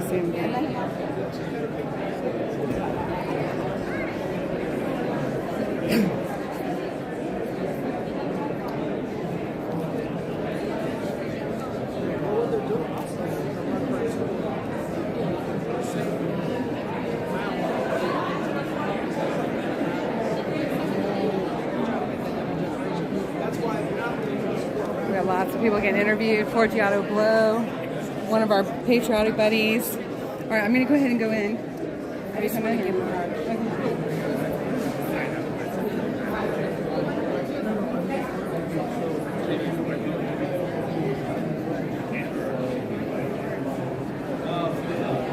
see him again. We got lots of people getting interviewed. Forgiato Blow, one of our patriotic buddies. All right, I'm going to go ahead and go in. I just want to give him a hug.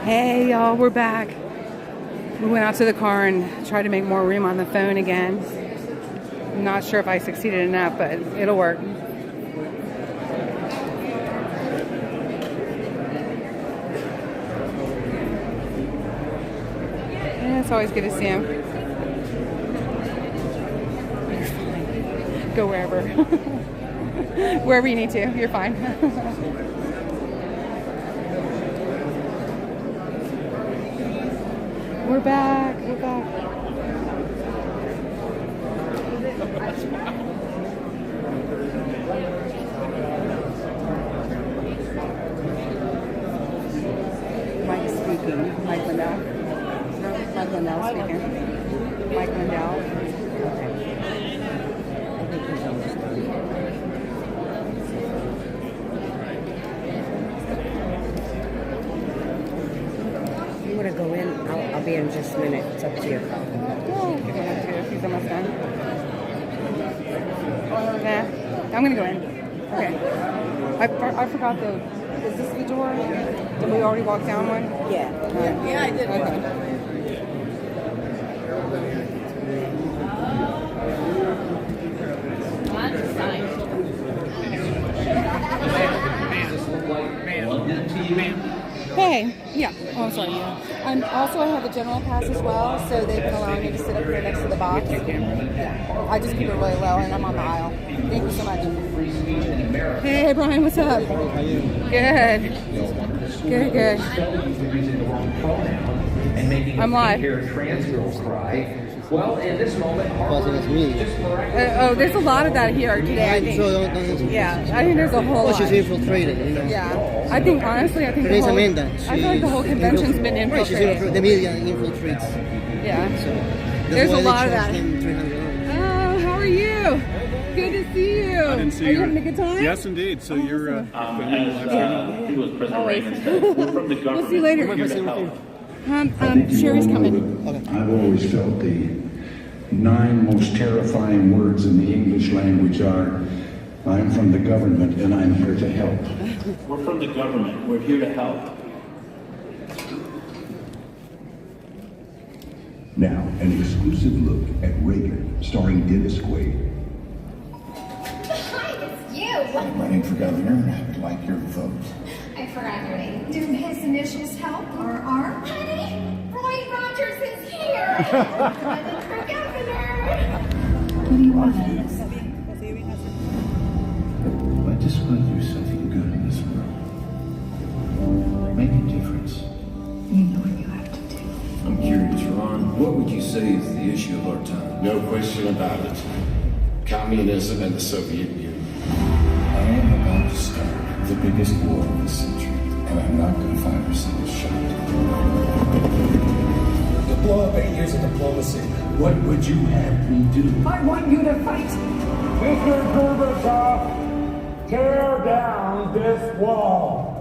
Hey y'all, we're back. We went out to the car and tried to make more room on the phone again. I'm not sure if I succeeded enough, but it'll work. Yeah, it's always good to see him. Go wherever. Wherever you need to, you're fine. We're back. We're back. Mike speaking. Mike Lindell. Mike Lindell speaking. Mike Lindell. Okay. I think he's almost done. You want to go in? I'll be in just a minute. It's up to you. Yeah, he's almost done. Nah, I'm gonna go in. Okay. I forgot the. Is this the door? Did we already walk down one? Yeah. Yeah, I did. Okay. Hey, yeah. Oh, I'm sorry. Yeah. Also, I have a general pass as well, so they can allow me to sit up here next to the box. Yeah. I just keep it really low, and I'm on the aisle. Thank you so much. Hey, Brian, what's up? Good. Good. I'm live. Well, in this moment, there's a lot of that here today, I think. Yeah, I think there's a whole lot. She's infiltrated, you know. Yeah, I think, honestly, I think Teresa Menda, I feel like the whole convention's been infiltrated. The media infiltrates. Yeah. So there's a lot of that. $300. Oh, how are you? Good to see you. I didn't see you having a good time? Yes, indeed. So you're He was President Reagan said, we're from the government. We'll see you later. We're here to help. Sherry's coming. I've always felt the 9 most terrifying words in the English language are, I'm from the government and I'm here to help. We're from the government. We're here to help. Now, an exclusive look at Reagan, starring Dennis Quaid. Hi, it's you. I'm running for governor and I would like your vote. I forgot your name. Do his initials help or are? Honey, Roy Rogers is here. Running for governor. What do you want? I just want to do something good in this world. Make a difference. You know what you have to do. I'm curious, Ron, what would you say is the issue of our time? No question about it. Communism and the Soviet Union. I am about to start the biggest war of the century, and I'm not going to fire a single shot. To blow up 8 years of diplomacy, what would you have me do? I want you to fight. Mr. Gorbachev, tear down this wall.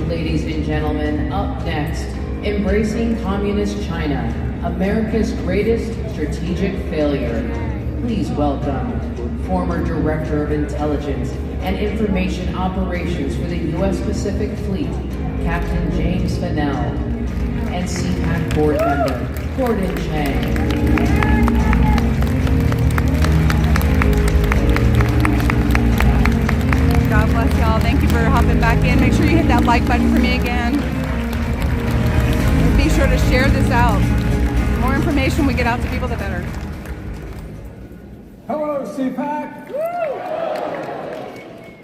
Ladies and gentlemen, up next, Embracing Communist China, America's greatest strategic failure. Please welcome former Director of Intelligence and Information Operations for the U.S. Pacific Fleet, Captain James Fennell, and CPAC Board Member, Gordon Chang. God bless y'all. Thank you for hopping back in. Make sure you hit that like button for me again. And be sure to share this out. The more information we get out to people, the better. go, CPAC!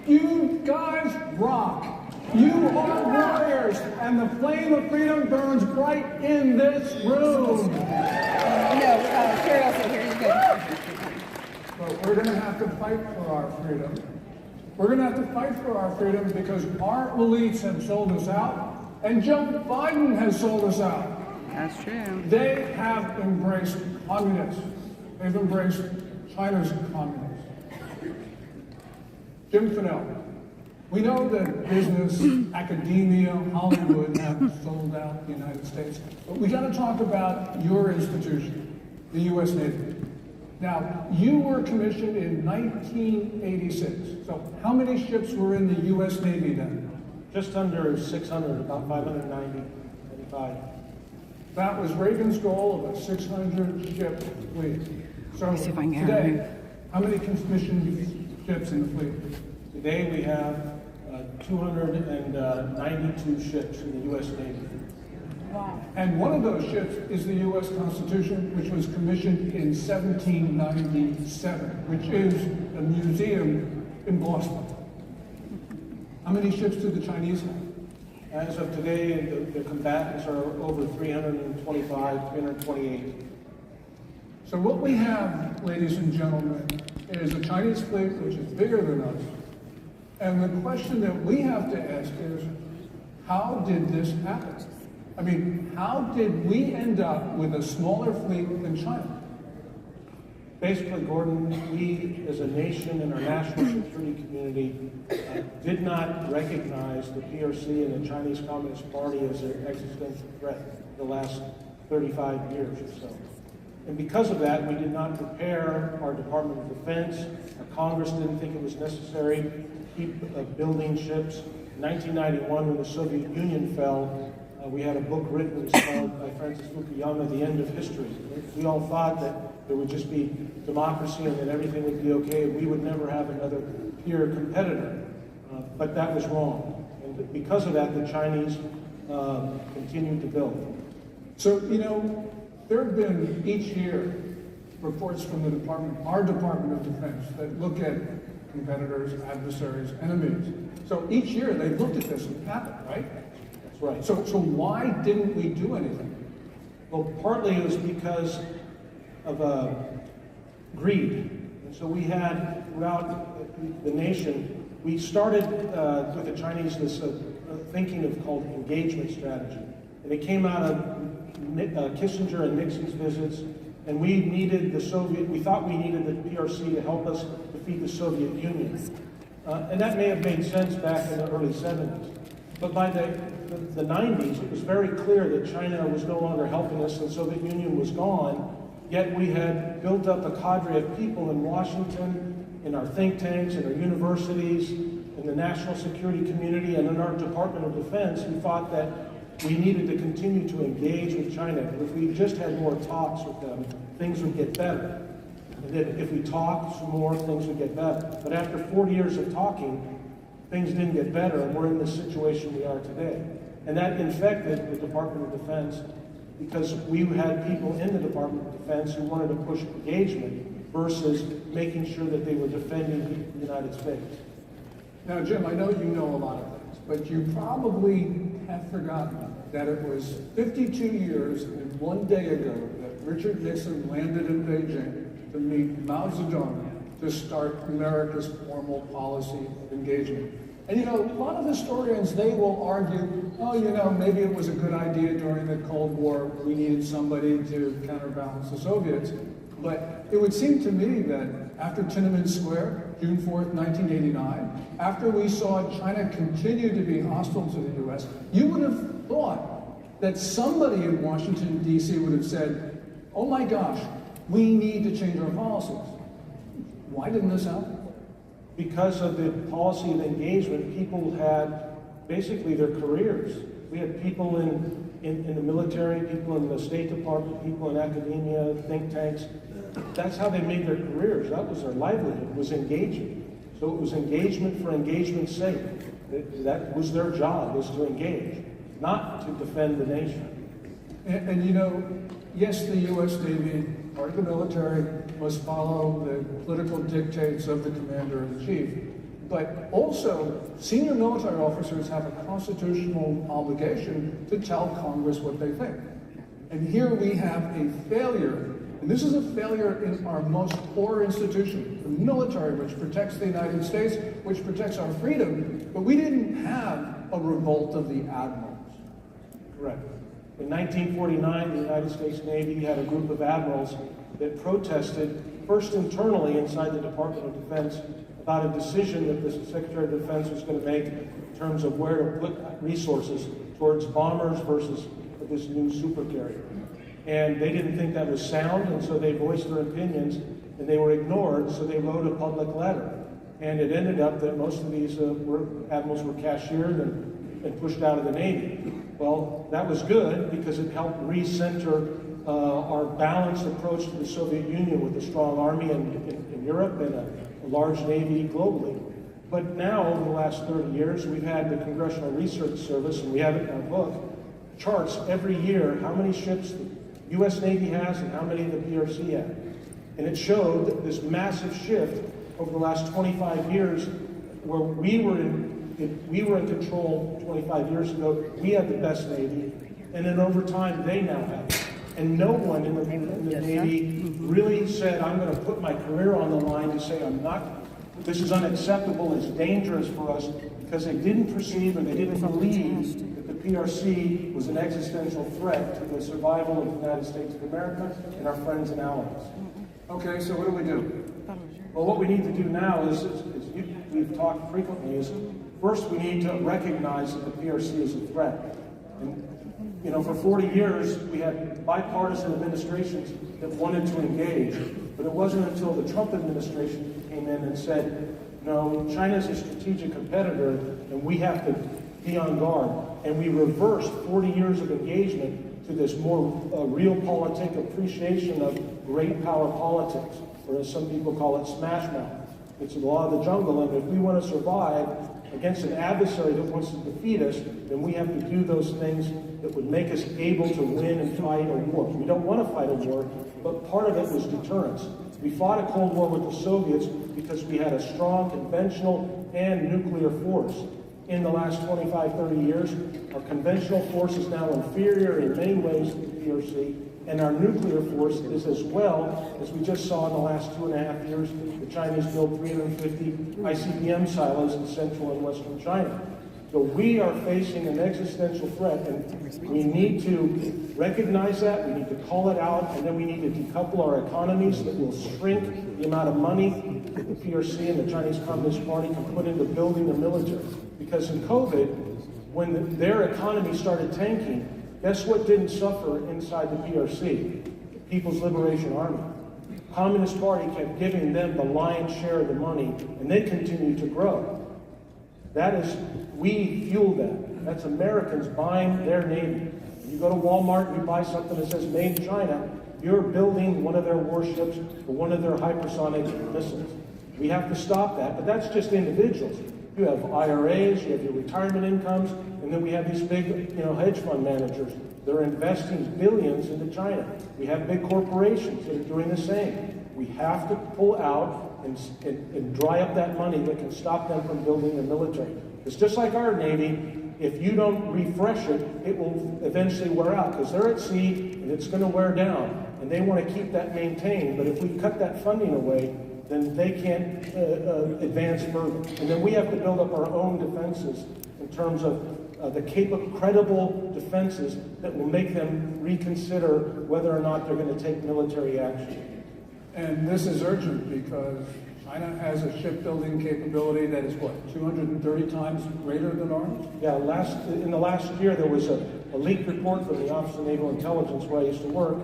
You guys rock. You are warriors, and the flame of freedom burns bright in this room. Curiosity, here you go. But we're going to have to fight for our freedom. We're going to have to fight for our freedom because our elites have sold us out, and Joe Biden has sold us out. That's true. They have embraced communists. They've embraced China's communists. Jim Fennell, we know that business, academia, Hollywood have sold out the United States, but we got to talk about your institution, the U.S. Navy. Now, you were commissioned in 1986. So how many ships were in the U.S. Navy then? Just under 600, about 590, 95. That was Reagan's goal of a 600-ship fleet. So see if I can get it today, here. how many commissioned ships in the fleet? Today we have 292 ships in the U.S. Navy. Wow. And one of those ships is the U.S. Constitution, which was commissioned in 1797, which is a museum in Boston. How many ships do the Chinese have? As of today, the combatants are over 325, 328. So what we have, ladies and gentlemen, is a Chinese fleet which is bigger than us. And the question that we have to ask is, how did this happen? I mean, how did we end up with a smaller fleet than China? Basically, Gordon, we as a nation and our national security community did not recognize the PRC and the Chinese Communist Party as an existential threat the last 35 years or so. And because of that, we did not prepare our Department of Defense. Our Congress didn't think it was necessary to keep building ships. In 1991, when the Soviet Union fell, we had a book written called by Francis Fukuyama, The End of History. We all thought that there would just be democracy and that everything would be okay and we would never have another peer competitor. But that was wrong. And because of that, the Chinese continued to build. So, you know, there have been each year reports from the department, our Department of Defense, that look at competitors, adversaries, enemies. So each year they looked at this and happened, right? That's right. So why didn't we do anything? Well, partly it was because of greed. And so we had, throughout the nation, we started with the Chinese this thinking of called engagement strategy. And it came out of Kissinger and Nixon's visits, and we thought we needed the PRC to help us defeat the Soviet Union. And that may have made sense back in the early 70s. But by the 90s, it was very clear that China was no longer helping us and the Soviet Union was gone, yet we had built up a cadre of people in Washington, in our think tanks, in our universities, in the national security community, and in our Department of Defense who thought that we needed to continue to engage with China. If we just had more talks with them, things would get better. And that if we talked some more, things would get better. But after 40 years of talking, things didn't get better, and we're in the situation we are today. And that infected the Department of Defense because we had people in the Department of Defense who wanted to push engagement versus making sure that they were defending the United States. Now, Jim, I know you know a lot of things, but you probably have forgotten that it was 52 years and 1 day ago that Richard Nixon landed in Beijing to meet Mao Zedong to start America's formal policy of engagement. And you know, a lot of historians, they will argue, oh, you know, maybe it was a good idea during the Cold War, we needed somebody to counterbalance the Soviets. But it would seem to me that after Tiananmen Square, June 4th, 1989, after we saw China continue to be hostile to the US, you would have thought that somebody in Washington, D.C. would have said, oh my gosh, we need to change our policies. Why didn't this happen? Because of the policy of engagement, people had basically their careers. We had people in the military, people in the State Department, people in academia, think tanks. That's how they made their careers. That was their livelihood, was engagement. So it was engagement for engagement's sake. That was their job, was to engage, not to defend the nation. And you know, yes, the U.S. Navy part of the military, must follow the political dictates of the commander-in-chief. But also, senior military officers have a constitutional obligation to tell Congress what they think. And here we have a failure, and this is a failure in our most core institution, the military, which protects the United States, which protects our freedom, but we didn't have a revolt of the admirals. Correct. In 1949, the United States Navy had a group of admirals that protested, first internally inside the Department of Defense, about a decision that the Secretary of Defense was going to make in terms of where to put resources towards bombers versus this new supercarrier. And they didn't think that was sound, and so they voiced their opinions, and they were ignored, so they wrote a public letter. And it ended up that most of these admirals were cashiered and pushed out of the Navy. Well, that was good because it helped recenter our balanced approach to the Soviet Union with a strong army in Europe and a large Navy globally. But now, over the last 30 years, we've had the Congressional Research Service, and we have it in our book, charts every year how many ships the U.S. Navy has and how many the PRC have. And it showed this massive shift over the last 25 years where we were in control 25 years ago. We had the best Navy, and then over time they now have it. And no one in the Navy really said, I'm going to put my career on the line to say this is unacceptable, it's dangerous for us, because they didn't perceive and they didn't believe that the PRC was an existential threat to the survival of the United States of America and our friends and allies. Okay, so what do? Well, what we need to do now is we've talked frequently, is first we need to recognize that the PRC is a threat. And, you know, for 40 years, we had bipartisan administrations that wanted to engage, but it wasn't until the Trump administration came in and said, no, China's a strategic competitor, and we have to be on guard. And we reversed 40 years of engagement to this more realpolitik appreciation of great power politics, or as some people call it, smash mouth. It's the law of the jungle, and if we want to survive against an adversary that wants to defeat us, then we have to do those things that would make us able to win and fight a war. We don't want to fight a war, but part of it was deterrence. We fought a Cold War with the Soviets because we had a strong conventional and nuclear force. In the last 25, 30 years, our conventional force is now inferior in many ways to the PRC, and our nuclear force is as well, as we just saw in the last 2.5 years. The Chinese built 350 ICBM silos in central and western China. So we are facing an existential threat, and we need to recognize that, we need to call it out, and then we need to decouple our economies that will shrink the amount of money that the PRC and the Chinese Communist Party can put into building the military. Because in COVID, when their economy started tanking, guess what didn't suffer inside the PRC? The People's Liberation Army. The Communist Party kept giving them the lion's share of the money, and they continued to grow. That is, we fueled that. That's Americans buying their Navy. When you go to Walmart and you buy something that says made in China, you're building one of their warships or one of their hypersonic missiles. We have to stop that, but that's just individuals. You have IRAs, you have your retirement incomes, and then we have these big, hedge fund managers. They're investing billions into China. We have big corporations that are doing the same. We have to pull out and dry up that money that can stop them from building a military. It's just like our Navy. If you don't refresh it, it will eventually wear out because they're at sea and it's going to wear down. And they want to keep that maintained. But if we cut that funding away, then they can't advance further. And then we have to build up our own defenses in terms of the credible defenses that will make them reconsider whether or not they're going to take military action. And this is urgent because China has a shipbuilding capability that is, 230 times greater than ours? Yeah, in the last year there was a leaked report from the Office of Naval Intelligence where I used to work,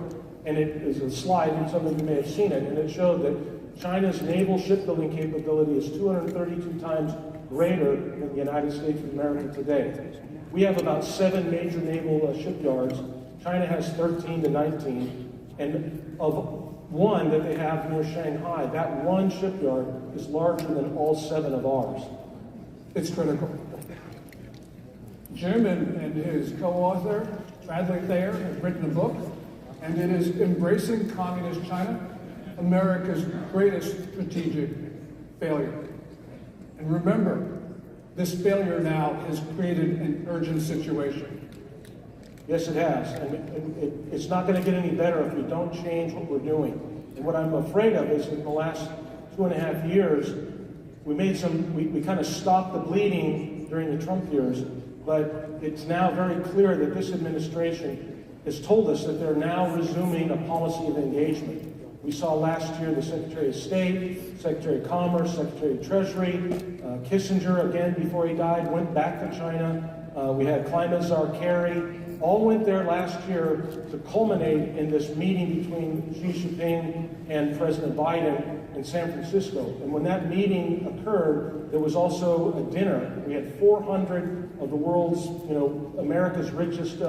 and it is a slide, and some of you may have seen it, and it showed that China's naval shipbuilding capability is 232 times greater than the United States of America today. We have about 7 major naval shipyards. China has 13 to 19, and of one that they have near Shanghai, that one shipyard is larger than all 7 of ours. It's critical. Jim and his co-author, Bradley Thayer, have written a book and it is embracing communist China, America's greatest strategic failure. And remember, this failure now has created an urgent situation. Yes, it has. And it's not going to get any better if we don't change what we're doing. And what I'm afraid of is in the last 2.5 years, we kind of stopped the bleeding during the Trump years, but it's now very clear that this administration has told us that they're now resuming a policy of engagement. We saw last year the Secretary of State, Secretary of Commerce, Secretary of Treasury, Kissinger, again, before he died, went back to China. We had Climate Czar Kerry, all went there last year to culminate in this meeting between Xi Jinping and President Biden in San Francisco. And when that meeting occurred, there was also a dinner. We had 400 of the world's, America's richest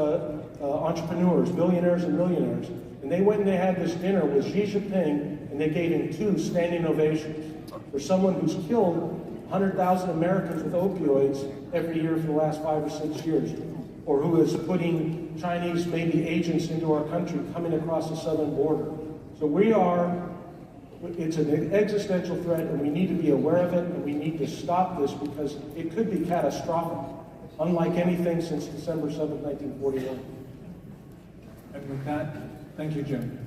entrepreneurs, billionaires and millionaires. And they went and they had this dinner with Xi Jinping, and they gave him 2 standing ovations for someone who's killed 100,000 Americans with opioids every year for the last 5 or 6 years, or who is putting Chinese maybe agents into our country coming across the southern border. So it's an existential threat, and we need to be aware of it, and we need to stop this because it could be catastrophic, unlike anything since December 7th, 1941. And with that, thank you, Jim.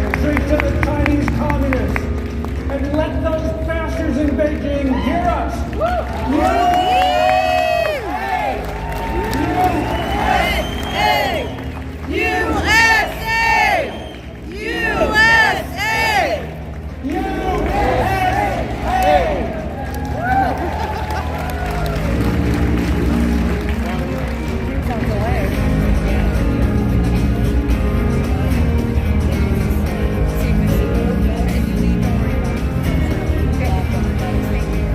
Retreat to the Chinese communists, and let those bastards in Beijing hear us.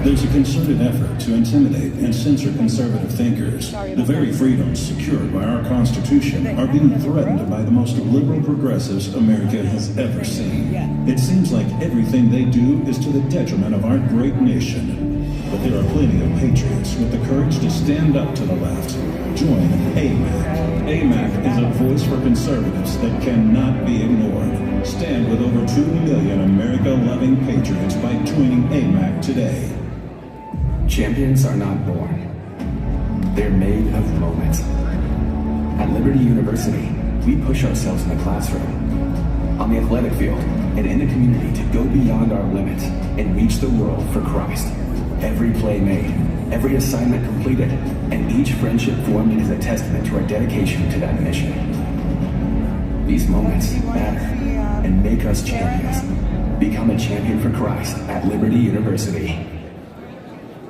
There's a concerted effort to intimidate and censor conservative thinkers. The very freedoms secured by our Constitution are being threatened by the most liberal progressives America has ever seen. It seems like everything they do is to the detriment of our great nation. But there are plenty of patriots with the courage to stand up to the left. Join AMAC. AMAC is a voice for conservatives that cannot be ignored. Stand with over 2 million America-loving patriots by joining AMAC today. Champions are not born. They're made of moments. At Liberty University, we push ourselves in the classroom, on the athletic field, and in the community to go beyond our limits and reach the world for Christ. Every play made, every assignment completed, and each friendship formed is a testament to our dedication to that mission. These moments matter and make us champions. Become a champion for Christ at Liberty University.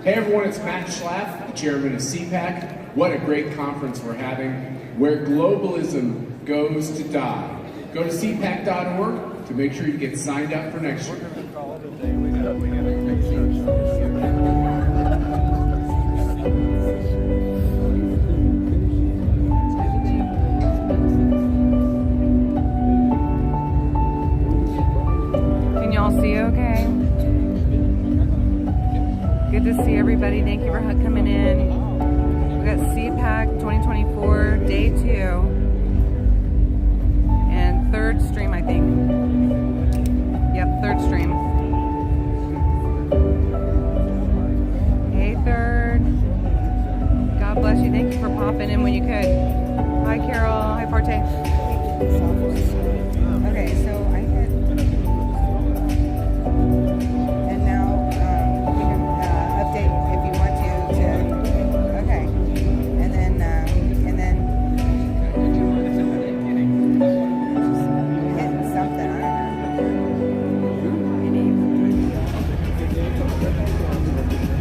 Hey everyone, it's Matt Schlaff, the chairman of CPAC. What a great conference we're having, where globalism goes to die. Go to cpac.org to make sure you get signed up for next year. Can y'all see okay? Good to see everybody. Thank you for coming in. We got CPAC 2024 day 2 and 3rd stream, I think. Yep, 3rd stream. Hey 3rd. God bless you. Thank you for popping in when you could. Hi Carol. Hi Forte. Okay, so I hit. And now you can update if you want to. Okay. And then hit something. I don't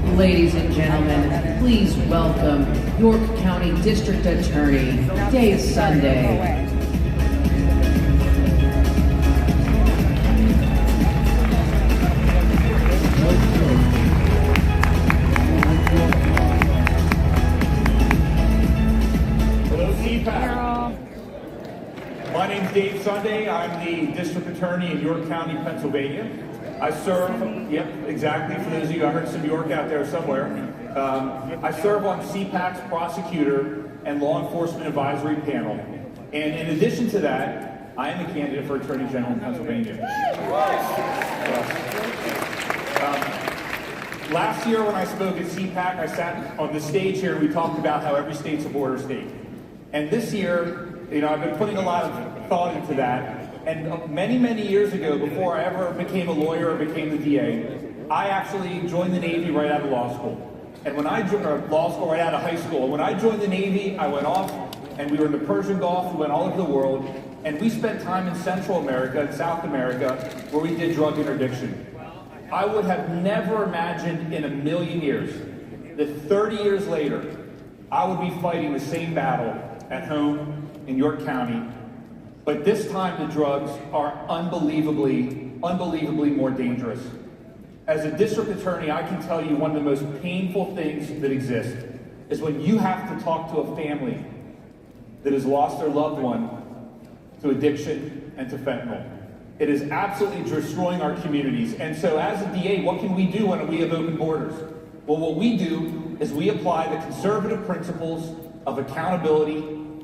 know. Ladies and gentlemen, please welcome York County District Attorney, Dave Sunday. Hello, CPAC. My name's Dave Sunday. I'm the District Attorney in York County, Pennsylvania. I serve, yep, exactly, for those of you, I heard some New York out there somewhere. I serve on CPAC's prosecutor and law enforcement advisory panel. And in addition to that, I am a candidate for Attorney General in Pennsylvania. Last year when I spoke at CPAC, I sat on the stage here and we talked about how every state's a border state. And this year, you know, I've been putting a lot of thought into that. And many, many years ago, before I ever became a lawyer or became the DA, I actually joined the Navy right out of law school. And when I law school right out of high school, when I joined the Navy, I went off and we were in the Persian Gulf, we went all over the world, and we spent time in Central America and South America where we did drug interdiction. I would have never imagined in a million years that 30 years later, I would be fighting the same battle at home in York County, but this time the drugs are unbelievably more dangerous. As a district attorney, I can tell you one of the most painful things that exist is when you have to talk to a family that has lost their loved one to addiction and to fentanyl. It is absolutely destroying our communities. And so as a DA, what can we do when we have open borders? Well, what we do is we apply the conservative principles of accountability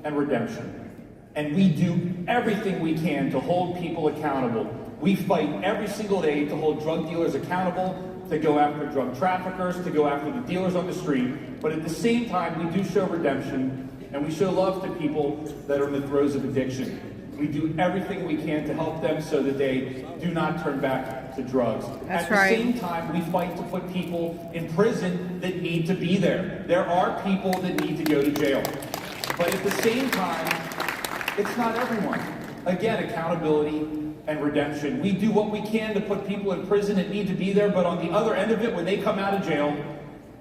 and redemption. And we do everything we can to hold people accountable. We fight every single day to hold drug dealers accountable, to go after drug traffickers, to go after the dealers on the street. But at the same time, we do show redemption and we show love to people that are in the throes of addiction. We do everything we can to help them so that they do not turn back to drugs. That's At the right. same time, we fight to put people in prison that need to be there. There are people that need to go to jail. But at the same time, it's not everyone. Again, accountability and redemption. We do what we can to put people in prison that need to be there, but on the other end of it, when they come out of jail,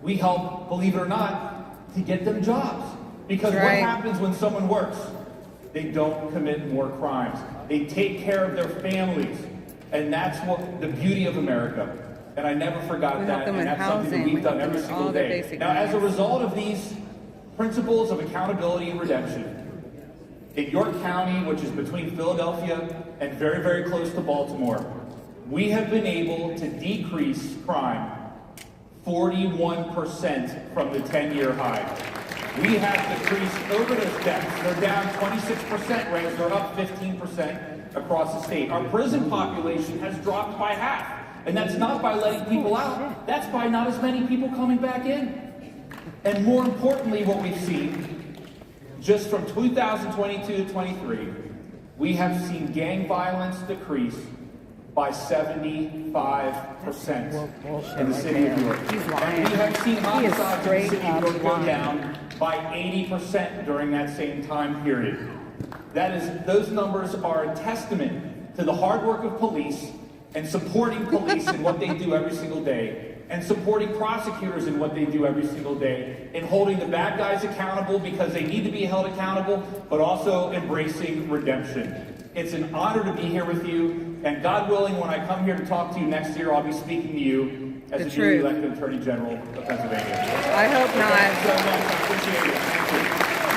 we help, believe it or not, to get them jobs. Because what happens when someone works? They don't commit more crimes. They take care of their families. And that's what the beauty of America. And I never forgot that. And that's something that we've done every single day. Now, as a result of these principles of accountability and redemption, in York County, which is between Philadelphia and very, very close to Baltimore, we have been able to decrease crime 41% from the 10-year high. We have decreased overdose deaths. They're down 26%, whereas they're up 15% across the state. Our prison population has dropped by half. And that's not by letting people out. That's by not as many people coming back in. And more importantly, what we've seen, just from 2022 to 23, we have seen gang violence decrease by 75% in the city of New York. And we have seen homicides in the city of New York go down by 80% during that same time period. Those numbers are a testament to the hard work of police and supporting police in what they do every single day, and supporting prosecutors in what they do every single day, in holding the bad guys accountable because they need to be held accountable, but also embracing redemption. It's an honor to be here with you, and God willing, when I come here to talk to you next year, I'll be speaking to you as the newly elected Attorney General of Pennsylvania. I hope not. Thank you so much. I appreciate it. Thank you.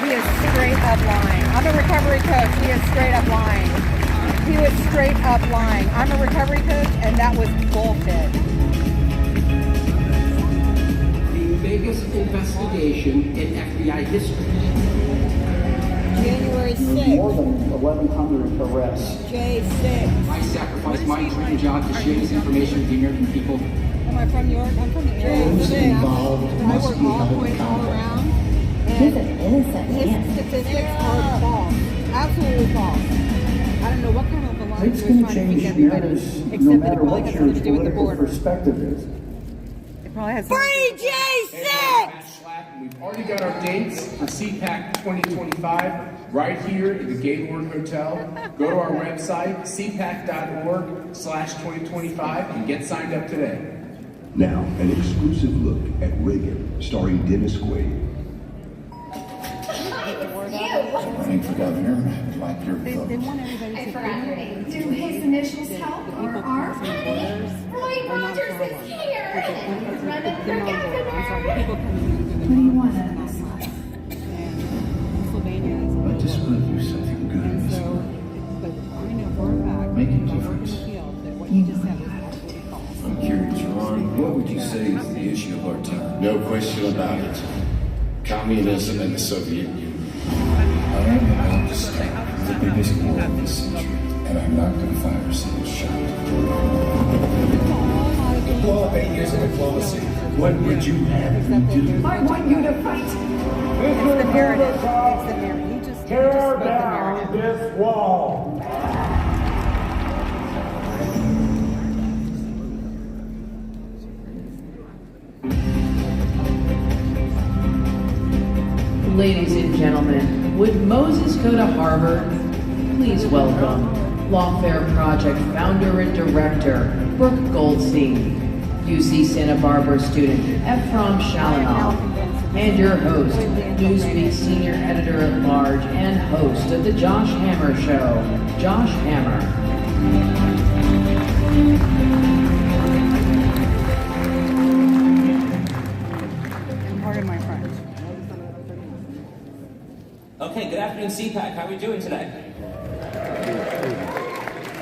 He is straight up lying. I'm a recovery coach. He is straight up lying. He was straight up lying. I'm a recovery coach, and that was bullshit. The biggest investigation in FBI history. January 6th. More than 1,100 arrests. J6. I sacrificed my dream job to share this information with the American people. Am I from York? I'm from the area. Those involved I must work be all held points all accountable. around. He's an innocent His man. statistics are false. Absolutely false. I don't know what kind of a It's going to change narratives no matter what your political perspective is. It probably has Free J6! We've already got our dates for CPAC 2025 right here in the Gaylord Hotel. Go to our website, cpac.org/2025, and get signed up today. Now, an exclusive look at Reagan, starring Dennis Quaid. Running for governor, I'd like your vote. I forgot your name. Do his initials help or are? Roy Rogers is here! He's running for governor! 21 of us left. I just want to do something good in this world. Make a difference. issue of our time. No question about it. Communism and the Soviet Union. I am about to start the biggest war of this century, and I'm not going to fire a single shot. To blow up 8 years of diplomacy, what would you have me do? I want you to fight. It's the narrative. It's the narrative. He just Tear spoke the down narrative. this wall. Ladies and gentlemen, would Moses go to Harvard? Please welcome Lawfare Project founder and director, Brooke Goldstein, UC Santa Barbara student, Ephraim Shalanoff, and your host, Newsweek senior editor-at-large and host of The Josh Hammer Show, Josh Hammer. And pardon my French. Okay, good afternoon, CPAC. How are we doing today?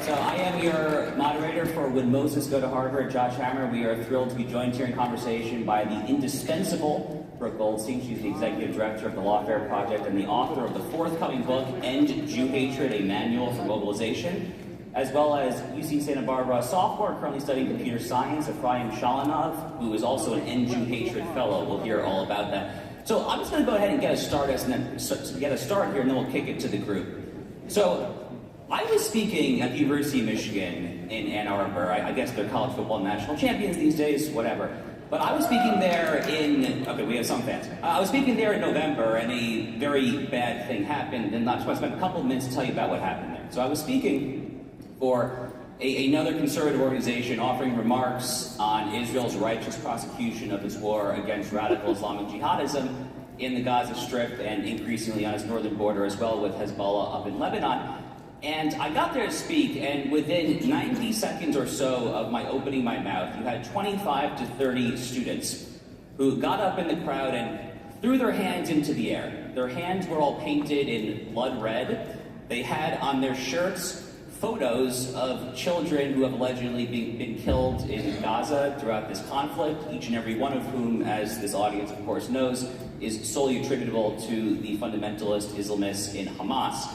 So I am your moderator for Would Moses Go to Harvard, Josh Hammer. We are thrilled to be joined here in conversation by the indispensable Brooke Goldstein. She's the executive director of the Lawfare Project and the author of the forthcoming book, End Jew Hatred, A Manual for Mobilization, as well as UC Santa Barbara sophomore currently studying computer science, Ephraim Shalanoff, who is also an End Jew Hatred fellow. We'll hear all about that. So I'm just going to go ahead and get us started here, and then we'll kick it to the group. So I was speaking at the University of Michigan in Ann Arbor. I guess they're college football national champions these days, whatever. But I was speaking there okay, we have some fans. I was speaking there in November, and a very bad thing happened, and I just want to spend a couple of minutes to tell you about what happened there. So I was speaking for another conservative organization offering remarks on Israel's righteous prosecution of its war against radical Islamic jihadism in the Gaza Strip and increasingly on its northern border as well with Hezbollah up in Lebanon. And I got there to speak, and within 90 seconds or so of my opening my mouth, you had 25 to 30 students who got up in the crowd and threw their hands into the air. Their hands were all painted in blood red. They had on their shirts photos of children who have allegedly been killed in Gaza throughout this conflict, each and every one of whom, as this audience of course knows, is solely attributable to the fundamentalist Islamists in Hamas.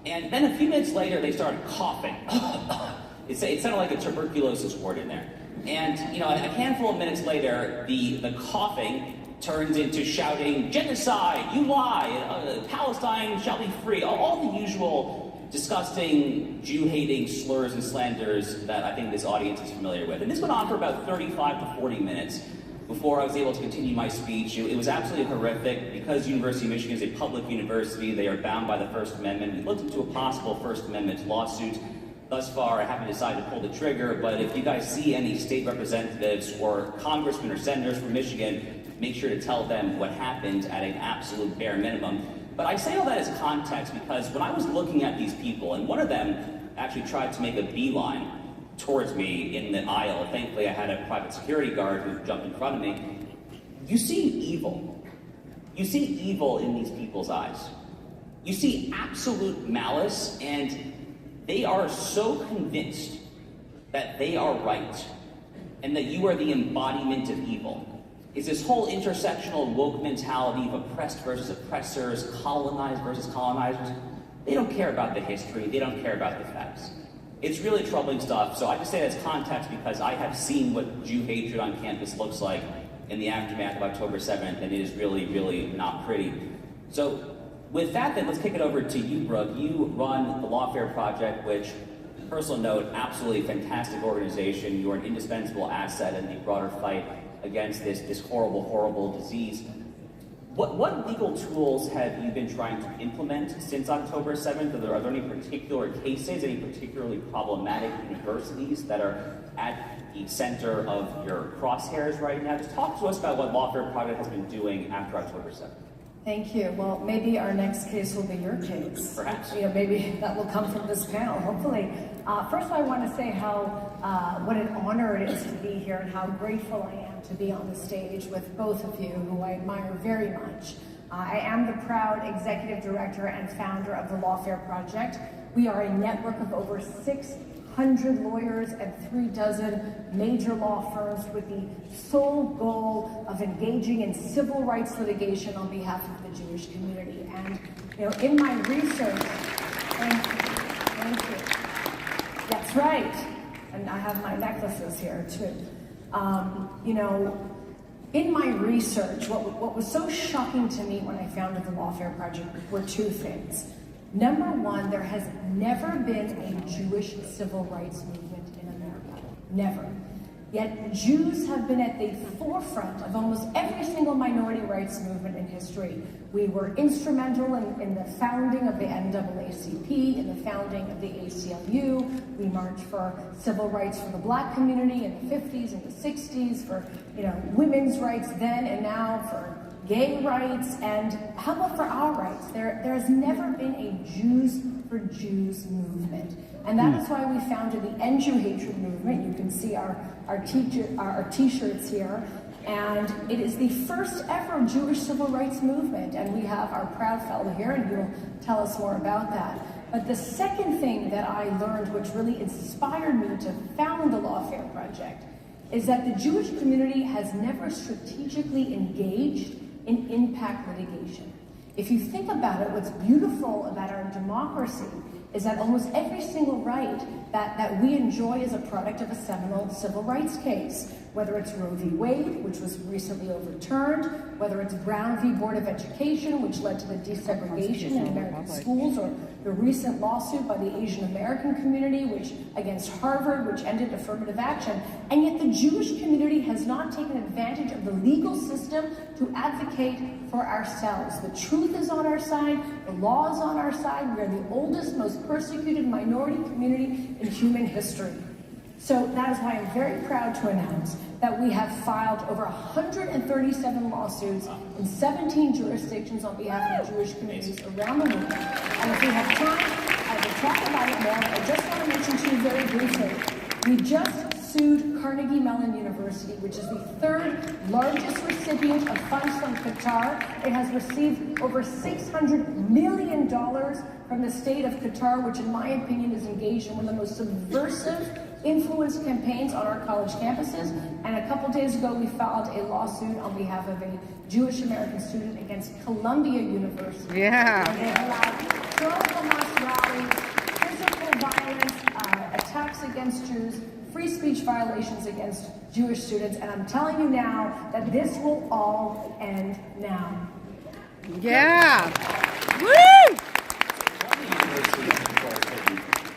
And then a few minutes later, they started coughing. It sounded like a tuberculosis ward in there. And a handful of minutes later, the coughing turns into shouting, "Genocide! You lie! Palestine shall be free!" All the usual disgusting Jew-hating slurs and slanders that I think this audience is familiar with. And this went on for about 35 to 40 minutes before I was able to continue my speech. It was absolutely horrific. Because University of Michigan is a public university, they are bound by the First Amendment. We looked into a possible First Amendment lawsuit. Thus far, I haven't decided to pull the trigger, but if you guys see any state representatives or congressmen or senators from Michigan, make sure to tell them what happened at an absolute bare minimum. But I say all that as context because when I was looking at these people, and one of them actually tried to make a beeline towards me in the aisle. Thankfully, I had a private security guard who jumped in front of me. You see evil. You see evil in these people's eyes. You see absolute malice, and they are so convinced that they are right and that you are the embodiment of evil. It's this whole intersectional woke mentality of oppressed versus oppressors, colonized versus colonizers. They don't care about the history. They don't care about the facts. It's really troubling stuff, so I just say that as context because I have seen what Jew hatred on campus looks like in the aftermath of October 7th, and it is really, really not pretty. So with that, then, let's kick it over to you, Brooke. You run the Lawfare Project, which, personal note, absolutely fantastic organization. You're an indispensable asset in the broader fight against this horrible, horrible disease. What legal tools have you been trying to implement since October 7th? Are there any particular cases, any particularly problematic universities that are at the center of your crosshairs right now? Just talk to us about what Lawfare Project has been doing after October 7th. Thank you. Well, maybe our next case will be your case. Perhaps. Maybe that will come from this panel, hopefully. First, I want to say what an honor it is to be here and how grateful I am to be on the stage with both of you, who I admire very much. I am the proud executive director and founder of the Lawfare Project. We are a network of over 600 100 lawyers and 36 major law firms with the sole goal of engaging in civil rights litigation on behalf of the Jewish community. And in my research, thank you. That's right. And I have my necklaces here too. In my research, what was so shocking to me when I founded the Lawfare Project were two things. Number one, there has never been a Jewish civil rights movement in America. Never. Yet Jews have been at the forefront of almost every single minority rights movement in history. We were instrumental in the founding of the NAACP, in the founding of the ACLU. We marched for civil rights for the Black community in the 50s and the 60s, for women's rights then and now, for gay rights, and how about for our rights? There has never been a Jews for Jews movement. And that is why we founded the End Jew Hatred movement. You can see our t-shirts here. And it is the first ever Jewish civil rights movement. And we have our proud fellow here, and he will tell us more about that. But the second thing that I learned, which really inspired me to found the Lawfare Project, is that the Jewish community has never strategically engaged in impact litigation. If you think about it, what's beautiful about our democracy is that almost every single right that we enjoy is a product of a seminal civil rights case. Whether it's Roe v. Wade, which was recently overturned, whether it's Brown v. Board of Education, which led to the desegregation in American schools, or the recent lawsuit by the Asian American community, which against Harvard, which ended affirmative action. And yet the Jewish community has not taken advantage of the legal system to advocate for ourselves. The truth is on our side, the law is on our side. We are the oldest, most persecuted minority community in human history. So that is why I'm very proud to announce that we have filed over 137 lawsuits in 17 jurisdictions on behalf of Jewish communities around the world. And if we have time, I will talk about it more. I just want to mention to you very briefly, we just sued Carnegie Mellon University, which is the third largest recipient of funds from Qatar. It has received over $600 million from the state of Qatar, which in my opinion is engaged in one of the most subversive influence campaigns on our college campuses. And a couple days ago, we filed a lawsuit on behalf of a Jewish American student against Columbia University. Yeah. And they allowed pro-Hamas rallies, physical violence, attacks against Jews, free speech violations against Jewish students. And I'm telling you now that this will all end now. Yeah. Woo!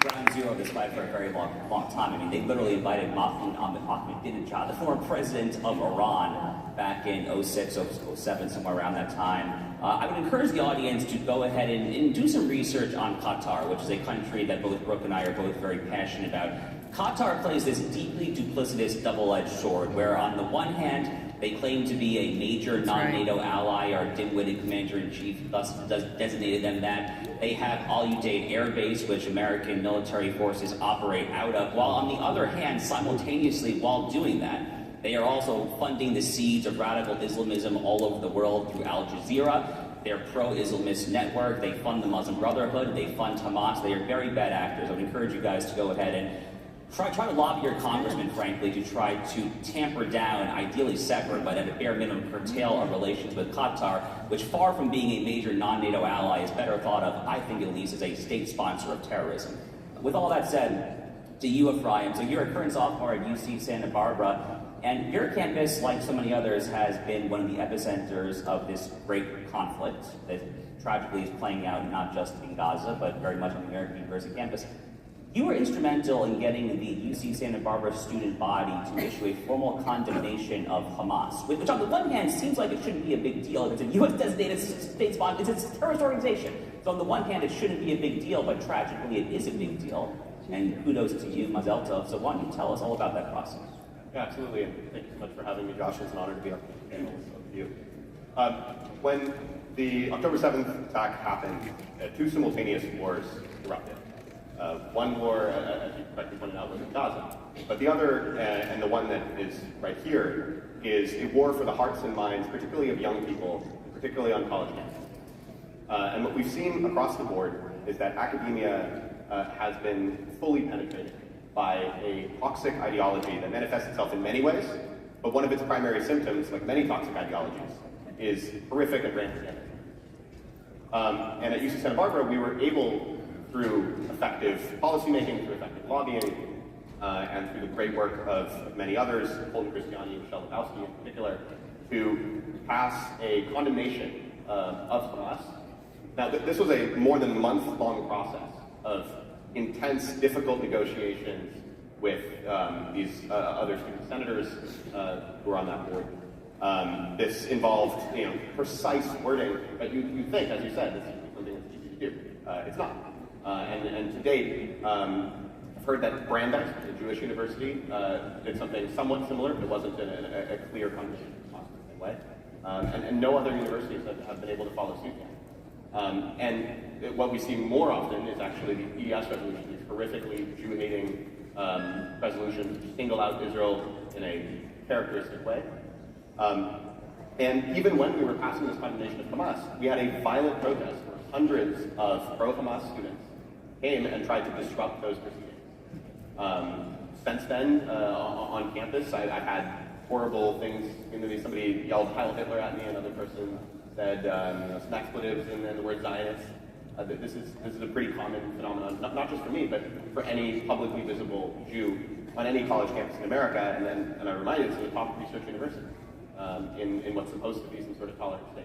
Ground zero of this fight for a very long time. I mean, they literally invited Mahmoud Ahmadinejad, the former president of Iran, back in 06, 07, somewhere around that time. I would encourage the audience to go ahead and do some research on Qatar, which is a country that both Brooke and I are both very passionate about. Qatar plays this deeply duplicitous double-edged sword, where on the one hand, they claim to be a major non-NATO ally. Our dim-witted commander-in-chief thus designated them that. They have Al-Udeid Air Base, which American military forces operate out of, while on the other hand, simultaneously while doing that, they are also funding the seeds of radical Islamism all over the world through Al Jazeera. They're pro-Islamist network. They fund the Muslim Brotherhood. They fund Hamas. They are very bad actors. I would encourage you guys to go ahead and try to lobby your congressman, frankly, to try to tamper down, ideally sever, but at a bare minimum curtail our relations with Qatar, which far from being a major non-NATO ally is better thought of, I think at least, as a state sponsor of terrorism. With all that said, to you, Ephraim, so you're a current sophomore at UC Santa Barbara, and your campus, like so many others, has been one of the epicenters of this great conflict that tragically is playing out not just in Gaza, but very much on the American University campus. You were instrumental in getting the UC Santa Barbara student body to issue a formal condemnation of Hamas, which on the one hand seems like it shouldn't be a big deal. It's a U.S.-designated state sponsor, it's a terrorist organization. So on the one hand, it shouldn't be a big deal, but tragically it is a big deal. And kudos to you, Mazel Tov. So why don't you tell us all about that process? Yeah, absolutely, and thank you so much for having me, Josh. It's an honor to be on the panel with you. When the October 7th attack happened, two simultaneous wars erupted. One war, as you correctly pointed out, was in Gaza. But the other, and the one that is right here, is a war for the hearts and minds, particularly of young people, particularly on college campuses. And what we've seen across the board is that academia has been fully penetrated by a toxic ideology that manifests itself in many ways, but one of its primary symptoms, like many toxic ideologies, is horrific and rampant anti-Semitism. And at UC Santa Barbara, we were able, through effective policymaking, through effective lobbying, and through the great work of many others, Holden Christiani and Michelle Lebowski in particular, to pass a condemnation of Hamas. Now, this was a more than month-long process of intense, difficult negotiations with these other student senators who are on that board. This involved, precise wording, but you think, as you said, this is something that's easy to do. It's not. And to date, I've heard that Brandeis, the Jewish university, did something somewhat similar, but it wasn't in a clear condemnation response in the same way. And no other universities have been able to follow suit yet. And what we see more often is actually the PDS resolution, these horrifically Jew-hating resolutions which single out Israel in a characteristic way. And even when we were passing this condemnation of Hamas, we had a violent protest where hundreds of pro-Hamas students came and tried to disrupt those proceedings. Since then, on campus, I've had horrible things. Somebody yelled Heil Hitler at me, another person said some expletives and then the word Zionist. This is a pretty common phenomenon, not just for me, but for any publicly visible Jew on any college campus in America. And I remind you, it's a top research university in what's supposed to be some sort of tolerant state.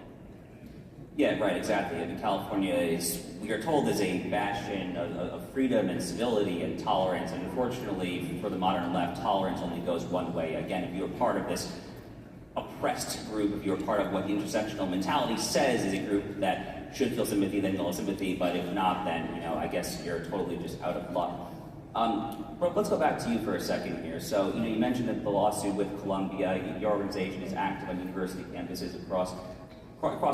Yeah, right, exactly. I mean, California is, we are told, is a bastion of freedom and civility and tolerance. And unfortunately, for the modern left, tolerance only goes one way. Again, if you're part of this oppressed group, if you're part of what the intersectional mentality says is a group that should feel sympathy, then you'll sympathy. But if not, then, I guess you're totally just out of luck. Brooke, let's go back to you for a second here. So, you mentioned that the lawsuit with Columbia, your organization is active on university campuses across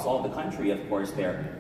all of the country, of course, there.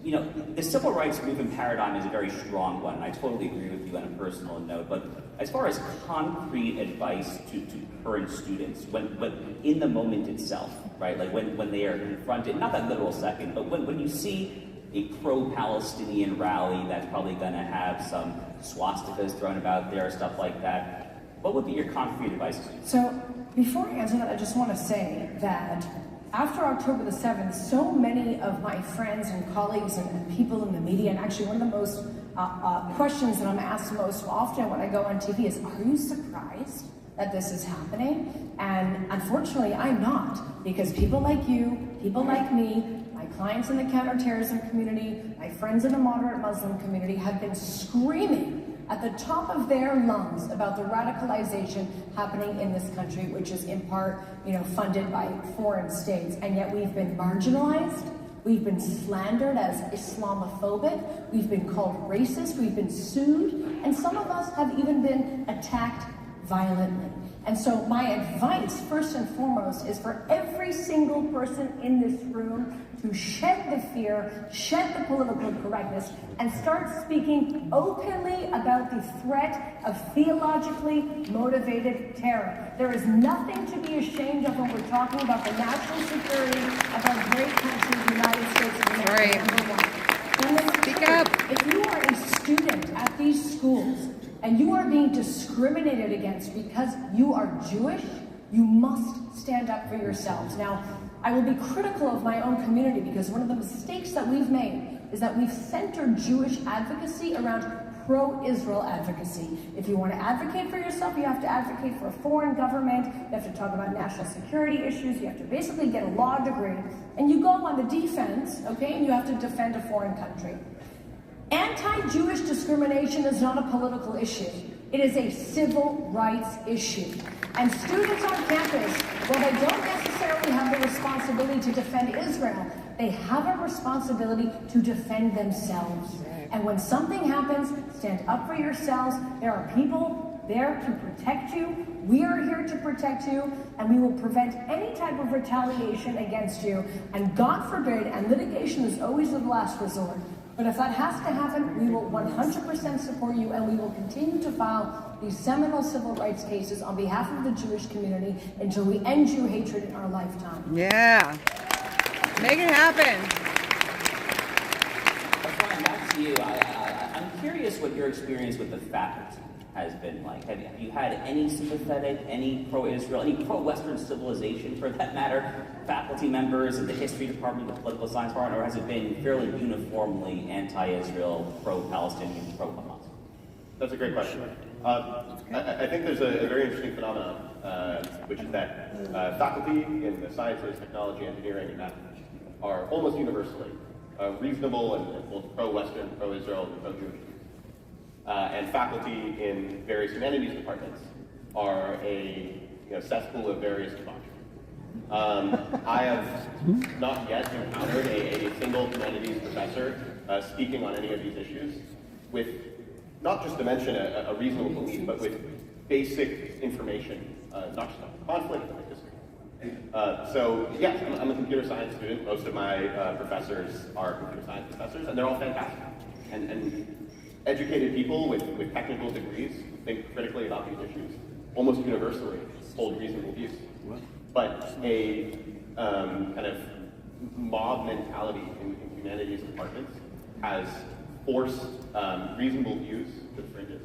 The civil rights movement paradigm is a very strong one, and I totally agree with you on a personal note, but as far as concrete advice to current students, when in the moment itself, right, like when they are confronted, not that literal second, but when you see a pro-Palestinian rally that's probably going to have some swastikas thrown about there, stuff like that, what would be your concrete advice to students? So, before I answer that, I just want to say that after October the 7th, so many of my friends and colleagues and people in the media, and actually one of the most questions that I'm asked most often when I go on TV is, are you surprised that this is happening? And unfortunately, I'm not, because people like you, people like me, my clients in the counterterrorism community, my friends in the moderate Muslim community have been screaming at the top of their lungs about the radicalization happening in this country, which is in part, funded by foreign states. And yet we've been marginalized, we've been slandered as Islamophobic, we've been called racist, we've been sued, and some of us have even been attacked violently. And so my advice, first and foremost, is for every single person in this room to shed the fear, shed the political correctness, and start speaking openly about the threat of theologically motivated terror. There is nothing to be ashamed of when we're talking about the national security of our great country, the United States of America, number one. Speak up. If you are a student at these schools, and you are being discriminated against because you are Jewish, you must stand up for yourselves. Now, I will be critical of my own community because one of the mistakes that we've made is that we've centered Jewish advocacy around pro-Israel advocacy. If you want to advocate for yourself, you have to advocate for a foreign government, you have to talk about national security issues, you have to basically get a law degree, and you go on the defense, okay, and you have to defend a foreign country. Anti-Jewish discrimination is not a political issue. It is a civil rights issue. And students on campus, while they don't necessarily have the responsibility to defend Israel, they have a responsibility to defend themselves. And when something happens, stand up for yourselves. There are people there to protect you. We are here to protect you, and we will prevent any type of retaliation against you. And God forbid, and litigation is always the last resort, but if that has to happen, we will 100% support you, and we will continue to file these seminal civil rights cases on behalf of the Jewish community until we end Jew hatred in our lifetime. Yeah. Make it happen. Brian, back to you. I'm curious what your experience with the faculty has been like? Have you had any sympathetic, any pro-Israel, any pro-Western civilization, for that matter, faculty members in the history department, the political science department, or has it been fairly uniformly anti-Israel, pro-Palestinian, pro-Hamas? That's a great question. I think there's a very interesting phenomenon, which is that faculty in the sciences, technology, engineering, and math are almost universally reasonable and both pro-Western, pro-Israel, and pro-Jewish. And faculty in various humanities departments are a cesspool of various debauchery. I have not yet encountered a single humanities professor speaking on any of these issues with not just to mention a reasonable belief, but with basic information, not just on conflict, but history. So yes, I'm a computer science student. Most of my professors are computer science professors, and they're all fantastic. And educated people with technical degrees who think critically about these issues almost universally hold reasonable views. But a kind of mob mentality in humanities departments has forced reasonable views to the fringes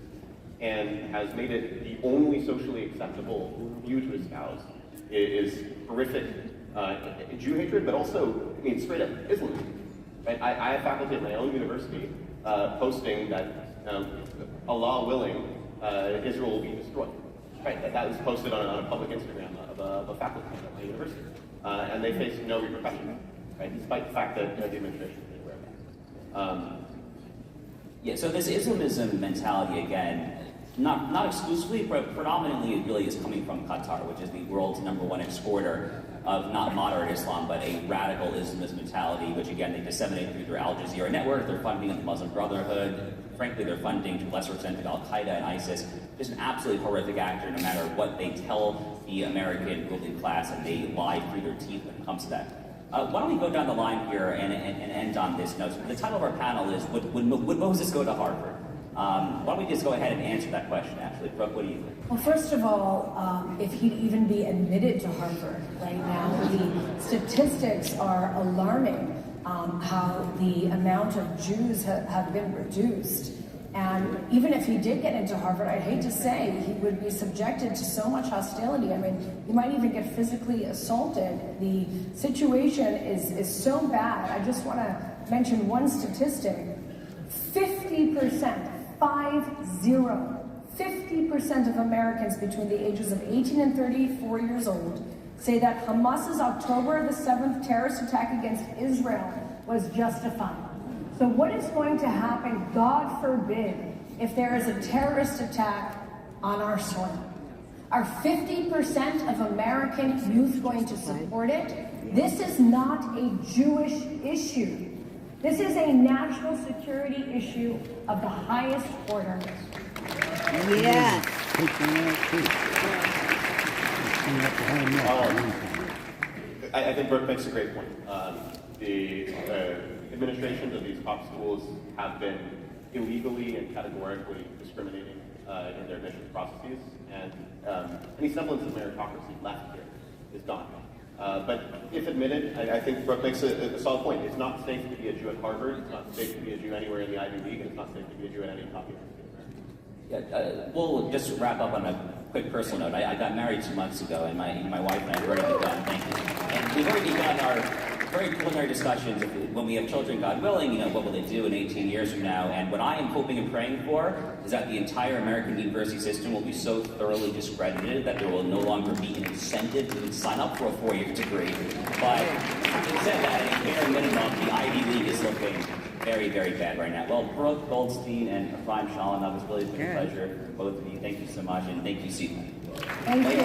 and has made it the only socially acceptable view to espouse is horrific Jew hatred, but also, straight up Islam. Right? I have faculty at my own university posting that, Allah willing, Israel will be destroyed. Right? That was posted on a public Instagram of a faculty at my university. And they face no repercussion, right? Despite the fact that the administration is aware of that. Yeah, so this Islamism mentality, again, not exclusively, but predominantly it really is coming from Qatar, which is the world's #1 exporter of not moderate Islam, but a radical Islamist mentality, which again, they disseminate through their Al Jazeera network, their funding of the Muslim Brotherhood, frankly, their funding to a lesser extent of Al-Qaeda and ISIS. Just an absolutely horrific actor, no matter what they tell the American ruling class, and they lie through their teeth when it comes to that. Why don't we go down the line here and end on this note? So the title of our panel is, would Moses go to Harvard? Why don't we just go ahead and answer that question, actually. Brooke, what do you think? Well, first of all, if he'd even be admitted to Harvard right now, the statistics are alarming, how the amount of Jews have been reduced. And even if he did get into Harvard, I'd hate to say he would be subjected to so much hostility. I mean, he might even get physically assaulted. The situation is so bad. I just want to mention one statistic. 50%, 50% of Americans between the ages of 18 and 34 years old say that Hamas's October the 7th terrorist attack against Israel was justified. So what is going to happen, God forbid, if there is a terrorist attack on our soil? Are 50% of American youth going to support it? This is not a Jewish issue. This is a national security issue of the highest order. Yes. I think Brooke makes a great point. The administrations of these top schools have been illegally and categorically discriminating in their admissions processes, and any semblance of meritocracy left here is gone. But if admitted, I think Brooke makes a solid point. It's not safe to be a Jew at Harvard, it's not safe to be a Jew anywhere in the Ivy League, and it's not safe to be a Jew at any top university. Yeah, we'll just wrap up on a quick personal note. I got married 2 months ago, and my wife and I have already begun, thank you. And we've already begun our very preliminary discussions of when we have children, God willing, what will they do in 18 years from now? And what I am hoping and praying for is that the entire American university system will be so thoroughly discredited that there will no longer be an incentive to even sign up for a 4-year degree. But having said that, at a bare minimum, the Ivy League is looking very, very bad right now. Well, Brooke Goldstein and Ephraim Shalom, that was really a pleasure, both of you. Thank you so much, and thank you, CPAC. Thank you.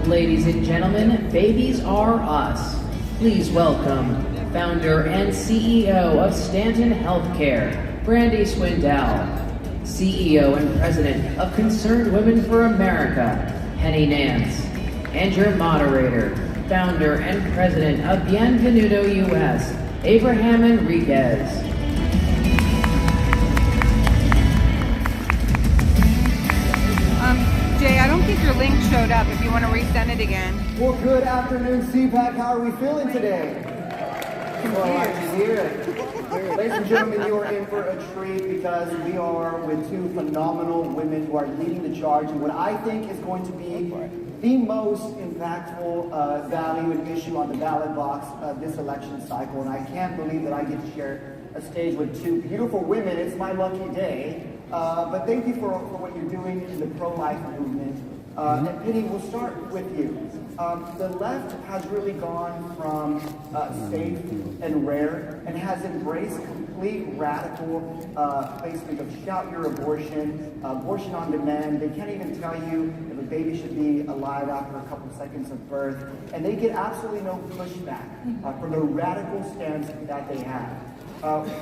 Ladies and gentlemen, babies are us. Please welcome founder and CEO of Stanton Healthcare, Brandy Swindell, CEO and President of Concerned Women for America, Henny Nance, and your moderator, founder and President of Bienvenuto US, Abraham Enriquez. Jay, I don't think your link showed up. If you want to resend it again. Well, good afternoon, CPAC. How are we feeling today? Well, I like to hear it. Ladies and gentlemen, you are in for a treat because we are with two phenomenal women who are leading the charge in what I think is going to be the most impactful value and issue on the ballot box this election cycle. And I can't believe that I get to share a stage with two beautiful women. It's my lucky day. But thank you for what you're doing in the pro-life movement. And Penny, we'll start with you. The left has really gone from safe and rare and has embraced complete radical placement of shout your abortion, abortion on demand. They can't even tell you if a baby should be alive after a couple seconds of birth. And they get absolutely no pushback from the radical stance that they have.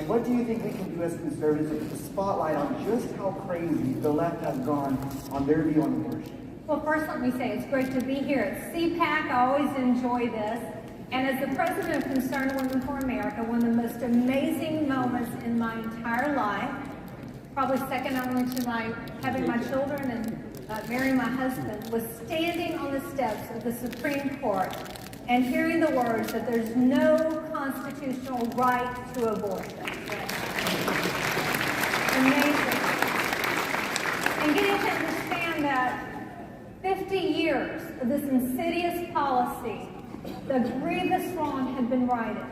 What do you think we can do as conservatives to put the spotlight on just how crazy the left has gone on their view on abortion? Well, first let me say it's great to be here at CPAC. I always enjoy this. And as the president of Concerned Women for America, one of the most amazing moments in my entire life, probably second only to having my children and marrying my husband, was standing on the steps of the Supreme Court and hearing the words that there's no constitutional right to abortion. Amazing. And getting to understand that 50 years of this insidious policy, the grievous wrong had been righted.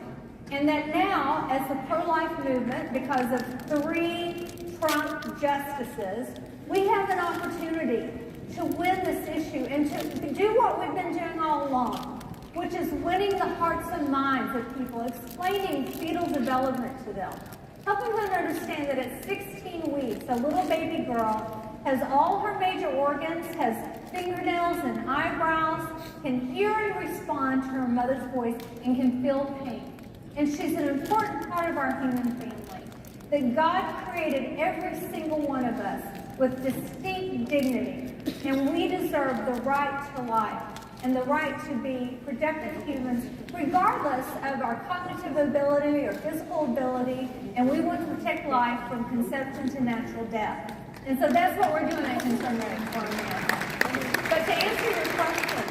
And that now, as the pro-life movement, because of 3 Trump justices, we have an opportunity to win this issue and to do what we've been doing all along, which is winning the hearts and minds of people, explaining fetal development to them, helping them understand that at 16 weeks, a little baby girl has all her major organs, has fingernails and eyebrows, can hear and respond to her mother's voice, and can feel pain. And she's an important part of our human family. That God created every single one of us with distinct dignity, and we deserve the right to life and the right to be productive humans, regardless of our cognitive ability or physical ability, and we want to protect life from conception to natural death. And so that's what we're doing at Concerned Women for America. But to answer your question,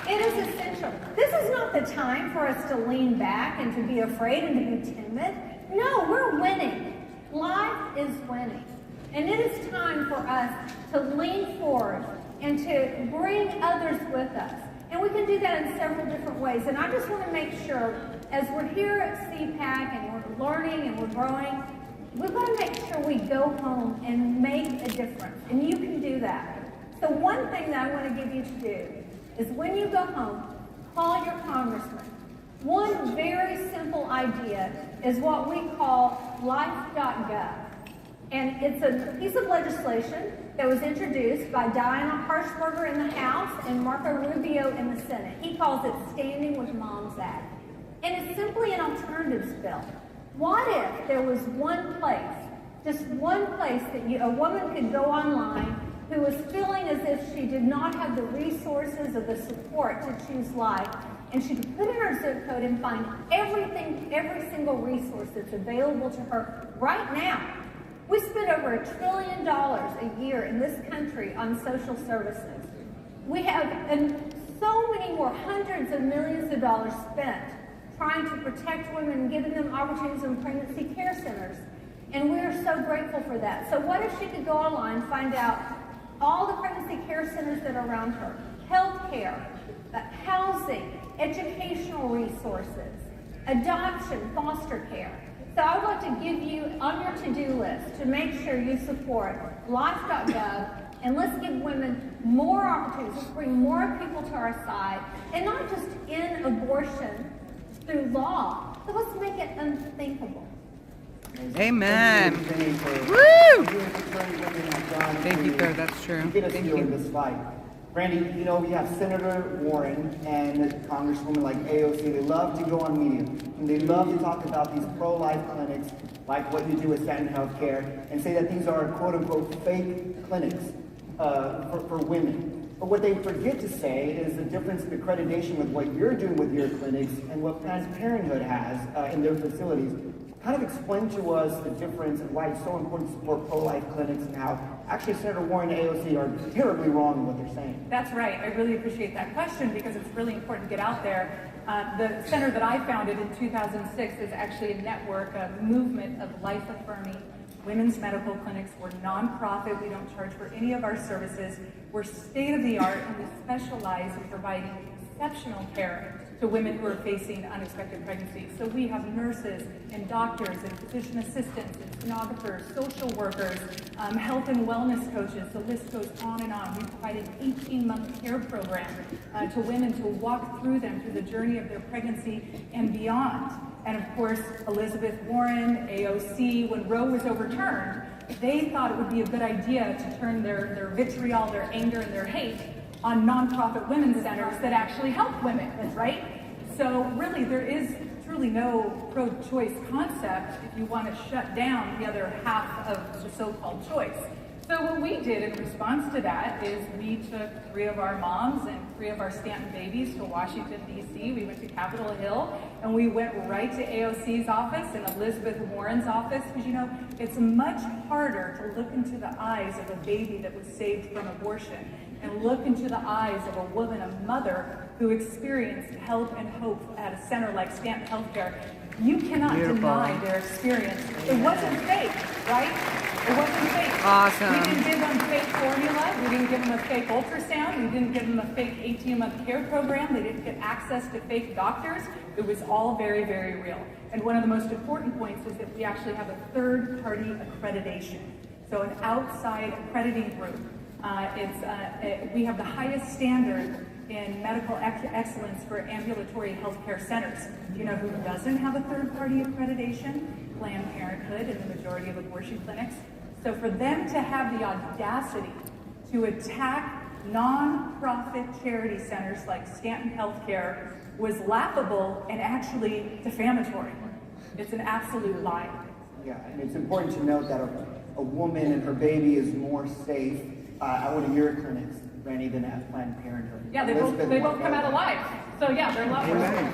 it is essential. This is not the time for us to lean back and to be afraid and to be timid. No, we're winning. Life is winning. And it is time for us to lean forward and to bring others with us. And we can do that in several different ways. And I just want to make sure, as we're here at CPAC and we're learning and we're growing, we've got to make sure we go home and make a difference. And you can do that. So one thing that I want to give you to do is when you go home, call your congressman. One very simple idea is what we call life.gov. And it's a piece of legislation that was introduced by Diana Harshberger in the House and Marco Rubio in the Senate. He calls it Standing with Moms Act. And it's simply an alternatives bill. What if there was one place, just one place that a woman could go online who was feeling as if she did not have the resources or the support to choose life, and she could put in her zip code and find everything, every single resource that's available to her right now. We spend over $1 trillion a year in this country on social services. We have so many more hundreds of millions of dollars spent trying to protect women and giving them opportunities in pregnancy care centers. And we are so grateful for that. So what if she could go online, find out all the pregnancy care centers that are around her, health care, housing, educational resources, adoption, foster care. So I would like to give you on your to-do list to make sure you support life.gov, and let's give women more opportunities. Let's bring more people to our side, and not just in abortion through law, but let's make it unthinkable. Amen. Woo! Thank you, sir. That's true. Thank you. In this fight. Randy, you know, we have Senator Warren and Congresswoman like AOC. They love to go on media, and they love to talk about these pro-life clinics, like what you do with Stanton Healthcare, and say that these are quote-unquote fake clinics for women. But what they forget to say is the difference in accreditation with what you're doing with your clinics and what Planned Parenthood has in their facilities. Kind of explain to us the difference and why it's so important to support pro-life clinics and how actually Senator Warren and AOC are terribly wrong in what they're saying. That's right. I really appreciate that question because it's really important to get out there. The center that I founded in 2006 is actually a network, a movement of life-affirming women's medical clinics. We're nonprofit. We don't charge for any of our services. We're state-of-the-art, and we specialize in providing exceptional care to women who are facing unexpected pregnancies. So we have nurses and doctors and physician assistants and sonographers, social workers, health and wellness coaches. The list goes on and on. We provided an 18-month care program to women to walk through them through the journey of their pregnancy and beyond. And of course, Elizabeth Warren, AOC, when Roe was overturned, they thought it would be a good idea to turn their vitriol, their anger, and their hate on nonprofit women's centers that actually help women, right? So really, there is truly no pro-choice concept if you want to shut down the other half of the so-called choice. So what we did in response to that is we took 3 of our moms and 3 of our Stanton babies to Washington, D.C. We went to Capitol Hill, and we went right to AOC's office and Elizabeth Warren's office, because, you know, it's much harder to look into the eyes of a baby that was saved from abortion and look into the eyes of a woman, a mother, who experienced help and hope at a center like Stanton Healthcare. You cannot deny their experience. It wasn't fake, right? It wasn't fake. Awesome. We didn't give them fake formula. We didn't give them a fake ultrasound. We didn't give them a fake 18-month care program. They didn't get access to fake doctors. It was all very, very real. And one of the most important points is that we actually have a third-party accreditation. So an outside accrediting group. We have the highest standard in medical excellence for ambulatory healthcare centers. You know who doesn't have a third-party accreditation? Planned Parenthood and the majority of abortion clinics. So for them to have the audacity to attack non-profit charity centers like Stanton Healthcare was laughable and actually defamatory. It's an absolute lie. Yeah, and it's important to note that a woman and her baby is more safe at one of your clinics, Randy, than at Planned Parenthood. Yeah, they both come out alive. So yeah, they're a lot more safe.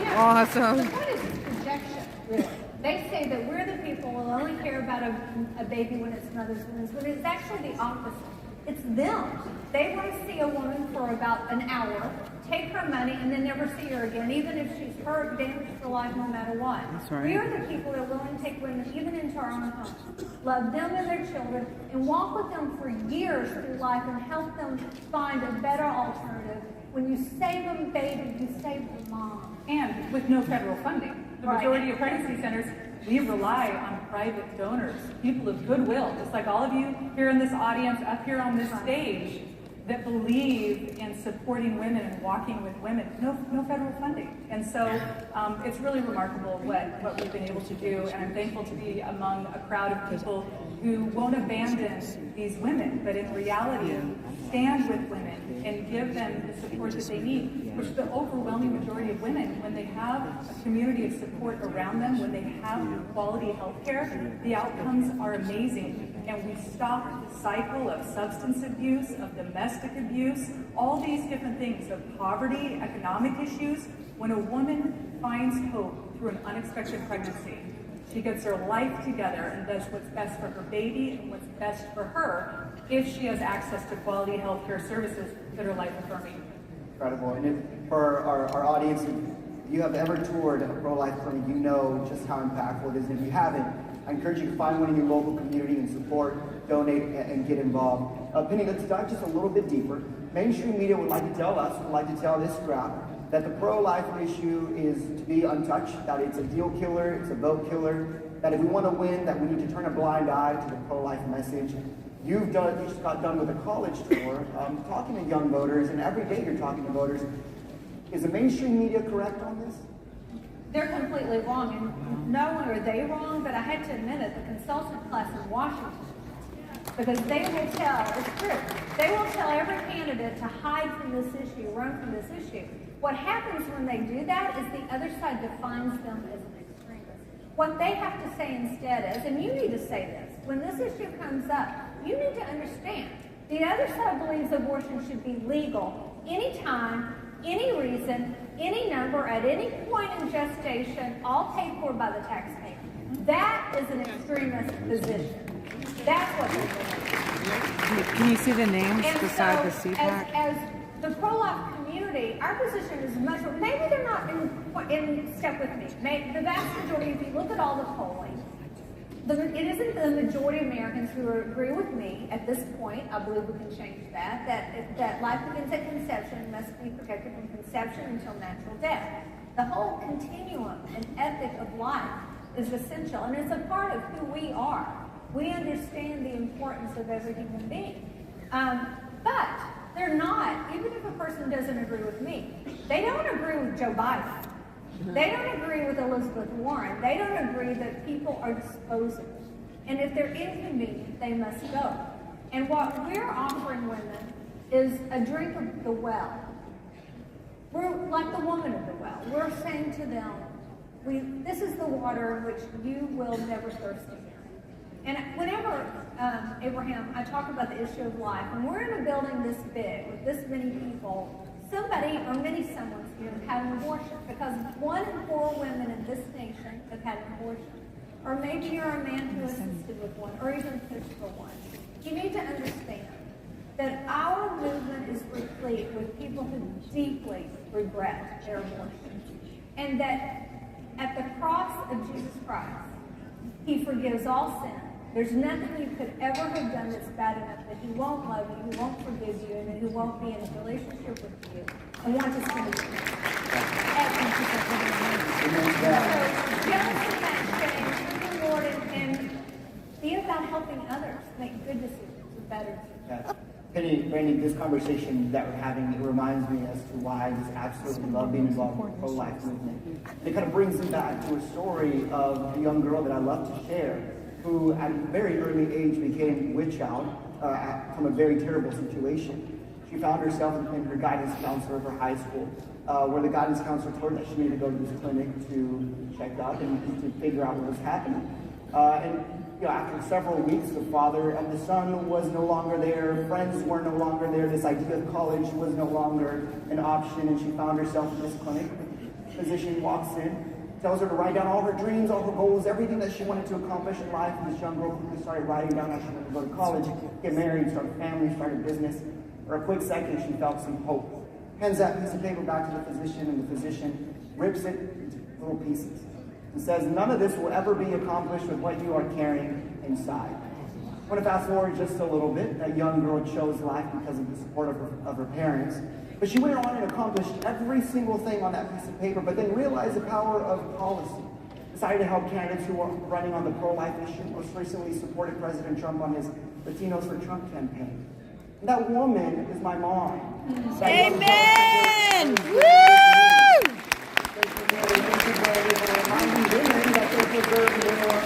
Yeah. Awesome. So what is projection, really? They say that we're the people who will only care about a baby when its mother's wounds, but it's actually the opposite. It's them. They want to see a woman for about an hour, take her money, and then never see her again, even if she's hurt, damaged for life, no matter what. That's right. We are the people that are willing to take women even into our own homes, love them and their children, and walk with them for years through life and help them find a better alternative. When you save a baby, you save the mom. And with no federal funding. The majority of pregnancy centers, we rely on private donors, people of goodwill, just like all of you here in this audience, up here on this stage, that believe in supporting women and walking with women. No federal funding. And so it's really remarkable what we've been able to do, and I'm thankful to be among a crowd of people who won't abandon these women, but in reality stand with women and give them the support that they need, which the overwhelming majority of women, when they have a community of support around them, when they have quality health care, the outcomes are amazing. And we stop the cycle of substance abuse, of domestic abuse, all these different things, of poverty, economic issues. When a woman finds hope through an unexpected pregnancy, she gets her life together and does what's best for her baby and what's best for her if she has access to quality health care services that are life-affirming. Incredible. And if, for our audience, if you have ever toured a pro-life clinic, you know just how impactful it is. And if you haven't, I encourage you to find one in your local community and support, donate, and get involved. Penny, let's dive just a little bit deeper. Mainstream media would like to tell us, would like to tell this crowd, that the pro-life issue is to be untouched, that it's a deal killer, it's a vote killer, that if we want to win, that we need to turn a blind eye to the pro-life message. You just got done with a college tour, talking to young voters, and every day you're talking to voters. Is the mainstream media correct on this? They're completely wrong, and not only are they wrong, but I had to admit it, the consultant class in Washington, because they will tell, it's true, they will tell every candidate to hide from this issue, run from this issue. What happens when they do that is the other side defines them as an extremist. What they have to say instead is, and you need to say this, when this issue comes up, you need to understand The other side believes abortion should be legal anytime, any reason, any number, at any point in gestation, all paid for by the taxpayer. That is an extremist position. That's what they believe. Can you see the names And beside so, the CPAC? As the pro-life community, our position is much more, maybe they're not in step with me. The vast majority, if you look at all the polling, it isn't the majority of Americans who agree with me at this point. I believe we can change that life begins at conception and must be protected from conception until natural death. The whole continuum and ethic of life is essential, and it's a part of who we are. We understand the importance of every human being. But they're not, even if a person doesn't agree with me, they don't agree with Joe Biden. They don't agree with Elizabeth Warren. They don't agree that people are disposable. And if they're inconvenient, they must go. And what we're offering women is a drink of the well. We're like the woman of the well. We're saying to them, this is the water in which you will never thirst again. And whenever, Abraham, I talk about the issue of life, when we're in a building this big with this many people, somebody or many someone's here have had an abortion, because 1 in 4 women in this nation have had an abortion. Or maybe you're a man who assisted with one, or even pushed for one. You need to understand that our movement is replete with people who deeply regret their abortion. And that at the cross of Jesus Christ, He forgives all sin. There's nothing you could ever have done that's bad enough that He won't love you, He won't forgive you, and that He won't be in a relationship with you and want to spend it with you. So jealousy, shame, turn to the Lord, and be about helping others make good decisions and better decisions. Penny, Randy, this conversation that we're having, it reminds me as to why I just absolutely love being involved with the pro-life movement. And it kind of brings me back to a story of a young girl that I love to share, who at a very early age became with child from a very terrible situation. She found herself in her guidance counselor of her high school, where the guidance counselor told her that she needed to go to this clinic to check out and to figure out what was happening. After several weeks, the father of the son was no longer there, friends were no longer there, this idea of college was no longer an option, and she found herself in this clinic. The physician walks in, tells her to write down all her dreams, all her goals, everything that she wanted to accomplish in life. And this young girl quickly started writing down how she wanted to go to college, get married, start a family, start a business. For a quick second, she felt some hope. Hands that piece of paper back to the physician, and the physician rips it into little pieces and says, none of this will ever be accomplished with what you are carrying inside. I want to fast forward just a little bit. That young girl chose life because of the support of her parents. But she went on and accomplished every single thing on that piece of paper, but then realized the power of policy. Decided to help candidates who were running on the pro-life issue. Most recently supported President Trump on his Latinos for Trump campaign. And that woman is my mom. Amen! Woo!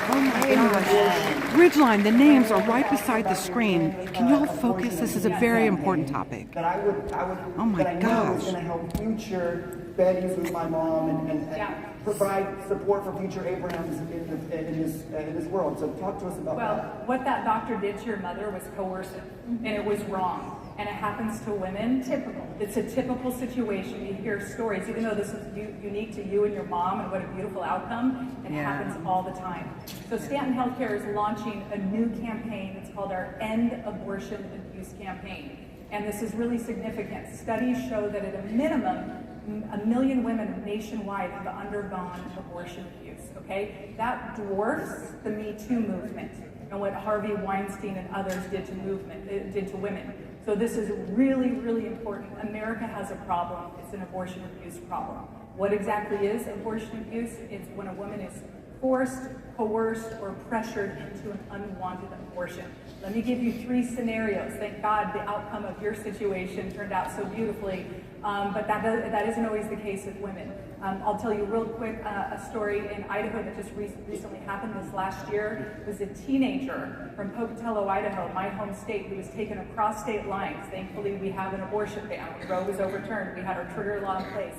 Oh my gosh. Ridgeline, the names are right beside the screen. Can y'all focus? This is a very important topic. That I would oh my that I know is going to help future Betty's with my mom and provide support for future Abrahams in this world. So talk to us about that. Well, what that doctor did to your mother was coercive, and it was wrong. And it happens to women. Typical. It's a typical situation. You hear stories, even though this is unique to you and your mom, and what a beautiful outcome. It happens all the time. So Stanton Healthcare is launching a new campaign. It's called our End Abortion Abuse Campaign. And this is really significant. Studies show that at a minimum, 1 million women nationwide have undergone abortion abuse, okay? That dwarfs the Me Too movement and what Harvey Weinstein and others did to women. So this is really, really important. America has a problem. It's an abortion abuse problem. What exactly is abortion abuse? It's when a woman is forced, coerced, or pressured into an unwanted abortion. Let me give you 3 scenarios. Thank God the outcome of your situation turned out so beautifully, but that isn't always the case with women. I'll tell you real quick a story in Idaho that just recently happened this last year. It was a teenager from Pocatello, Idaho, my home state, who was taken across state lines. Thankfully, we have an abortion ban. When Roe was overturned, we had our trigger law in place.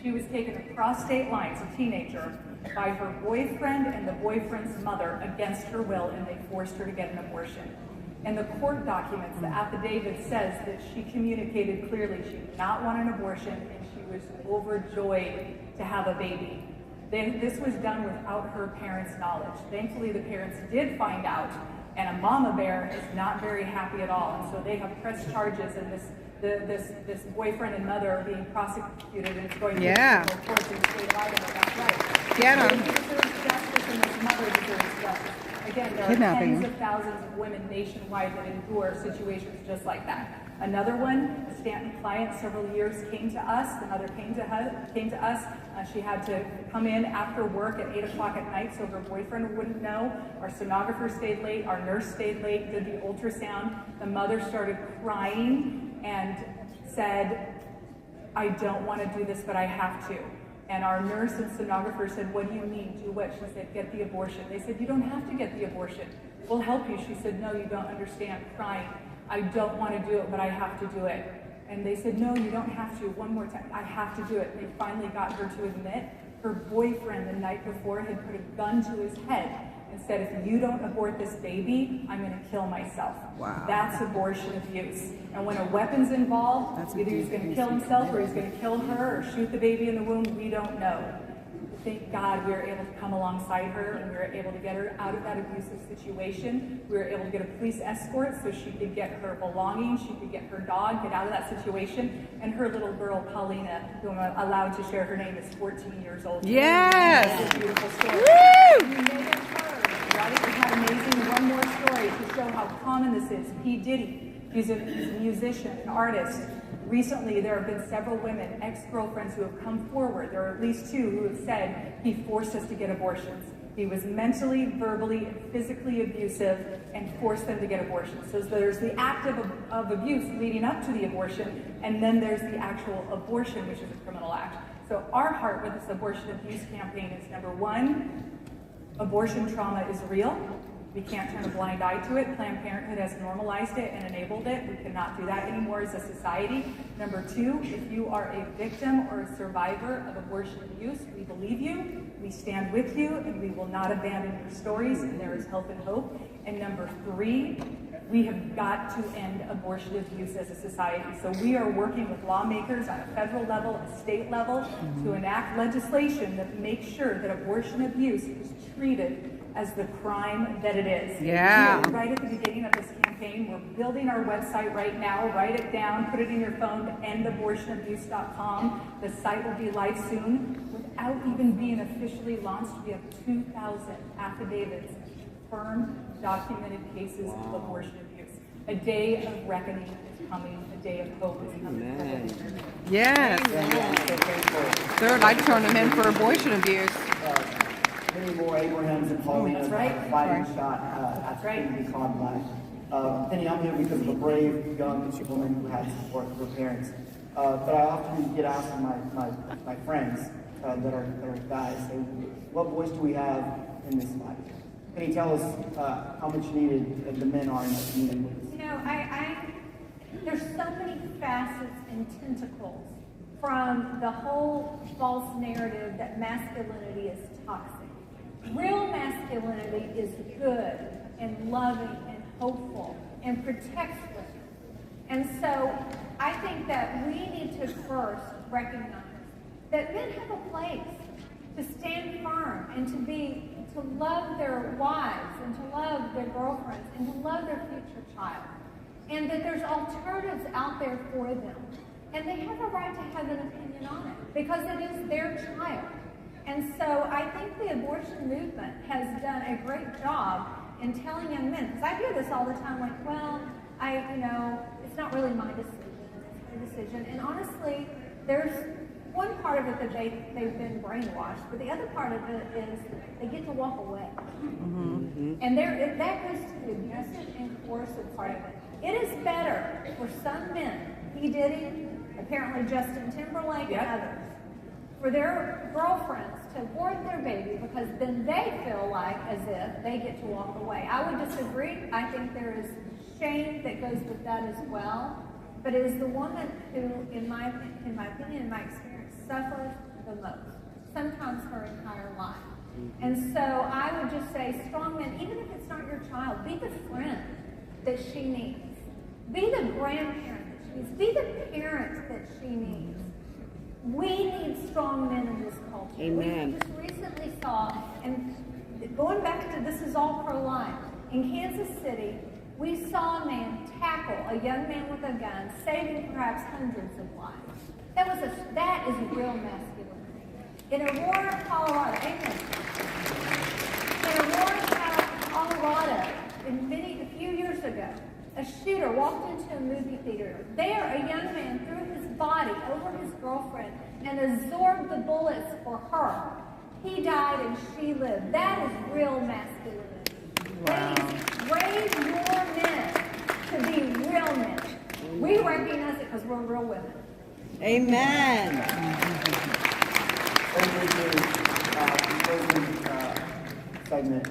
She was taken across state lines, a teenager, by her boyfriend and the boyfriend's mother against her will, and they forced her to get an abortion. And the court documents, the affidavit says that she communicated clearly she did not want an abortion and she was overjoyed to have a baby. This was done without her parents' knowledge. Thankfully, the parents did find out, and a mama bear is not very happy at all. And so they have pressed charges, and this boyfriend and mother are being prosecuted, and it's going to the courts in the state of Idaho. That's right. Get 'em. He deserves justice, and this mother deserves justice. Again, there are tens of thousands of women nationwide that endure situations just like that. Another one, a Stanton client several years came to us. The mother came to us. She had to come in after work at 8 o'clock at night so her boyfriend wouldn't know. Our sonographer stayed late. Our nurse stayed late, did the ultrasound. The mother started crying and said, I don't want to do this, but I have to. And our nurse and sonographer said, what do you mean? Do what? She said, get the abortion. They said, you don't have to get the abortion. We'll help you. She said, no, you don't understand. Crying. I don't want to do it, but I have to do it. And they said, no, you don't have to. One more time. I have to do it. They finally got her to admit her boyfriend the night before had put a gun to his head and said, if you don't abort this baby, I'm going to kill myself. Wow. That's abortion abuse. And when a weapon's involved, either he's going to kill himself or he's going to kill her or shoot the baby in the womb, we don't know. Thank God we were able to come alongside her and we were able to get her out of that abusive situation. We were able to get a police escort so she could get her belongings, she could get her dog, get out of that situation. And her little girl, Paulina, who I'm allowed to share her name, is 14 years old. Yes! It's a beautiful story. Woo! You may have heard, right? We had amazing one more story to show how common this is. P. Diddy, he's a musician, an artist. Recently, there have been several women, ex-girlfriends, who have come forward. There are at least 2 who have said he forced us to get abortions. He was mentally, verbally, and physically abusive and forced them to get abortions. So there's the act of abuse leading up to the abortion, and then there's the actual abortion, which is a criminal act. So our heart with this abortion abuse campaign is, number 1, abortion trauma is real. We can't turn a blind eye to it. Planned Parenthood has normalized it and enabled it. We cannot do that anymore as a society. Number 2, if you are a victim or a survivor of abortion abuse, we believe you, we stand with you, and we will not abandon your stories, and there is hope and hope. And number 3, we have got to end abortion abuse as a society. So we are working with lawmakers on a federal level, a state level, to enact legislation that makes sure that abortion abuse is treated as the crime that it is. Yeah. We are right at the beginning of this campaign. We're building our website right now. Write it down, put it in your phone, endabortionabuse.com. The site will be live soon. Without even being officially launched, we have 2,000 affidavits, firm, documented cases of abortion abuse. A day of reckoning is coming. A day of hope is coming. Yes. Third, I'd turn them in for abortion abuse. Many more Abrahams and Paulinas fighting shot at Kennedy Con Black. Penny, I'm here because of a brave young woman who had support for her parents. But I often get asked by my friends that are guys, say, what voice do we have in this fight? Can you tell us how much needed the men are in that community? You know, there's so many facets and tentacles from the whole false narrative that masculinity is toxic. Real masculinity is good and loving and hopeful and protects women. And so I think that we need to first recognize that men have a place to stand firm and to love their wives and to love their girlfriends and to love their future child. And that there's alternatives out there for them. And they have a right to have an opinion on it because it is their child. And so I think the abortion movement has done a great job in telling young men, because I hear this all the time, like, well, it's not really my decision, it's their decision. And honestly, there's one part of it that they've been brainwashed, but the other part of it is they get to walk away. Mm-hmm. And that goes to the abusive and coercive part of it. It is better for some men, P. Diddy, apparently Justin Timberlake, and others, for their girlfriends to abort their baby because then they feel like as if they get to walk away. I would disagree. I think there is shame that goes with that as well. But it is the woman who, in my opinion, in my experience, suffers the most, sometimes her entire life. And so I would just say, strong men, even if it's not your child, be the friend. that she needs. Be the grandparent that she needs. Be the parent that she needs. We need strong men in this culture. Amen. We just recently saw, and going back to this is all pro-life, in Kansas City, we saw a man tackle a young man with a gun, saving perhaps hundreds of lives. That is real masculinity. In Aurora, Colorado, amen. In Aurora, Colorado, a few years ago, a shooter walked into a movie theater. There, a young man threw his body over his girlfriend and absorbed the bullets for her. He died and she lived. That is real masculinity. Wow. Raise your men to be real men. We recognize it because we're real women. Amen. Segment.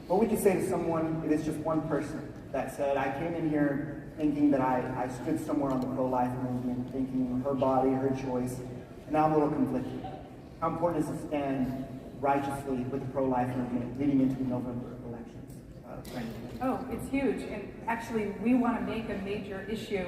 What would you say to someone, if it's just one person, that said, I came in here thinking that I stood somewhere on the pro-life movement, thinking her body, her choice, and now I'm a little conflicted. How important is to stand righteously with the pro-life movement leading into the November elections? Oh, it's huge. And actually, we want to make a major issue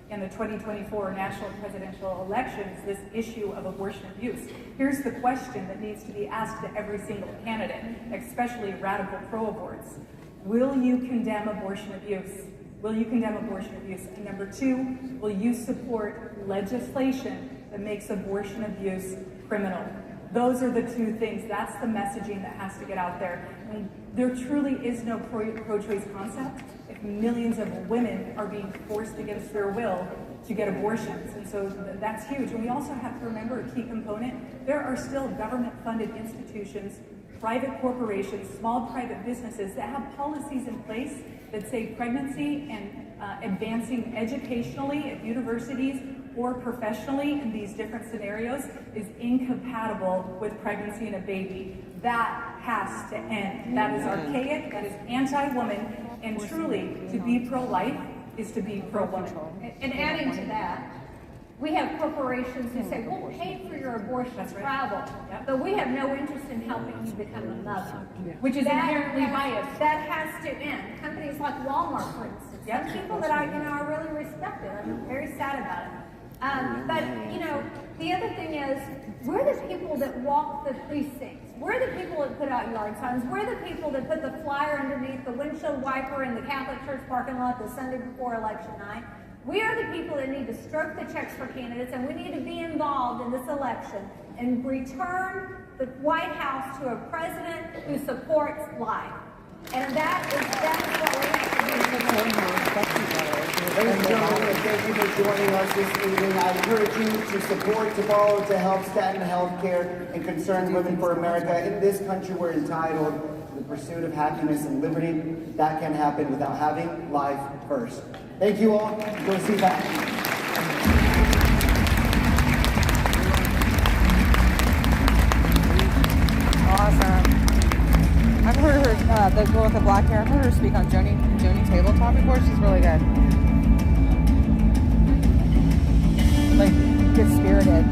in the 2024 national presidential elections, this issue of abortion abuse. Here's the question that needs to be asked to every single candidate, especially radical pro-aborts. Will you condemn abortion abuse? Will you condemn abortion abuse? And number two, will you support legislation that makes abortion abuse criminal? Those are the two things. That's the messaging that has to get out there. And there truly is no pro-choice concept if millions of women are being forced against their will to get abortions. And so that's huge. And we also have to remember a key component. There are still government-funded institutions, private corporations, small private businesses that have policies in place that say pregnancy and advancing educationally at universities or professionally in these different scenarios is incompatible with pregnancy and a baby. That has to end. That is archaic, that is anti-woman, and truly, to be pro-life is to be pro-woman. And adding to that, we have corporations who say, we'll pay for your abortion travel, but we have no interest in helping you become a mother. Which is inherently biased. That has to end. Companies like Walmart, for instance. Some people that I really respect it. I'm very sad about it. But, the other thing is, we're the people that walk the precincts. We're the people that put out yard signs. We're the people that put the flyer underneath the windshield wiper in the Catholic Church parking lot the Sunday before election night. We are the people that need to stroke the checks for candidates, and we need to be involved in this election and return the White House to a president who supports life. And that is what we have to do. Ladies and gentlemen, thank you for joining us this evening. I encourage you to support, to follow, to help Stanton Healthcare and Concerned Women for America. In this country, we're entitled to the pursuit of happiness and liberty. That can happen without having life first. Thank you all. Go see that. Awesome. I've heard her, the girl with the black hair, I've heard her speak on Joni Tabletop before. She's really good. Like, good-spirited.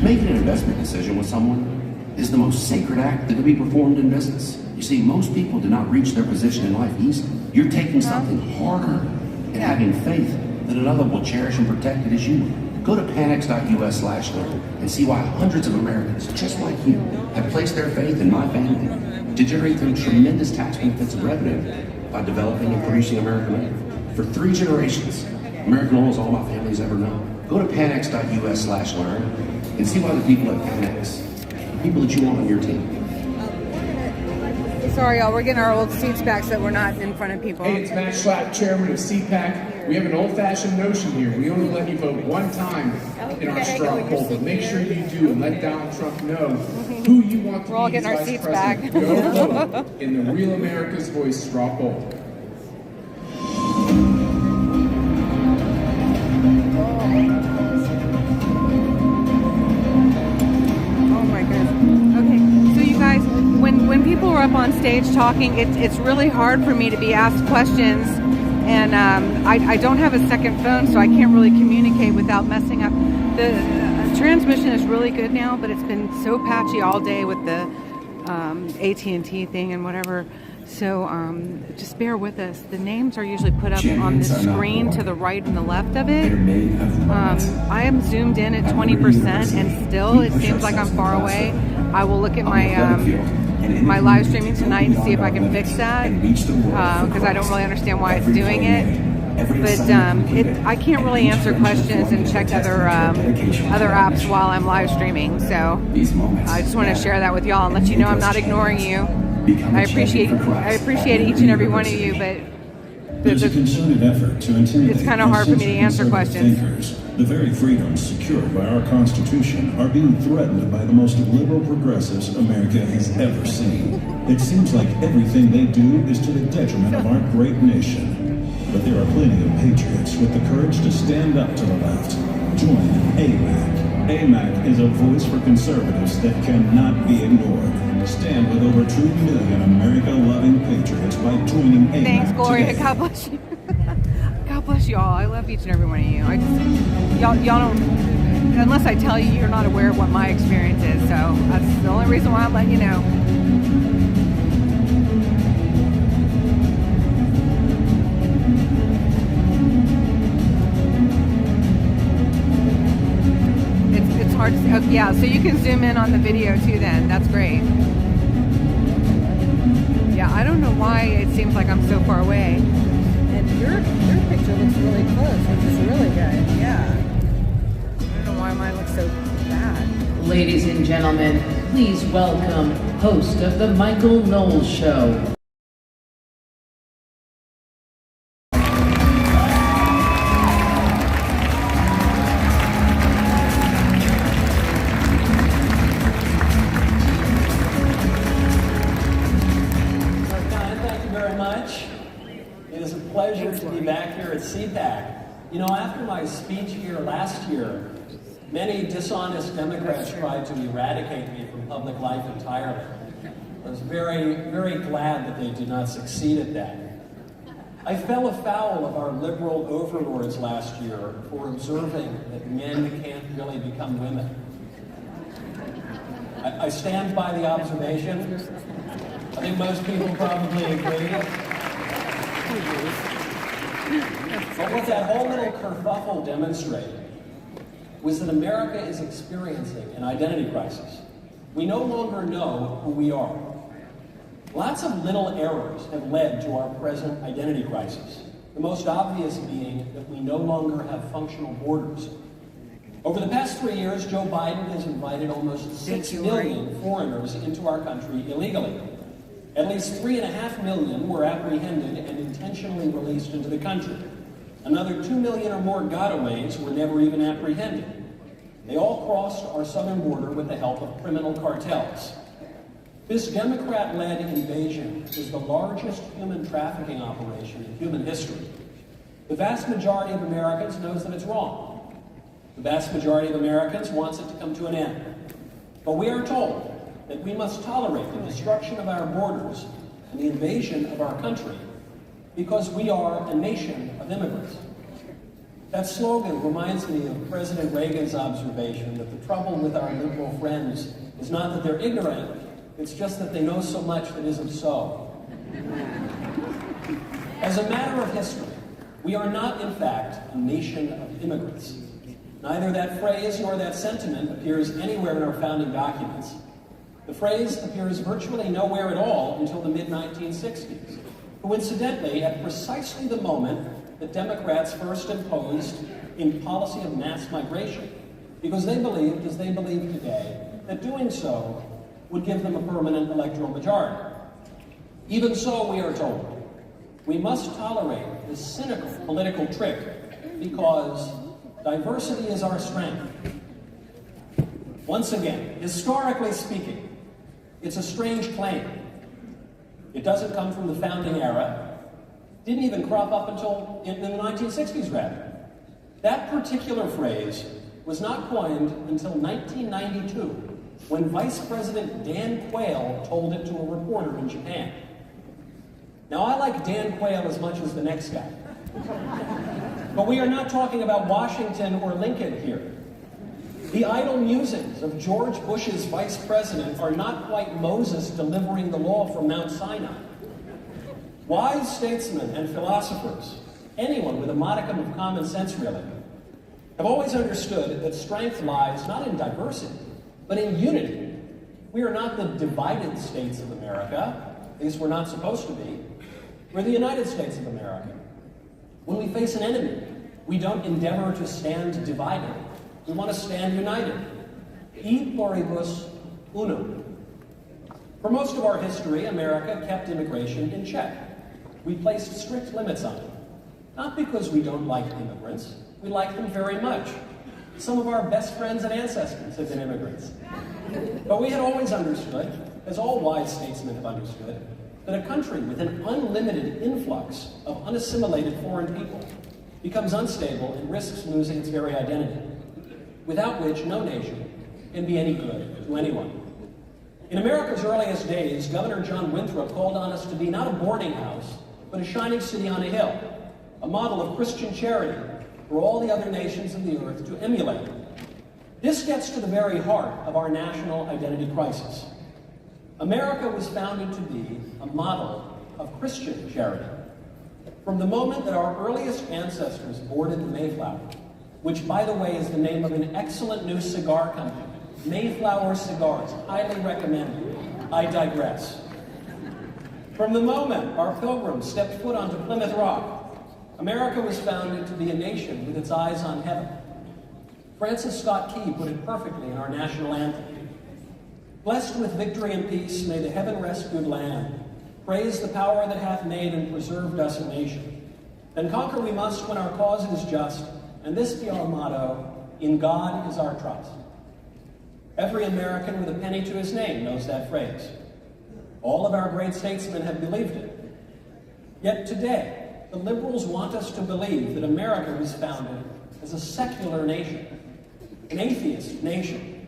Making an investment decision with someone is the most sacred act that can be performed in business. You see, most people do not reach their position in life easily. You're taking something harder and having faith that another will cherish and protect it as you will. Go to panex.us/learn and see why hundreds of Americans, just like you, have placed their faith in my family to generate them tremendous tax benefits and revenue by developing and producing American oil. For 3 generations, American oil is all my family's ever known. Go to panex.us/learn and see why the people at Panex, the people that you want on your team. Sorry, y'all, we're getting our old seats back so that we're not in front of people. Hey, it's Matt Schlapp, chairman of CPAC. We have an old-fashioned notion here. We only let you vote one time in our straw poll, but make sure you do and let Donald Trump know who you want to We're all be his getting our vice seats president. back. Go vote in the Real America's Voice straw poll. When people are up on stage talking, it's really hard for me to be asked questions, and I don't have a second phone, so I can't really communicate without messing up. The transmission is really good now, but it's been so patchy all day with the AT&T thing and whatever. So just bear with us. The names are usually put up on the screen to the right and the left of it. I am zoomed in at 20%, and still it seems like I'm far away. I will look at my live streaming tonight and see if I can fix that, because I don't really understand why it's doing it. But I can't really answer questions and check other apps while I'm live streaming. So I just want to share that with y'all and let you know I'm not ignoring you. I appreciate each and every one of you, but There's a concerted effort to intimidate it's kind of hard for me to answer questions. thinkers. The very freedoms secured by our Constitution are being threatened by the most liberal progressives America has ever seen. It seems like everything they do is to the detriment of our great nation. But there are plenty of patriots with the courage to stand up to the left. Join AMAC. AMAC is a voice for conservatives that cannot be ignored. Stand with over 2 million America-loving patriots by joining AMAC. Thanks, Gloria. today. God bless you. God bless y'all. I love each and every one of you. Y'all don't, unless I tell you, you're not aware of what my experience is. So that's the only reason why I'm letting you know. It's hard to see. Oh, yeah, so you can zoom in on the video too then. That's great. Yeah, I don't know why it seems like I'm so far away. And your picture looks really close, which is really good. Yeah. I don't know why mine looks so bad. Ladies and gentlemen, please welcome host of the Michael Knowles Show. To be back here at CPAC. You know, after my speech here last year, many dishonest Democrats tried to eradicate me from public life entirely. I was very, very glad that they did not succeed at that. I fell afoul of our liberal overlords last year for observing that men can't really become women. I stand by the observation. I think most people probably agree. But what that whole little kerfuffle demonstrated was that America is experiencing an identity crisis. We no longer know who we are. Lots of little errors have led to our present identity crisis, the most obvious being that we no longer have functional borders. Over the past 3 years, Joe Biden has invited almost 6 million foreigners into our country illegally. At least 3.5 million were apprehended and intentionally released into the country. Another 2 million or more gotaways were never even apprehended. They all crossed our southern border with the help of criminal cartels. This Democrat-led invasion is the largest human trafficking operation in human history. The vast majority of Americans knows that it's wrong. The vast majority of Americans wants it to come to an end. But we are told that we must tolerate the destruction of our borders and the invasion of our country because we are a nation of immigrants. That slogan reminds me of President Reagan's observation that the trouble with our liberal friends is not that they're ignorant, it's just that they know so much that isn't so. As a matter of history, we are not, in fact, a nation of immigrants. Neither that phrase nor that sentiment appears anywhere in our founding documents. The phrase appears virtually nowhere at all until the mid-1960s, coincidentally at precisely the moment that Democrats first imposed a policy of mass migration, because they believed, as they believe today, that doing so would give them a permanent electoral majority. Even so, we are told, we must tolerate this cynical political trick because diversity is our strength. Once again, historically speaking, it's a strange claim. It doesn't come from the founding era. Didn't even crop up until in the 1960s, rather. That particular phrase was not coined until 1992, when Vice President Dan Quayle told it to a reporter in Japan. Now, I like Dan Quayle as much as the next guy. But we are not talking about Washington or Lincoln here. The idle musings of George Bush's vice president are not quite Moses delivering the law from Mount Sinai. Wise statesmen and philosophers, anyone with a modicum of common sense really, have always understood that strength lies not in diversity, but in unity. We are not the divided states of America, at least we're not supposed to be. We're the United States of America. When we face an enemy, we don't endeavor to stand divided. We want to stand united. E pluribus unum. For most of our history, America kept immigration in check. We placed strict limits on it. Not because we don't like immigrants. We like them very much. Some of our best friends and ancestors have been immigrants. But we had always understood, as all wise statesmen have understood, that a country with an unlimited influx of unassimilated foreign people becomes unstable and risks losing its very identity, without which no nation can be any good to anyone. In America's earliest days, Governor John Winthrop called on us to be not a boarding house, but a shining city on a hill, a model of Christian charity for all the other nations of the earth to emulate. This gets to the very heart of our national identity crisis. America was founded to be a model of Christian charity. From the moment that our earliest ancestors boarded the Mayflower, which, by the way, is the name of an excellent new cigar company, Mayflower Cigars, highly recommended. I digress. From the moment our pilgrims stepped foot onto Plymouth Rock, America was founded to be a nation with its eyes on heaven. Francis Scott Key put it perfectly in our national anthem. Blessed with victory and peace, may the heaven-rescued land praise the power that hath made and preserved us a nation. Then conquer we must when our cause is just, and this be our motto, in God is our trust. Every American with a penny to his name knows that phrase. All of our great statesmen have believed it. Yet today, the liberals want us to believe that America was founded as a secular nation, an atheist nation.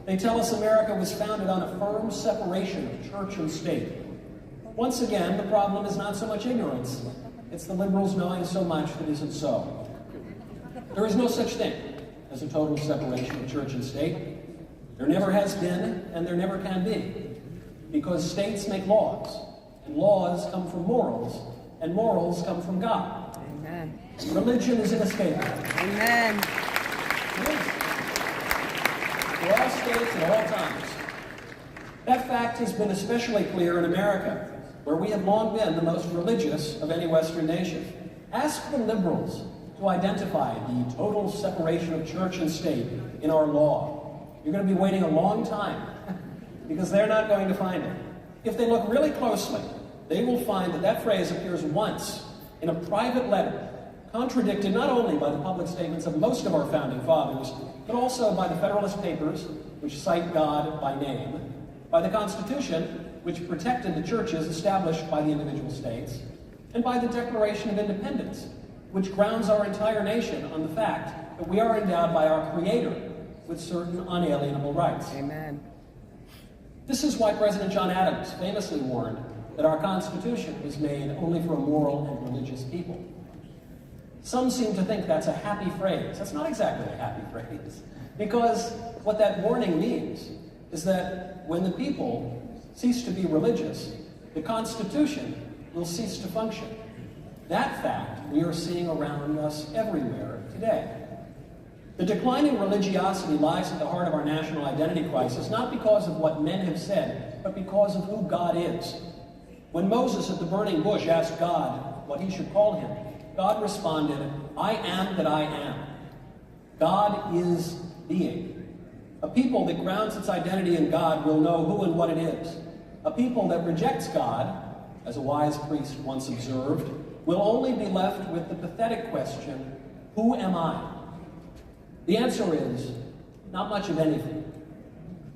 They tell us America was founded on a firm separation of church and state. Once again, the problem is not so much ignorance, it's the liberals knowing so much that isn't so. There is no such thing as a total separation of church and state. There never has been, and there never can be, because states make laws, and laws come from morals, and morals come from God. Amen. Religion is inescapable. Amen. For all states at all times. That fact has been especially clear in America, where we have long been the most religious of any Western nation. Ask the liberals to identify the total separation of church and state in our law. You're going to be waiting a long time because they're not going to find it. If they look really closely, they will find that that phrase appears once in a private letter, contradicted not only by the public statements of most of our founding fathers, but also by the Federalist Papers, which cite God by name, by the Constitution, which protected the churches established by the individual states, and by the Declaration of Independence, which grounds our entire nation on the fact that we are endowed by our Creator with certain unalienable rights. Amen. This is why President John Adams famously warned that our Constitution was made only for a moral and religious people. Some seem to think that's a happy phrase. That's not exactly a happy phrase, because what that warning means is that when the people cease to be religious, the Constitution will cease to function. That fact we are seeing around us everywhere today. The decline in religiosity lies at the heart of our national identity crisis, not because of what men have said, but because of who God is. When Moses at the burning bush asked God what he should call him, God responded, I am that I am. God is being. A people that grounds its identity in God will know who and what it is. A people that rejects God, as a wise priest once observed, will only be left with the pathetic question, who am I? The answer is, not much of anything.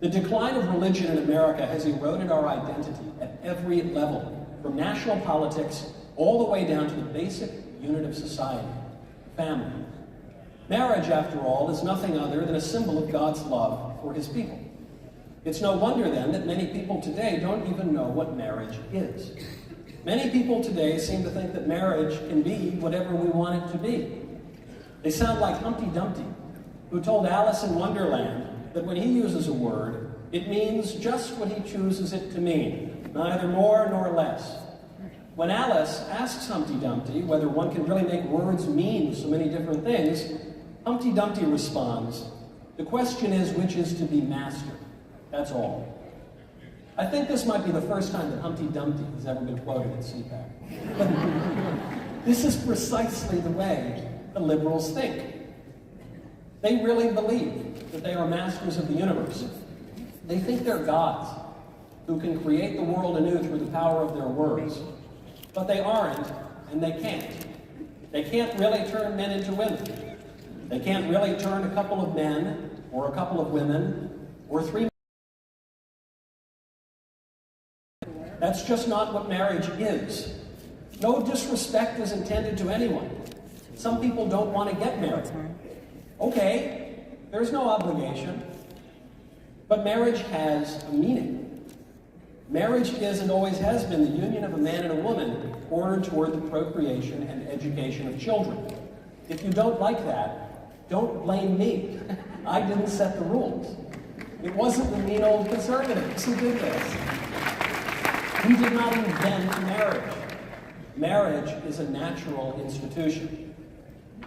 The decline of religion in America has eroded our identity at every level, from national politics all the way down to the basic unit of society, family. Marriage, after all, is nothing other than a symbol of God's love for his people. It's no wonder, then, that many people today don't even know what marriage is. Many people today seem to think that marriage can be whatever we want it to be. They sound like Humpty Dumpty, who told Alice in Wonderland that when he uses a word, it means just what he chooses it to mean, neither more nor less. When Alice asks Humpty Dumpty whether one can really make words mean so many different things, Humpty Dumpty responds, "The question is which is to be master. That's all." I think this might be the first time that Humpty Dumpty has ever been quoted at CPAC. But this is precisely the way the liberals think. They really believe that they are masters of the universe. They think they're gods who can create the world anew through the power of their words. But they aren't, and they can't. They can't really turn men into women. They can't really turn a couple of men, or a couple of women, or three. That's just not what marriage is. No disrespect is intended to anyone. Some people don't want to get married. Okay, there's no obligation. But marriage has a meaning. Marriage is and always has been the union of a man and a woman ordered toward the procreation and education of children. If you don't like that, don't blame me. I didn't set the rules. It wasn't the mean old conservatives who did this. We did not invent marriage. Marriage is a natural institution.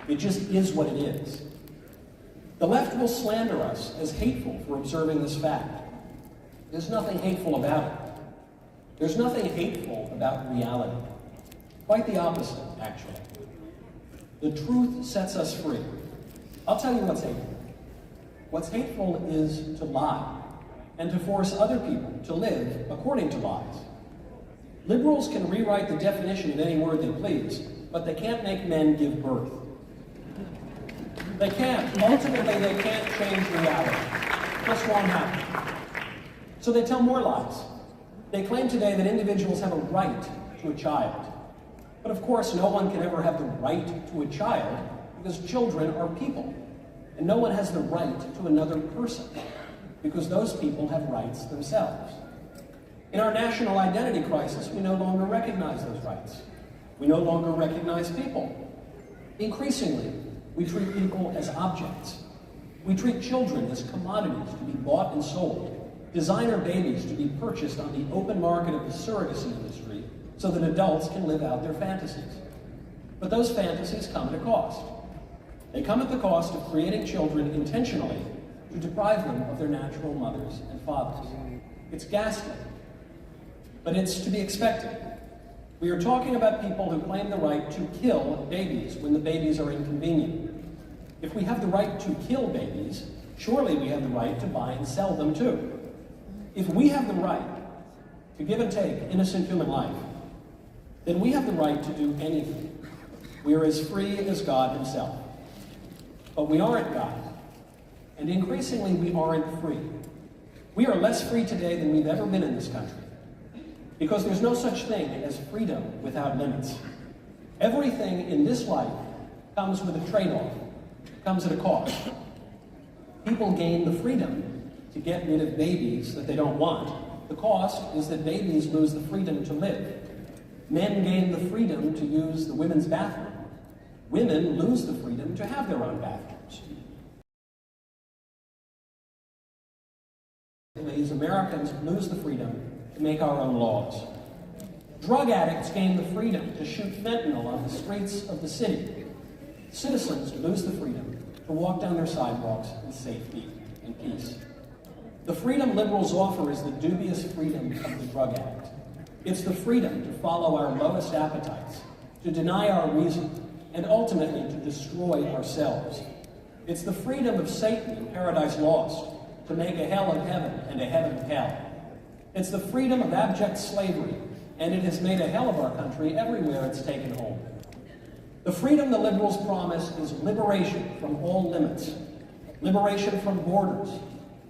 It just is what it is. The left will slander us as hateful for observing this fact. There's nothing hateful about it. There's nothing hateful about reality. Quite the opposite, actually. The truth sets us free. I'll tell you what's hateful. What's hateful is to lie and to force other people to live according to lies. Liberals can rewrite the definition of any word they please, but they can't make men give birth. They can't. Ultimately, they can't change reality. Just won't happen. So they tell more lies. They claim today that individuals have a right to a child. But of course, no one can ever have the right to a child because children are people. And no one has the right to another person because those people have rights themselves. In our national identity crisis, we no longer recognize those rights. We no longer recognize people. Increasingly, we treat people as objects. We treat children as commodities to be bought and sold, designer babies to be purchased on the open market of the surrogacy industry so that adults can live out their fantasies. But those fantasies come at a cost. They come at the cost of creating children intentionally to deprive them of their natural mothers and fathers. It's ghastly, but it's to be expected. We are talking about people who claim the right to kill babies when the babies are inconvenient. If we have the right to kill babies, surely we have the right to buy and sell them too. If we have the right to give and take innocent human life, then we have the right to do anything. We are as free as God himself. But we aren't God, and increasingly we aren't free. We are less free today than we've ever been in this country, because there's no such thing as freedom without limits. Everything in this life comes with a trade-off, comes at a cost. People gain the freedom to get rid of babies that they don't want. The cost is that babies lose the freedom to live. Men gain the freedom to use the women's bathroom. Women lose the freedom to have their own bathrooms. As Americans lose the freedom to make our own laws. Drug addicts gain the freedom to shoot fentanyl on the streets of the city. Citizens lose the freedom to walk down their sidewalks in safety and peace. The freedom liberals offer is the dubious freedom of the drug addict. It's the freedom to follow our lowest appetites, to deny our reason, and ultimately to destroy ourselves. It's the freedom of Satan in Paradise Lost, to make a hell of heaven and a heaven of hell. It's the freedom of abject slavery, and it has made a hell of our country everywhere it's taken hold. The freedom the liberals promise is liberation from all limits, liberation from borders,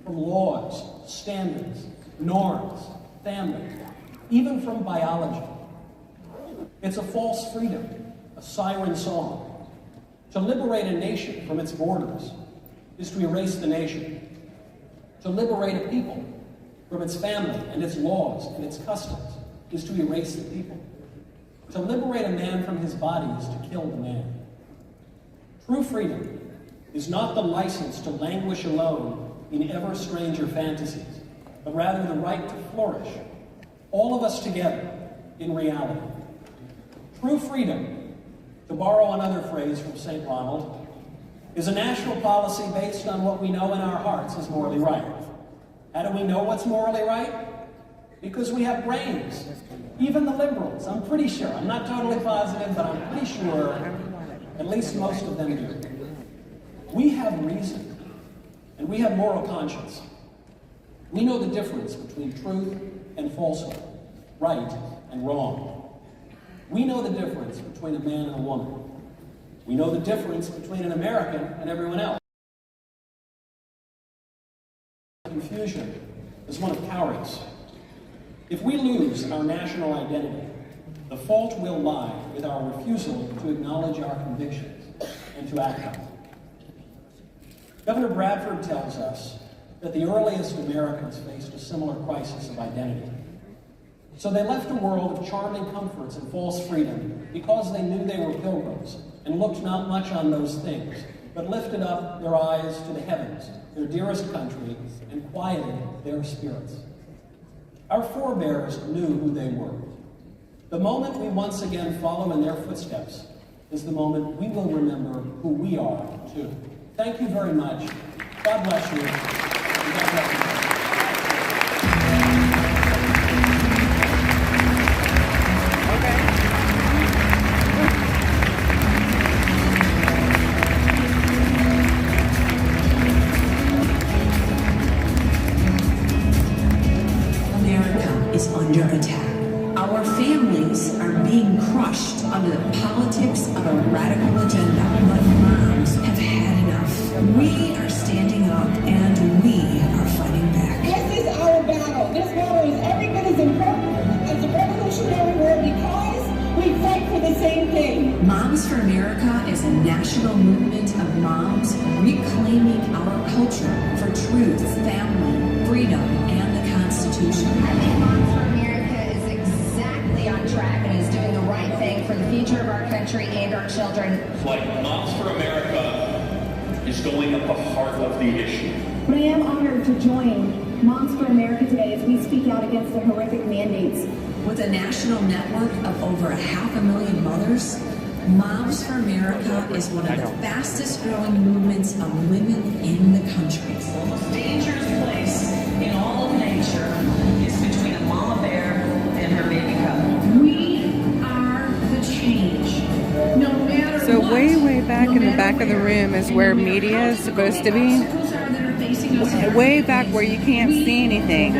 from laws, standards, norms, family, even from biology. It's a false freedom, a siren song. To liberate a nation from its borders is to erase the nation. To liberate a people from its family and its laws and its customs is to erase the people. To liberate a man from his body is to kill the man. True freedom is not the license to languish alone in ever stranger fantasies, but rather the right to flourish, all of us together, in reality. True freedom, to borrow another phrase from St. Ronald, is a national policy based on what we know in our hearts is morally right. How do we know what's morally right? Because we have brains. Even the liberals, I'm pretty sure, I'm not totally positive, but I'm pretty sure at least most of them do. We have reason, and we have moral conscience. We know the difference between truth and falsehood, right and wrong. We know the difference between a man and a woman. We know the difference between an American and everyone else. Confusion is one of cowardice. If we lose our national identity, the fault will lie with our refusal to acknowledge our convictions and to act on them. Governor Bradford tells us that the earliest Americans faced a similar crisis of identity. So they left a world of charming comforts and false freedom because they knew they were pilgrims and looked not much on those things, but lifted up their eyes to the heavens, their dearest country, and quieted their spirits. Our forebears knew who they were. The moment we once again follow in their footsteps is the moment we will remember who we are, too. Thank you very much. God bless you. And God bless you. Under attack. Our families are being crushed under the politics of a radical agenda. But moms have had enough. We are standing up and we are fighting back. This is our battle. This battle is every bit as important as the Revolutionary War because we fight for the same thing. Moms for America is a national movement of moms reclaiming our culture for truth, family, freedom, and the Constitution. I think Moms for America is exactly on track and is doing the right thing for the future of our country and our children. Like Moms for America is going at the heart of the issue. But I am honored to join Moms for America today as we speak out against the horrific mandates. With a national network of over 500,000 mothers, Moms for America is one of the fastest growing movements of women in the country. The most dangerous place in all of nature is between a mama bear and her baby cub. We are the change. No matter So what, way back in the back of the room is where media is supposed to be. Way back where you can't see anything.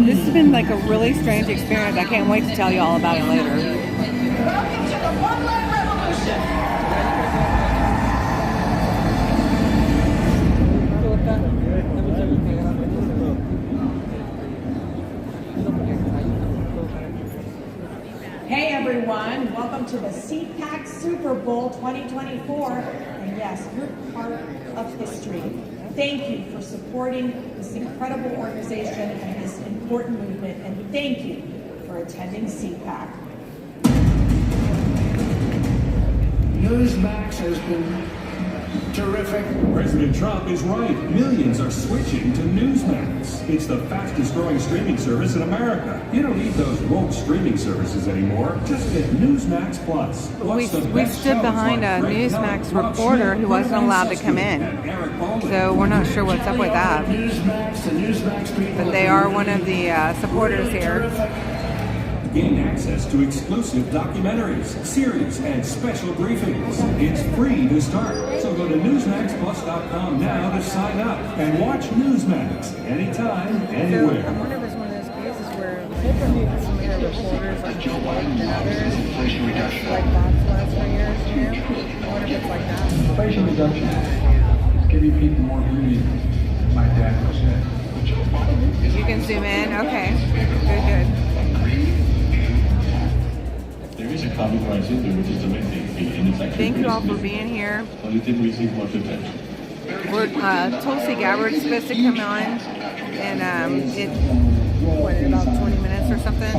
This has been like a really strange experience. I can't wait to tell you all about it later. Welcome to the One-Leg Revolution. Hey everyone, welcome to the CPAC Super Bowl 2024. And yes, you're part of history. Thank you for supporting this incredible organization and this important movement, and thank you for attending CPAC. Newsmax has been terrific. President Trump is right. Millions are switching to Newsmax. It's the fastest growing streaming service in America. You don't need those woke streaming services anymore. Just get Newsmax Plus. We stood behind a Newsmax reporter who wasn't allowed to come in. So we're not sure what's up with that. But they are one of the supporters here. Gain access to exclusive documentaries, series, and special briefings. It's free to start. So go to NewsmaxPlus.com now to sign up and watch Newsmax anytime, anywhere. So I wonder if it's one of those cases where like, some of the reporters are more white than others. Like Bob's last 4 years, you know? I wonder if it's like that. Inflation reduction, giving people more beauty, my dad was said. You can zoom in. Okay. Good. There is a carbon crisis which is domestic, and it's actually Thank you all for being here. positive receive much attention. We're Tulsi Gabbard's supposed to come on, and in about 20 minutes or something.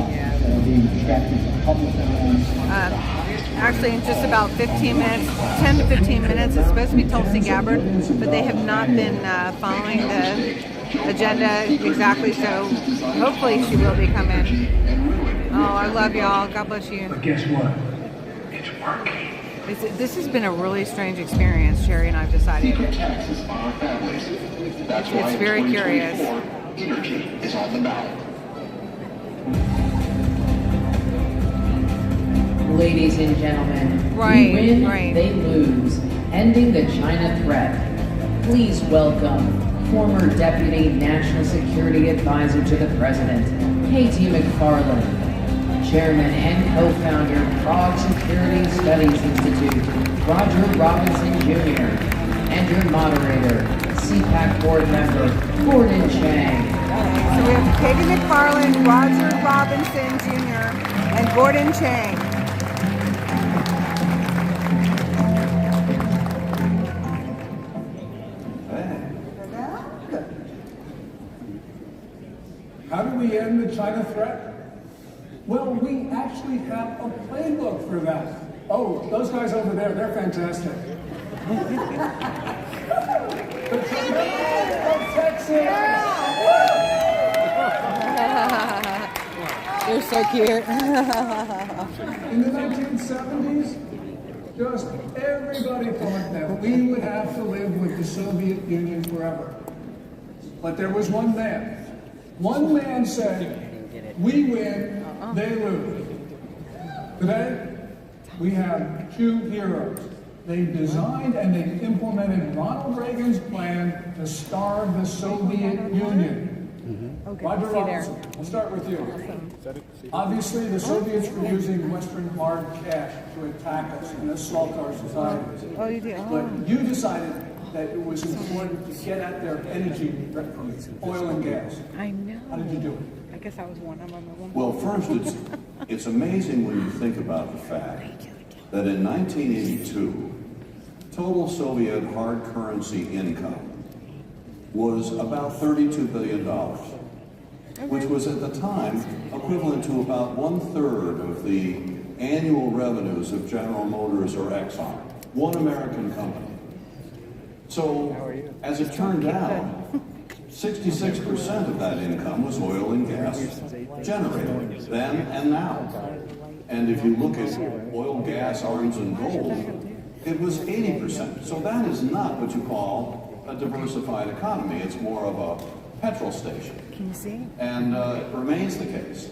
Actually, in just about 15 minutes, 10 to 15 minutes, it's supposed to be Tulsi Gabbard, but they have not been following the agenda exactly. So hopefully she will be coming. I love y'all. God bless you. But guess what? It's working. This has been a really strange experience, Sherry and I've decided. Secret taxes on our families. That's why It's very curious. energy is on the ballot. Ladies and gentlemen, Right, we win, right. they lose, ending the China threat. Please welcome former Deputy National Security Advisor to the President, K.T. McFarland, Chairman and co-founder, Prague Security Studies Institute, Roger Robinson Jr., and your moderator, CPAC board member, Gordon Chang. So we have Katie McFarland, Roger Robinson Jr., and Gordon Chang. How do we end the China threat? Well, we actually have a playbook for that. Oh, those guys over there, they're fantastic. The Tornadoes of Texas! You're so cute. In the 1970s, just everybody thought that we would have to live with the Soviet Union forever. But there was one man. One man said, we win, they lose. Today, we have two heroes. They designed and they implemented Ronald Reagan's plan to starve the Soviet Union. Roger Robinson, we'll start with you. Obviously, the Soviets were using Western hard cash to attack us and assault our societies. Oh, you did? But you decided that it was important to get at their energy, oil and gas. I know. How did you do it? I guess I was one of them. Well, first, it's amazing when you think about the fact that in 1982, total Soviet hard currency income was about $32 billion, which was at the time equivalent to about 1/3 of the annual revenues of General Motors or Exxon, one American company. So, as it turned out, 66% of that income was oil and gas generated, then and now. And if you look at oil, gas, arms, and gold, it was 80%. So that is not what you call a diversified economy. It's more of a petrol station. Can you see? And it remains the case.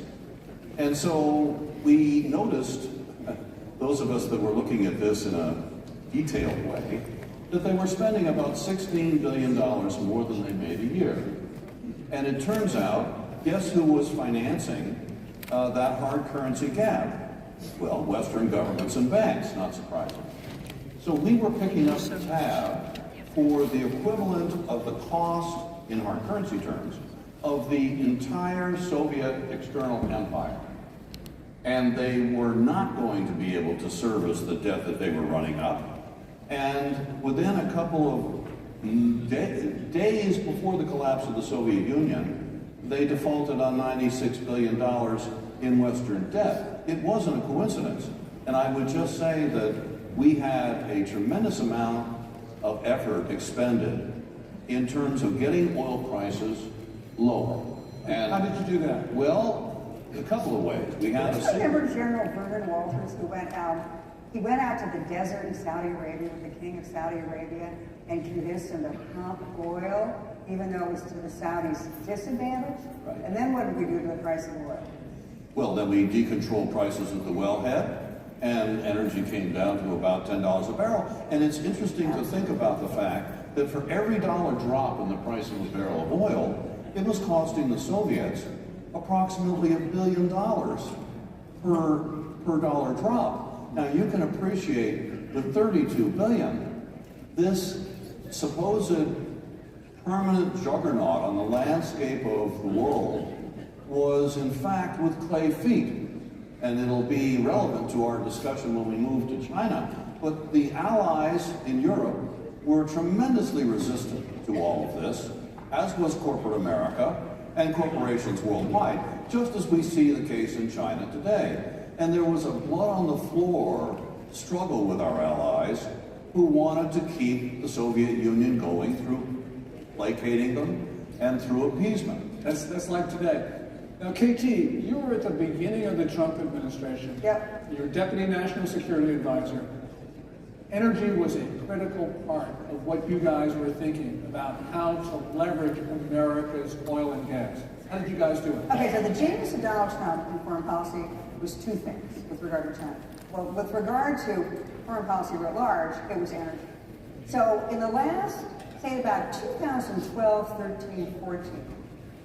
And so we noticed, those of us that were looking at this in a detailed way, that they were spending about $16 billion more than they made a year. And it turns out, guess who was financing that hard currency gap? Well, Western governments and banks, not surprising. So we were picking up the tab for the equivalent of the cost, in hard currency terms, of the entire Soviet external empire. And they were not going to be able to service the debt that they were running up. And within a couple of days before the collapse of the Soviet Union, they defaulted on $96 billion in Western debt. It wasn't a coincidence. And I would just say that we had a tremendous amount of effort expended in terms of getting oil prices lower. And how did you do that? Well, a couple of ways. We had I remember General Vernon Walters, who went out. He went out to the desert in Saudi Arabia with the king of Saudi Arabia and convinced him to pump oil, even though it was to the Saudis' disadvantage. Right. And then what did we do to the price of oil? Well, then we decontrolled prices at the wellhead, and energy came down to about $10 a barrel. And it's interesting to think about the fact that for every dollar drop in the price of a barrel of oil, it was costing the Soviets approximately $1 billion per dollar drop. Now you can appreciate the $32 billion. This supposed permanent juggernaut on the landscape of the world was in fact with clay feet. And it'll be relevant to our discussion when we move to China. But the allies in Europe were tremendously resistant to all of this, as was corporate America and corporations worldwide, just as we see the case in China today. And there was a blood on the floor struggle with our allies who wanted to keep the Soviet Union going through placating them and through appeasement. That's like today. Now, KT, you were at the beginning of the Trump administration. Yep. You're Deputy National Security Advisor. Energy was a critical part of what you guys were thinking about how to leverage America's oil and gas. How did you guys do it? Okay, so the genius of Donald Trump in foreign policy was two things with regard to China. Well, with regard to foreign policy writ large, it was energy. So in the last, say about 2012, 13, 14,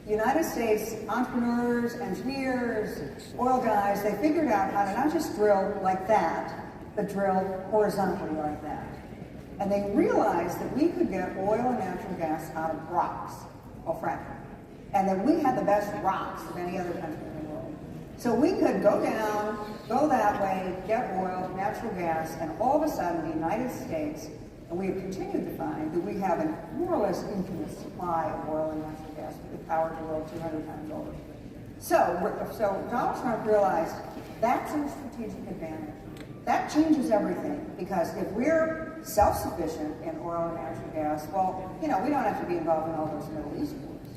the United States entrepreneurs, engineers, oil guys, they figured out how to not just drill like that, but drill horizontally like that. And they realized that we could get oil and natural gas out of rocks, or fracking, and that we had the best rocks of any other country in the world. So we could go down, go that way, get oil, natural gas, and all of a sudden the United States, and we have continued to find that we have a more or less infinite supply of oil and natural gas. We could power the world 200 times over. So Donald Trump realized that's a strategic advantage. That changes everything, because if we're self-sufficient in oil and natural gas, well, we don't have to be involved in all those Middle East wars.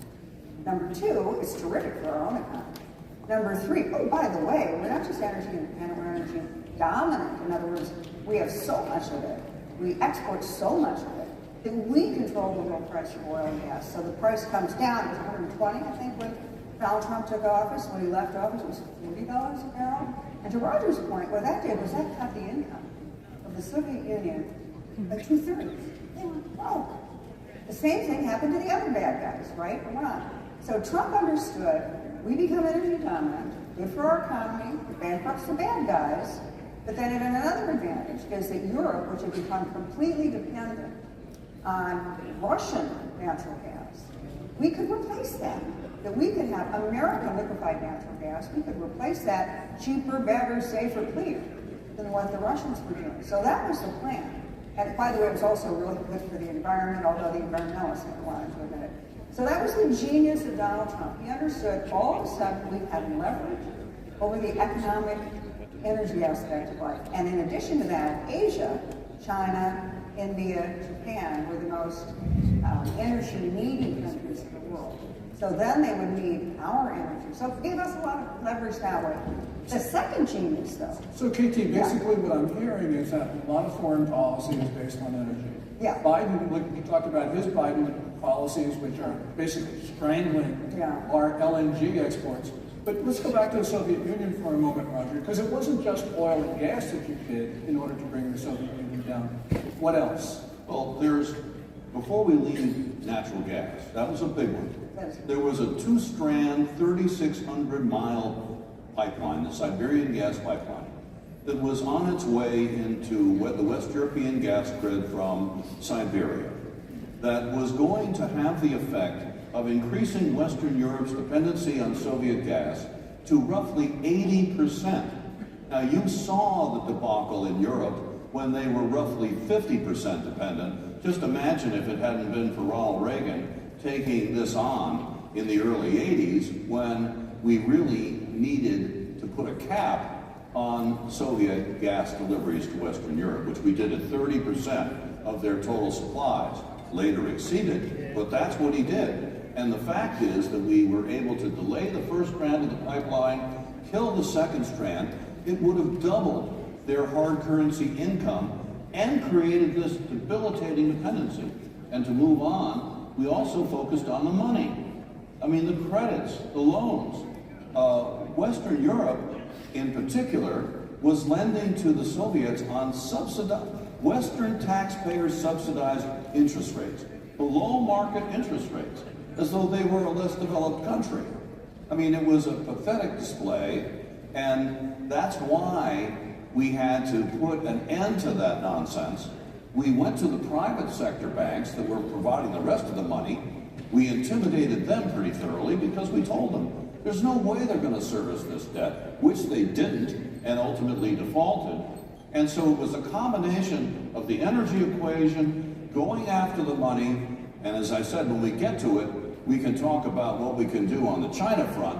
Number two, it's terrific for our own economy. Number three, oh, by the way, we're not just energy independent, we're energy dominant. In other words, we have so much of it, we export so much of it, that we control the real price of oil and gas. So the price comes down. It was 120, I think, when Donald Trump took office. When he left office, it was $40 a barrel. And to Roger's point, what that did was that cut the income of the Soviet Union by 2/3. They went broke. The same thing happened to the other bad guys, right? Iran. So Trump understood we become energy dominant, good for our economy, it bankrupts the bad guys, but then it had another advantage is that Europe, which had become completely dependent on Russian natural gas, we could replace that. That we could have American liquefied natural gas, we could replace that cheaper, better, safer, cleaner than what the Russians were doing. So that was the plan. And by the way, it was also really good for the environment, although the environmentalists never wanted to admit it. So that was the genius of Donald Trump. He understood all of a sudden we had leverage over the economic energy aspect of life. And in addition to that, Asia, China, India, Japan were the most energy-needy countries in the world. So then they would need our energy. So it gave us a lot of leverage that way. The second genius, though. So, KT, basically what I'm hearing is that a lot of foreign policy is based on energy. Yeah. Biden, like he talked about his Biden policies, which are basically strangling our LNG exports. But let's go back to the Soviet Union for a moment, Roger, because it wasn't just oil and gas that you did in order to bring the Soviet Union down. What else? Well, before we leave natural gas, that was a big one. There was a two-strand, 3,600-mile pipeline, the Siberian gas pipeline, that was on its way into the West European gas grid from Siberia, that was going to have the effect of increasing Western Europe's dependency on Soviet gas to roughly 80%. Now, you saw the debacle in Europe when they were roughly 50% dependent. Just imagine if it hadn't been for Ronald Reagan taking this on in the early 80s when we really needed to put a cap on Soviet gas deliveries to Western Europe, which we did at 30% of their total supplies, later exceeded, but that's what he did. And the fact is that we were able to delay the first strand of the pipeline, kill the second strand. It would have doubled their hard currency income and created this debilitating dependency. And to move on, we also focused on the money. I mean, the credits, the loans. Western Europe, in particular, was lending to the Soviets on Western taxpayers subsidized interest rates, below market interest rates, as though they were a less developed country. I mean, it was a pathetic display, and that's why we had to put an end to that nonsense. We went to the private sector banks that were providing the rest of the money. We intimidated them pretty thoroughly because we told them there's no way they're going to service this debt, which they didn't and ultimately defaulted. And so it was a combination of the energy equation, going after the money, and as I said, when we get to it, we can talk about what we can do on the China front,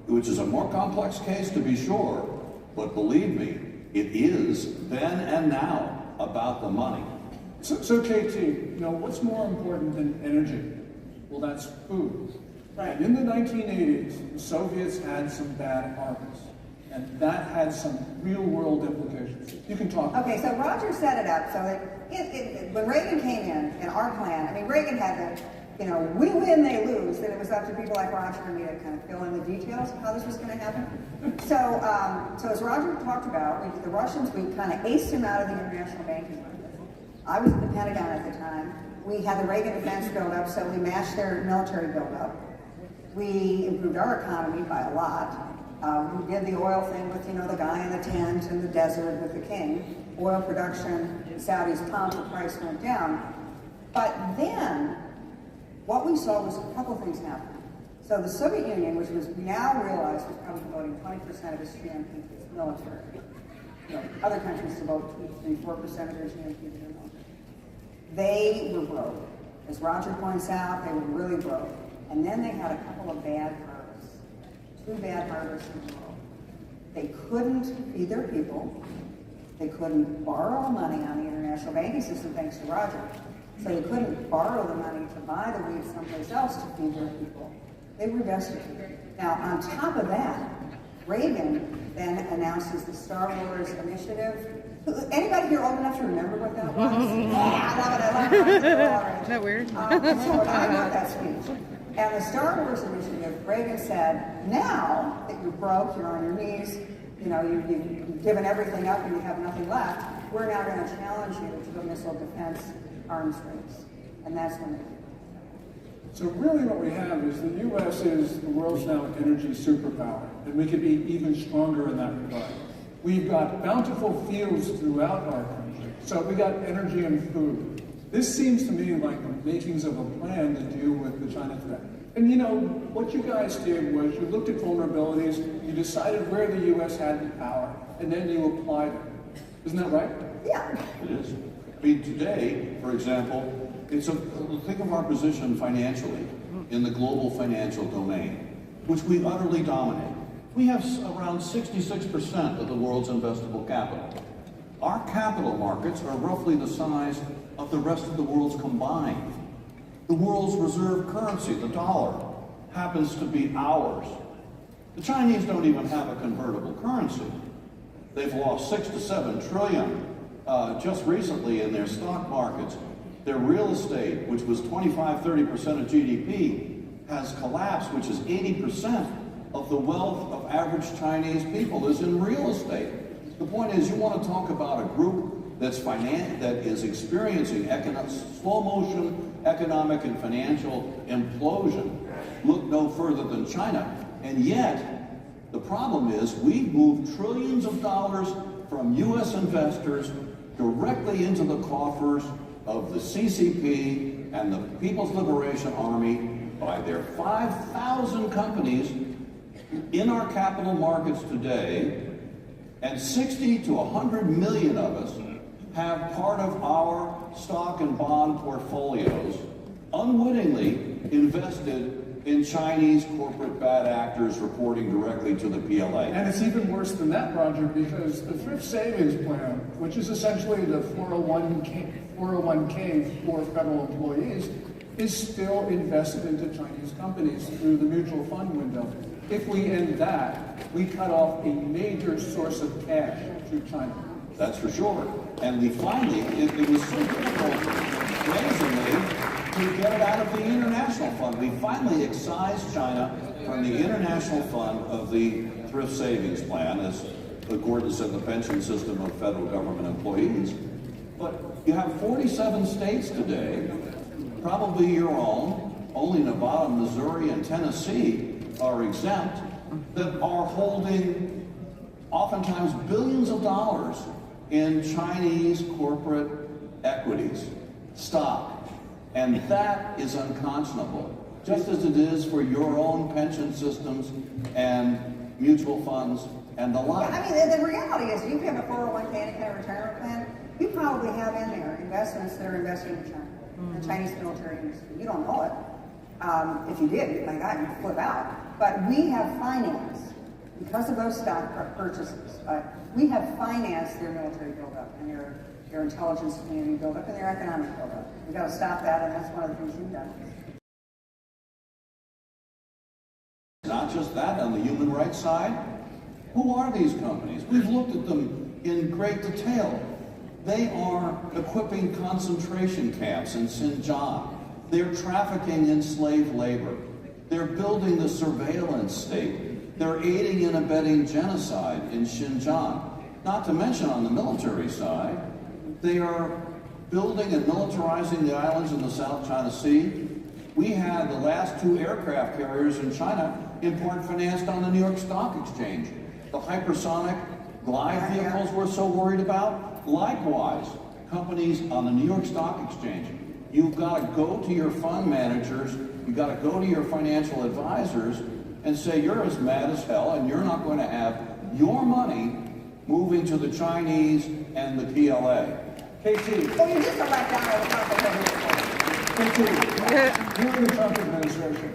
which is a more complex case to be sure, but believe me, it is then and now about the money. So KT, what's more important than energy? Well, that's food. And in the 1980s, the Soviets had some bad harvests. And that had some real-world implications. You can talk. Okay, so Roger set it up so that when Reagan came in our plan, I mean, Reagan had the, we win, they lose, then it was up to people like Roger and me to kind of fill in the details of how this was going to happen. So as Roger talked about, the Russians, we kind of aced them out of the international banking market. I was at the Pentagon at the time. We had the Reagan defense build-up, so we matched their military build-up. We improved our economy by a lot. We did the oil thing with, the guy in the tent in the desert with the king. Oil production, Saudis pumped, the price went down. But then, what we saw was a couple things happen. So the Soviet Union, which was now realized was probably devoting 20% of its GNP to its military. Other countries devote 2-4% of their GNP to their military. They were broke. As Roger points out, they were really broke. And then they had a couple of bad harvests. 2 bad harvests in a row. They couldn't feed their people. They couldn't borrow money on the international banking system, thanks to Roger. So they couldn't borrow the money to buy the wheat someplace else to feed their people. They were destitute. Now, on top of that, Reagan then announces the Star Wars Initiative. Anybody here old enough to remember what that was? I love it. Isn't that weird? So I wrote that speech. And the Star Wars Initiative, Reagan said, now that you're broke, you're on your knees, you've given everything up and you have nothing left, we're now going to challenge you to the missile defense arms race. And that's when they did. So really what we have is the U.S. is the world's now energy superpower, and we could be even stronger in that regard. We've got bountiful fields throughout our country, so we got energy and food. This seems to me like the makings of a plan to deal with the China threat. And what you guys did was you looked at vulnerabilities, you decided where the U.S. had the power, and then you applied it. Isn't that right? Yeah. It is. I mean, today, for example, think of our position financially in the global financial domain, which we utterly dominate. We have around 66% of the world's investable capital. Our capital markets are roughly the size of the rest of the world's combined. The world's reserve currency, the dollar, happens to be ours. The Chinese don't even have a convertible currency. They've lost 6 to 7 trillion just recently in their stock markets. Their real estate, which was 25-30% of GDP, has collapsed, which is 80% of the wealth of average Chinese people is in real estate. The point is, you want to talk about a group that is experiencing slow motion economic and financial implosion. Look no further than China. And yet, the problem is we've moved trillions of dollars from U.S. investors directly into the coffers of the CCP and the People's Liberation Army by their 5,000 companies in our capital markets today, and 60 to 100 million of us have part of our stock and bond portfolios unwittingly invested in Chinese corporate bad actors reporting directly to the PLA. And it's even worse than that, Roger, because the thrift savings plan, which is essentially the 401k for federal employees, is still invested into Chinese companies through the mutual fund window. If we end that, we cut off a major source of cash to China. That's for sure. And it was so difficult, amazingly, to get it out of the international fund. We finally excised China from the international fund of the thrift savings plan, as Gordon said, the pension system of federal government employees. But you have 47 states today, probably your own, only Nevada, Missouri, and Tennessee are exempt, that are holding oftentimes billions of dollars in Chinese corporate equities, stock. And that is unconscionable, just as it is for your own pension systems and mutual funds and the like. I mean, the reality is you have a 401k and a retirement plan, you probably have in there investments that are invested in China, the Chinese military industry. You don't know it. If you did, my God, you'd flip out. But we have financed, because of those stock purchases, we have financed their military buildup and their intelligence community buildup and their economic buildup. We've got to stop that, and that's one of the things you've done. Not just that, on the human rights side, who are these companies? We've looked at them in great detail. They are equipping concentration camps in Xinjiang. They're trafficking in slave labor. They're building the surveillance state. They're aiding and abetting genocide in Xinjiang. Not to mention on the military side, they are building and militarizing the islands in the South China Sea. We had the last 2 aircraft carriers in China import financed on the New York Stock Exchange. The hypersonic glide vehicles we're so worried about. Likewise, companies on the New York Stock Exchange. You've got to go to your fund managers, you've got to go to your financial advisors and say you're as mad as hell and you're not going to have your money moving to the Chinese and the PLA. KT. Well, you just elect Donald Trump. KT, during the Trump administration,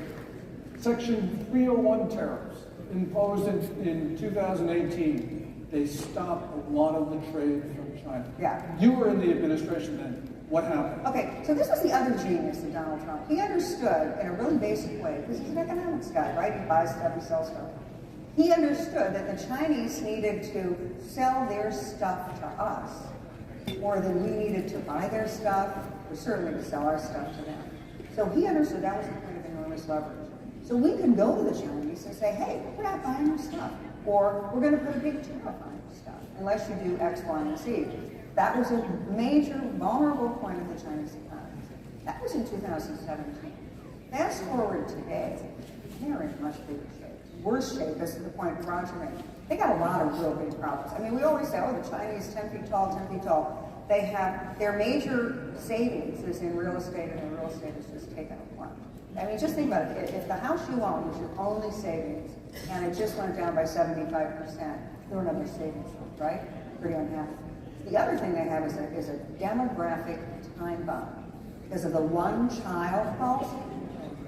Section 301 tariffs imposed in 2018, they stopped a lot of the trade from China. Yeah. You were in the administration then. What happened? Okay, so this was the other genius of Donald Trump. He understood in a really basic way, because he's an economics guy, right? He buys stuff, he sells stuff. He understood that the Chinese needed to sell their stuff to us more than we needed to buy their stuff, or certainly to sell our stuff to them. So he understood that was a point of enormous leverage. So we could go to the Chinese and say, hey, we're not buying your stuff, or we're going to put a big tariff on your stuff, unless you do X, Y, and Z. That was a major vulnerable point of the Chinese economy. That was in 2017. Fast forward today, they're in much bigger shape. Worse shape, this is the point Roger made. They got a lot of real big problems. I mean, we always say, oh, the Chinese 10 feet tall, 10 feet tall. They have, their major savings is in real estate, and the real estate is just taken a plunge. I mean, just think about it. If the house you own was your only savings, and it just went down by 75%, there were no savings, right? Pretty unhappy. The other thing they have is a demographic time bomb. Because of the one-child policy,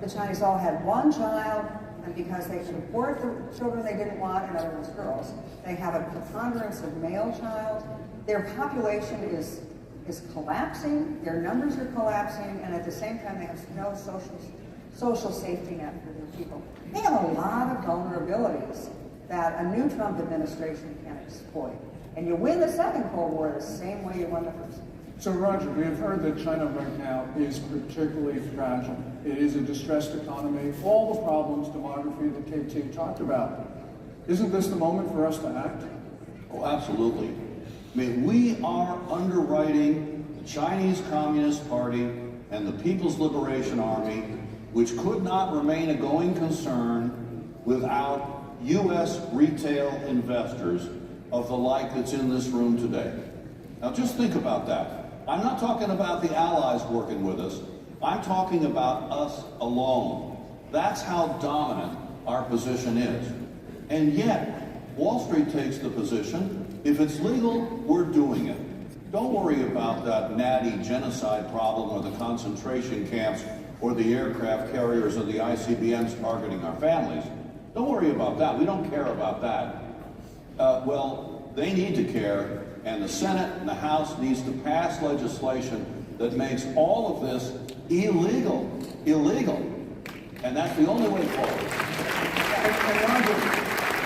the Chinese all had one child, and because they could afford the children they didn't want, in other words, girls, they have a preponderance of male child. Their population is collapsing, their numbers are collapsing, and at the same time they have no social safety net for their people. They have a lot of vulnerabilities that a new Trump administration can exploit. And you win the second Cold War the same way you won the first. So Roger, we have heard that China right now is particularly fragile. It is a distressed economy, all the problems, demography that KT talked about. Isn't this the moment for us to act? Oh, absolutely. I mean, we are underwriting the Chinese Communist Party and the People's Liberation Army, which could not remain a going concern without U.S. retail investors of the like that's in this room today. Now just think about that. I'm not talking about the allies working with us. I'm talking about us alone. That's how dominant our position is. And yet, Wall Street takes the position, if it's legal, we're doing it. Don't worry about that natty genocide problem or the concentration camps or the aircraft carriers or the ICBMs targeting our families. Don't worry about that. We don't care about that. Well, they need to care, and the Senate and the House needs to pass legislation that makes all of this illegal. And that's the only way forward.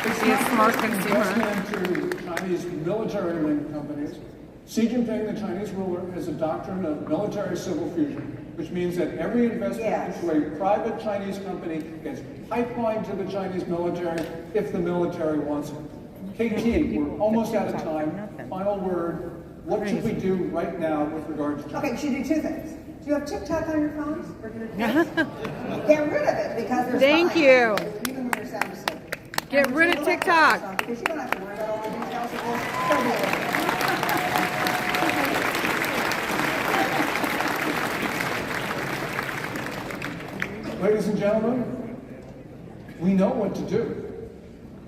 It's not smart investment into Chinese military-linked companies. Xi Jinping, the Chinese ruler, has a doctrine of military-civil fusion, which means that every investment into a private Chinese company gets pipelined to the Chinese military if the military wants it. KT, we're almost out of time. Final word. What should we do right now with regard to China? Okay, you should do two things. Do you have TikTok on your phones? Or do you get rid of it because there's Thank you. Even when you're sound asleep. Get rid of TikTok. Because you don't have to worry about all the details of Ladies and gentlemen, we know what to do.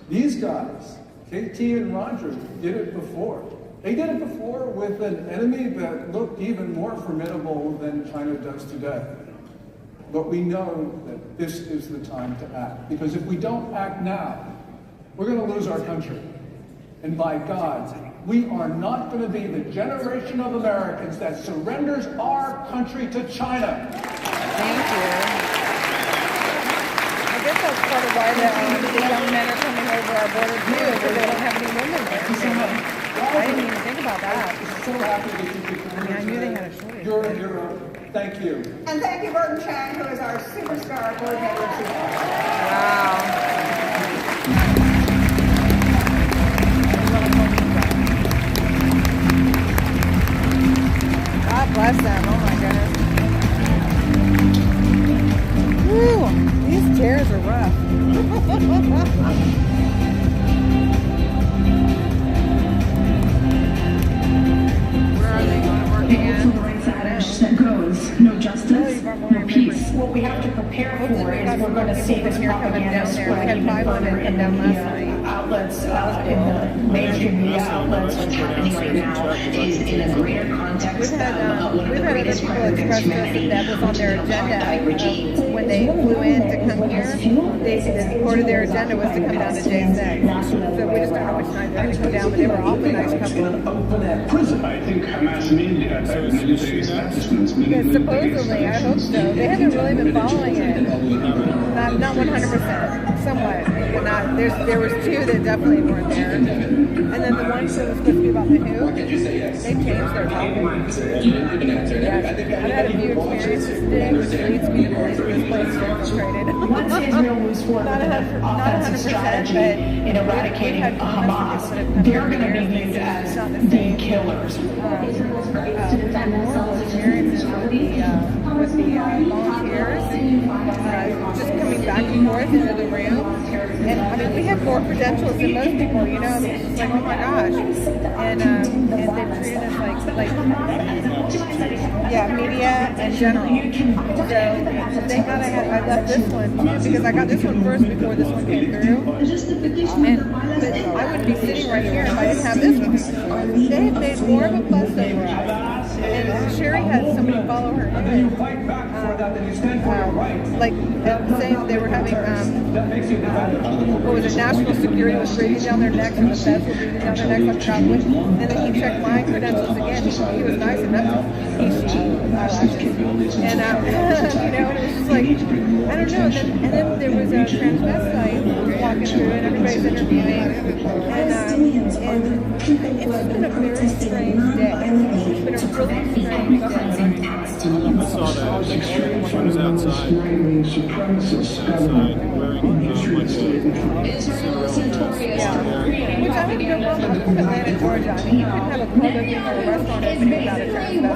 These guys, KT and Roger, did it before. They did it before with an enemy that looked even more formidable than China does today. But we know that this is the time to act. Because if we don't act now, we're going to lose our country. And by God, we are not going to be the generation of Americans that surrenders our country to China. Thank you. that's part of why the young men are coming over our border too, because they don't have any women there. I didn't even think about that. So happy that you could come. I mean, I knew they had a shortage. Thank you. And thank you, Burton Chang, who is our superstar coordinator today. God bless them. Oh my goodness. Woo! These chairs are rough. Where are they going to work again? That goes, no justice, no peace. What we have to prepare for is we're going to see this propaganda spread even further in the media outlets, in the mainstream media outlets. What's happening right now is in a greater context We've had one of the greatest crimes against humanity that was on their agenda when they flew in to come here. Part of their agenda was to come down to J6. So we just don't know which night they're going to come down, but they were awfully nice couple. I think Hamas media Because supposedly, I hope so. They haven't really been following it. Not 100%, somewhat. But not, there was two that definitely weren't there. And then the ones that was supposed to be about the who, they changed their topic. I've had a few experiences today, which leads me to believe that this place is infiltrated. Once Israel moves forward with an offensive strategy in eradicating Hamas, they're going to be viewed as the killers. Experiences with the volunteers, just coming back and forth into the room. And I mean, we have more credentials than most people, you know. I mean, it's just like, oh my gosh. And they've treated us like media and general. So thank God I left this one too, because I got this one first before this one came through. But I wouldn't be sitting right here if I didn't have this one. They have made more of a fuss over us. And Sherry had somebody follow her. Like saying they were having, what was it, national security was breathing down their necks, and the feds were breathing down their necks on traveling. And then he checked my credentials again. He was nice enough. And you know, it was just like, I don't know. And then there was a transvestite walking through, and everybody's interviewing. And it's been a very strange day. It's been a really strange day. I saw that she was outside wearing Which I would no problem. I'm from Atlanta, Georgia. I mean, you could have a club open or a restaurant open without a transvestite. You know,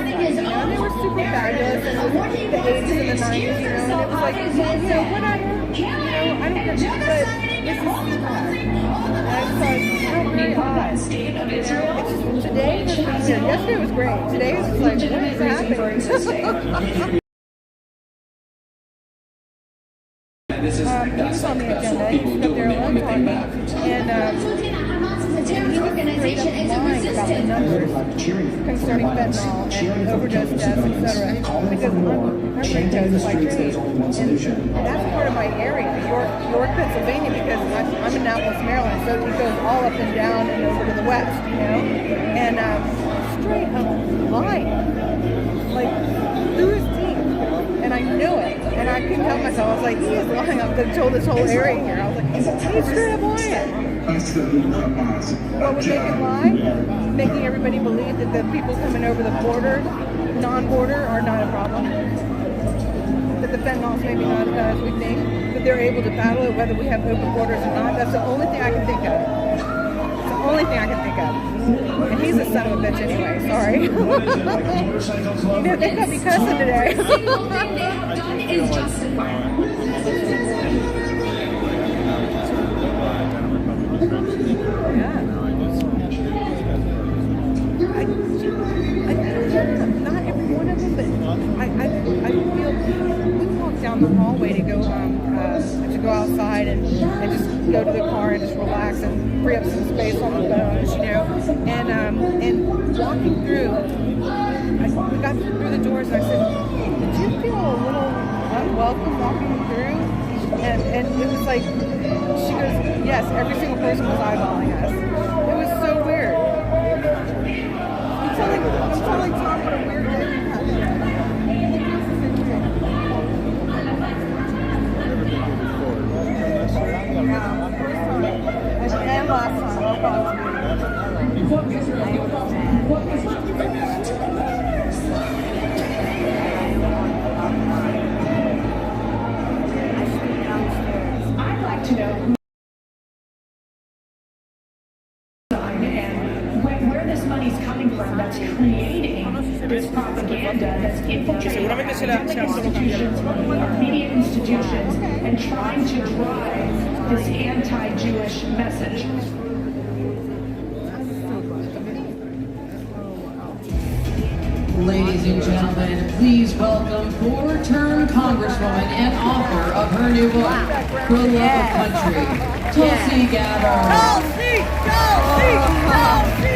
they were super fabulous. And it was the 80s and the 90s, you know, and it was like, you know, whatever. You know, I don't care. But this is I was like, how very odd. Today has been weird. Yesterday was great. Today is like, what is happening? He was on the agenda. He was up there alone talking, and he was straight up lying about the numbers concerning fentanyl and overdose deaths, etc. Because I'm Ricos by trade, and that's part of my area, York, Pennsylvania, because I'm in Annapolis, Maryland, so it goes all up and down and over to the west, you know, and straight up lying, like through his teeth. And I knew it, and I couldn't help myself. I was like, he is lying. I'm going to control this whole area here. I was like, he's straight up lying. What would make him lie? Making everybody believe that the people coming over the border, non-border, are not a problem. That the fentanyl's maybe not as bad as we think. That they're able to battle it whether we have open borders or not. That's the only thing I can think of. It's the only thing I can think of. And he's a son of a bitch anyway, sorry. You know, they got me cussing today. Not every one of them, but I feel we walk down the hallway to go outside and just go to the car and just relax and free up some space on the phones, you know. And walking through, we got through the doors and I said, did you feel a little unwelcome walking through? And it was like, she goes, yes, every single person was eyeballing us. It was so weird. I'm totally talking about a weird day. this propaganda that's infiltrating our academic institutions, our media institutions, and trying to drive this anti-Jewish message. Ladies and gentlemen, please welcome four-term Congresswoman and author of her new book, For Love of Country, Tulsi Gabbard. Tulsi! Tulsi! Tulsi!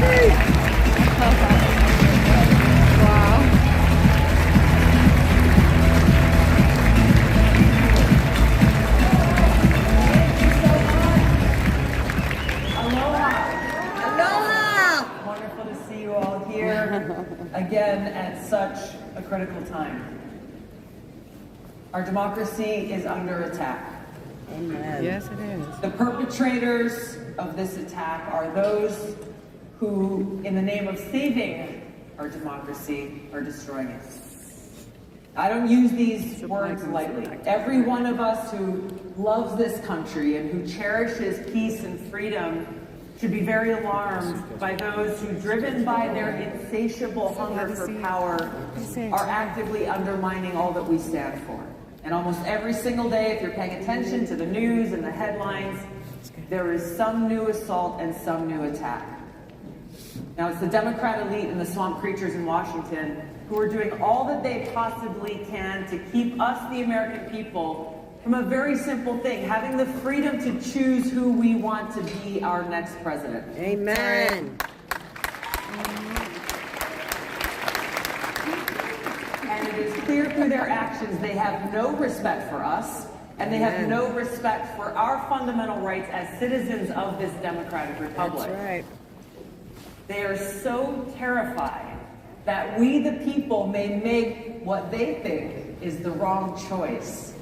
Tulsi! Wonderful to see you all here again at such a critical time. Our democracy is under attack. Amen. Yes, it is. The perpetrators of this attack are those who, in the name of saving our democracy, are destroying it. I don't use these words lightly. Every one of us who loves this country and who cherishes peace and freedom should be very alarmed by those who, driven by their insatiable hunger for power, are actively undermining all that we stand for. And almost every single day, if you're paying attention to the news and the headlines, there is some new assault and some new attack. Now, it's the Democrat elite and the swamp creatures in Washington who are doing all that they possibly can to keep us, the American people, from a very simple thing, having the freedom to choose who we want to be our next president. Amen. And it is clear through their actions they have no respect for us, and they have no respect for our fundamental rights as citizens of this democratic republic. That's right. They are so terrified that we, the people, may make what they think is the wrong choice.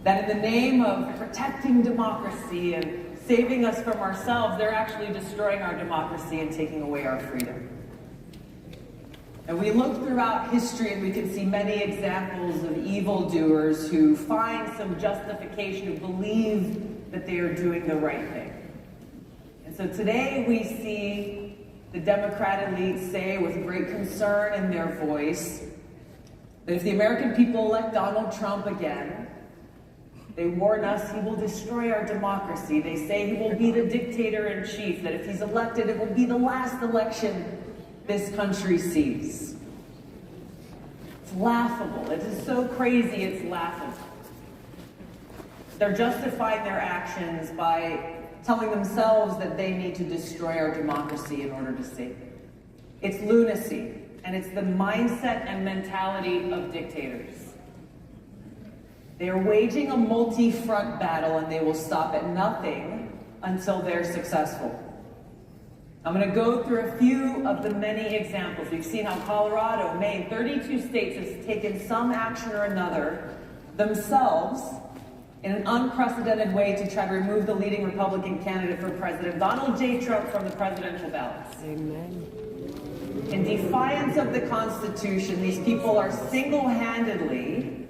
That in the name of protecting democracy and saving us from ourselves, they're actually destroying our democracy and taking away our freedom. And we look throughout history and we can see many examples of evildoers who find some justification, who believe that they are doing the right thing. And so today we see the Democrat elite say with great concern in their voice that if the American people elect Donald Trump again, they warn us he will destroy our democracy. They say he will be the dictator-in-chief, that if he's elected, it will be the last election this country sees. It's laughable. It is so crazy, it's laughable. They're justifying their actions by telling themselves that they need to destroy our democracy in order to save it. It's lunacy, and it's the mindset and mentality of dictators. They are waging a multi-front battle, and they will stop at nothing until they're successful. I'm going to go through a few of the many examples. We've seen how Colorado, Maine, 32 states have taken some action or another themselves in an unprecedented way to try to remove the leading Republican candidate for president, Donald J. Trump, from the presidential ballots. Amen. In defiance of the Constitution, these people are single-handedly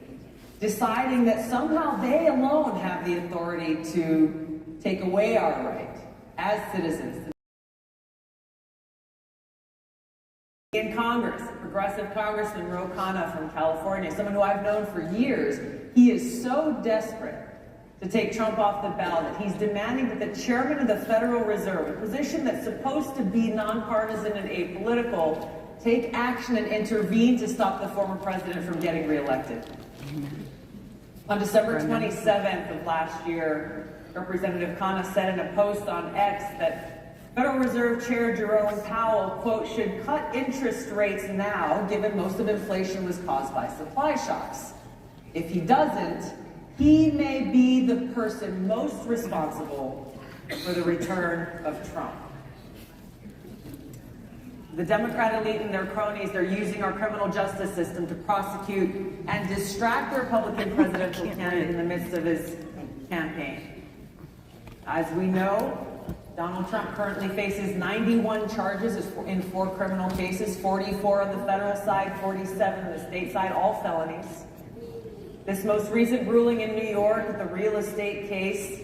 deciding that somehow they alone have the authority to take away our right as citizens. In Congress, Progressive Congressman Ro Khanna from California, someone who I've known for years, he is so desperate to take Trump off the ballot that he's demanding that the chairman of the Federal Reserve, a position that's supposed to be nonpartisan and apolitical, take action and intervene to stop the former president from getting reelected. On December 27th of last year, Representative Khanna said in a post on X that Federal Reserve Chair Jerome Powell, quote, should cut interest rates now, given most of inflation was caused by supply shocks. If he doesn't, he may be the person most responsible for the return of Trump. The Democrat elite and their cronies, they're using our criminal justice system to prosecute and distract the Republican presidential candidate in the midst of his campaign. As we know, Donald Trump currently faces 91 charges in 4 criminal cases, 44 on the federal side, 47 on the state side, all felonies. This most recent ruling in New York, the real estate case,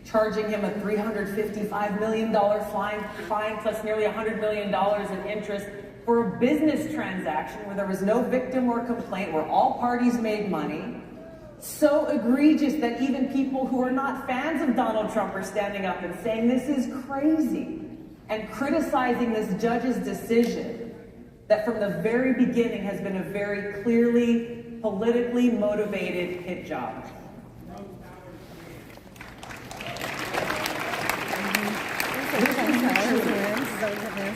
charging him a $355 million fine plus nearly $100 million in interest, for a business transaction where there was no victim or complaint, where all parties made money. So egregious that even people who are not fans of Donald Trump are standing up and saying this is crazy and criticizing this judge's decision that from the very beginning has been a very clearly politically motivated hit job.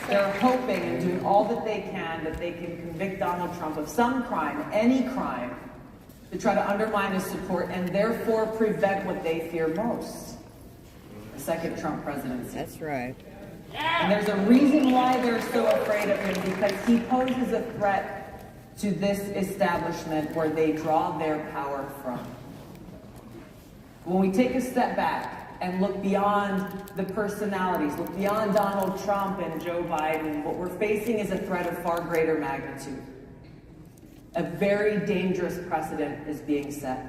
They're hoping and doing all that they can convict Donald Trump of some crime, any crime, to try to undermine his support and therefore prevent what they fear most, the second Trump presidency. That's right. And there's a reason why they're so afraid of him, because he poses a threat to this establishment where they draw their power from. When we take a step back and look beyond the personalities, look beyond Donald Trump and Joe Biden, what we're facing is a threat of far greater magnitude. A very dangerous precedent is being set.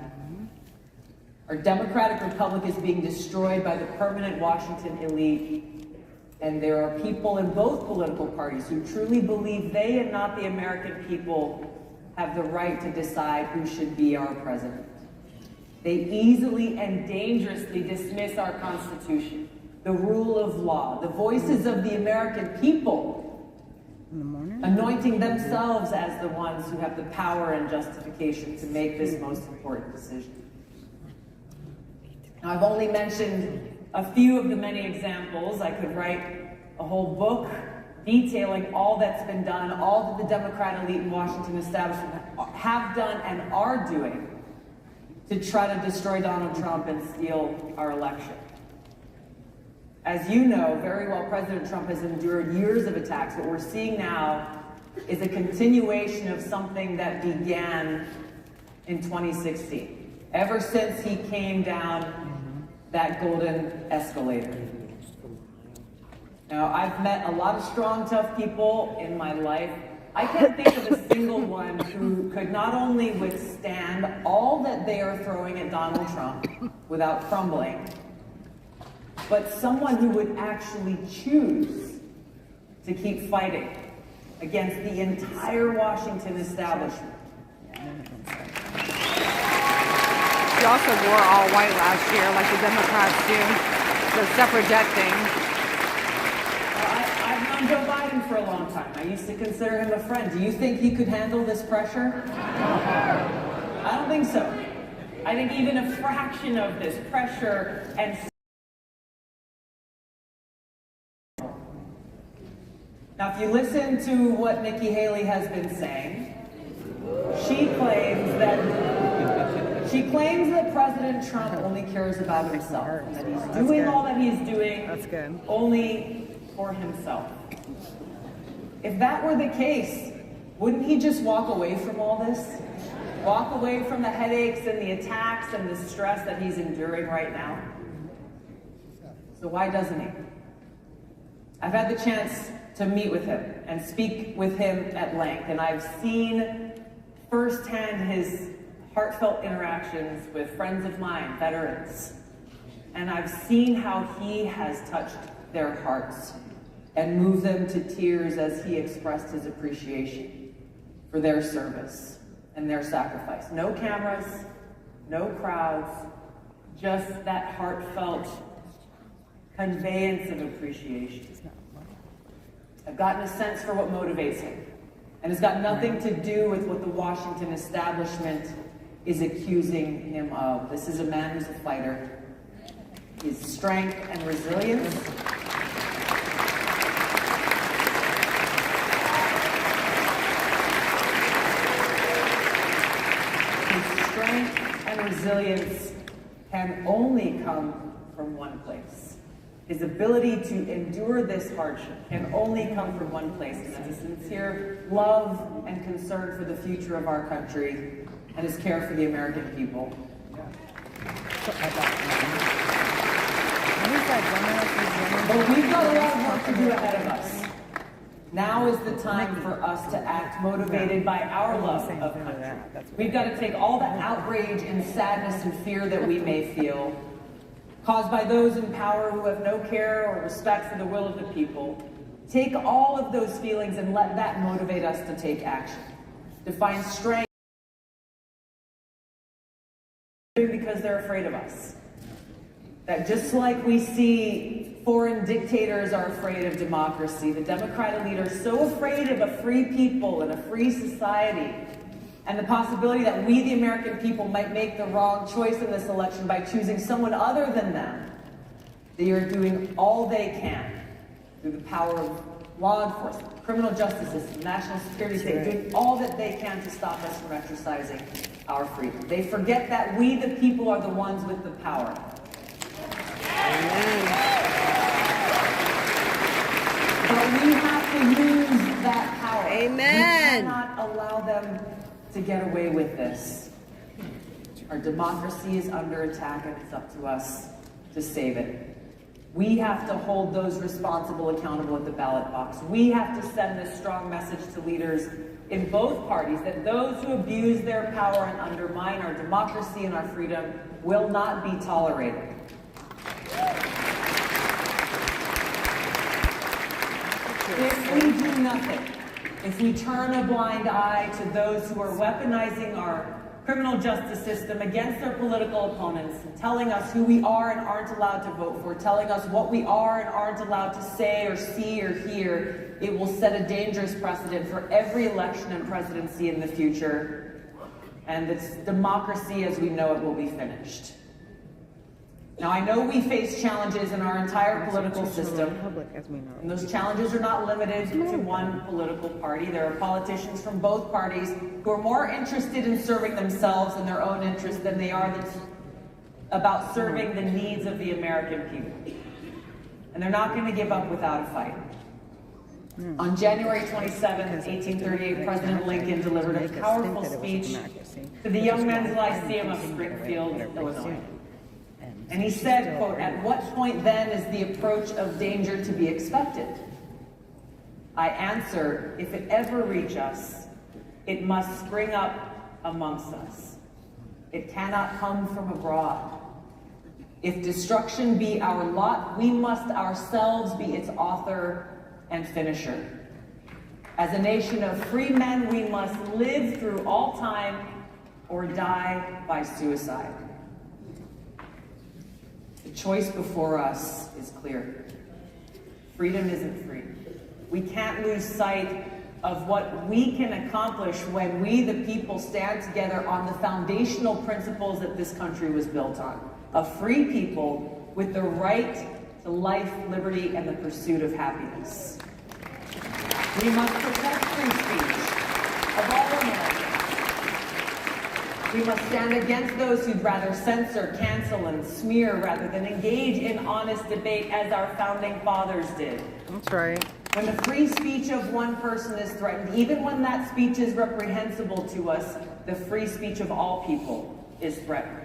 Our democratic republic is being destroyed by the permanent Washington elite, and there are people in both political parties who truly believe they and not the American people have the right to decide who should be our president. They easily and dangerously dismiss our Constitution, the rule of law, the voices of the American people, anointing themselves as the ones who have the power and justification to make this most important decision. Now, I've only mentioned a few of the many examples. I could write a whole book detailing all that's been done, all that the Democrat elite and Washington establishment have done and are doing to try to destroy Donald Trump and steal our election. As you know very well, President Trump has endured years of attacks. What we're seeing now is a continuation of something that began in 2016, ever since he came down that golden escalator. Now, I've met a lot of strong, tough people in my life. I can't think of a single one who could not only withstand all that they are throwing at Donald Trump without crumbling, but someone who would actually choose to keep fighting against the entire Washington establishment. He also wore all white last year, like the Democrats do, the suffragette thing. I've known Joe Biden for a long time. I used to consider him a friend. Do you think he could handle this pressure? I don't think so. I think even a fraction of this pressure and now, if you listen to what Nikki Haley has been saying, she claims that President Trump only cares about himself, and that he's doing all that he's doing only for himself. If that were the case, wouldn't he just walk away from all this? Walk away from the headaches and the attacks and the stress that he's enduring right now? So why doesn't he? I've had the chance to meet with him and speak with him at length, and I've seen firsthand his heartfelt interactions with friends of mine, veterans, and I've seen how he has touched their hearts and moved them to tears as he expressed his appreciation for their service and their sacrifice. No cameras, no crowds, just that heartfelt conveyance of appreciation. I've gotten a sense for what motivates him, and it's got nothing to do with what the Washington establishment is accusing him of. This is a man who's a fighter. His strength and resilience can only come from one place. His ability to endure this hardship can only come from one place, and that's a sincere love and concern for the future of our country and his care for the American people. But we've got a lot of work to do ahead of us. Now is the time for us to act motivated by our love of country. We've got to take all the outrage and sadness and fear that we may feel, caused by those in power who have no care or respect for the will of the people, Take all of those feelings and let that motivate us to take action, to find strength because they're afraid of us. That just like we see foreign dictators are afraid of democracy, the Democratic leaders so afraid of a free people and a free society, and the possibility that we, the American people, might make the wrong choice in this election by choosing someone other than them. They are doing all they can through the power of law enforcement, criminal justice system, national security state, doing all that they can to stop us from exercising our freedom. They forget that we, the people, are the ones with the power. But we have to use that power. Amen. We cannot allow them to get away with this. Our democracy is under attack, and it's up to us to save it. We have to hold those responsible accountable at the ballot box. We have to send this strong message to leaders in both parties that those who abuse their power and undermine our democracy and our freedom will not be tolerated. If we do nothing, if we turn a blind eye to those who are weaponizing our criminal justice system against their political opponents, telling us who we are and aren't allowed to vote for, telling us what we are and aren't allowed to say or see or hear, it will set a dangerous precedent for every election and presidency in the future. And this democracy as we know it will be finished. Now, I know we face challenges in our entire political system, and those challenges are not limited to one political party. There are politicians from both parties who are more interested in serving themselves and their own interests than they are about serving the needs of the American people. And they're not going to give up without a fight. On January 27, 1838, President Lincoln delivered a powerful speech to the Young Men's Lyceum of Springfield, Illinois. And he said, quote, "At what point then is the approach of danger to be expected? I answer, if it ever reach us, it must spring up amongst us. It cannot come from abroad. If destruction be our lot, we must ourselves be its author and finisher. As a nation of free men, we must live through all time or die by suicide." The choice before us is clear. Freedom isn't free. We can't lose sight of what we can accomplish when we, the people, stand together on the foundational principles that this country was built on. A free people with the right to life, liberty, and the pursuit of happiness. We must protect free speech of all Americans. We must stand against those who'd rather censor, cancel, and smear rather than engage in honest debate as our founding fathers did. That's right. When the free speech of one person is threatened, even when that speech is reprehensible to us, the free speech of all people is threatened.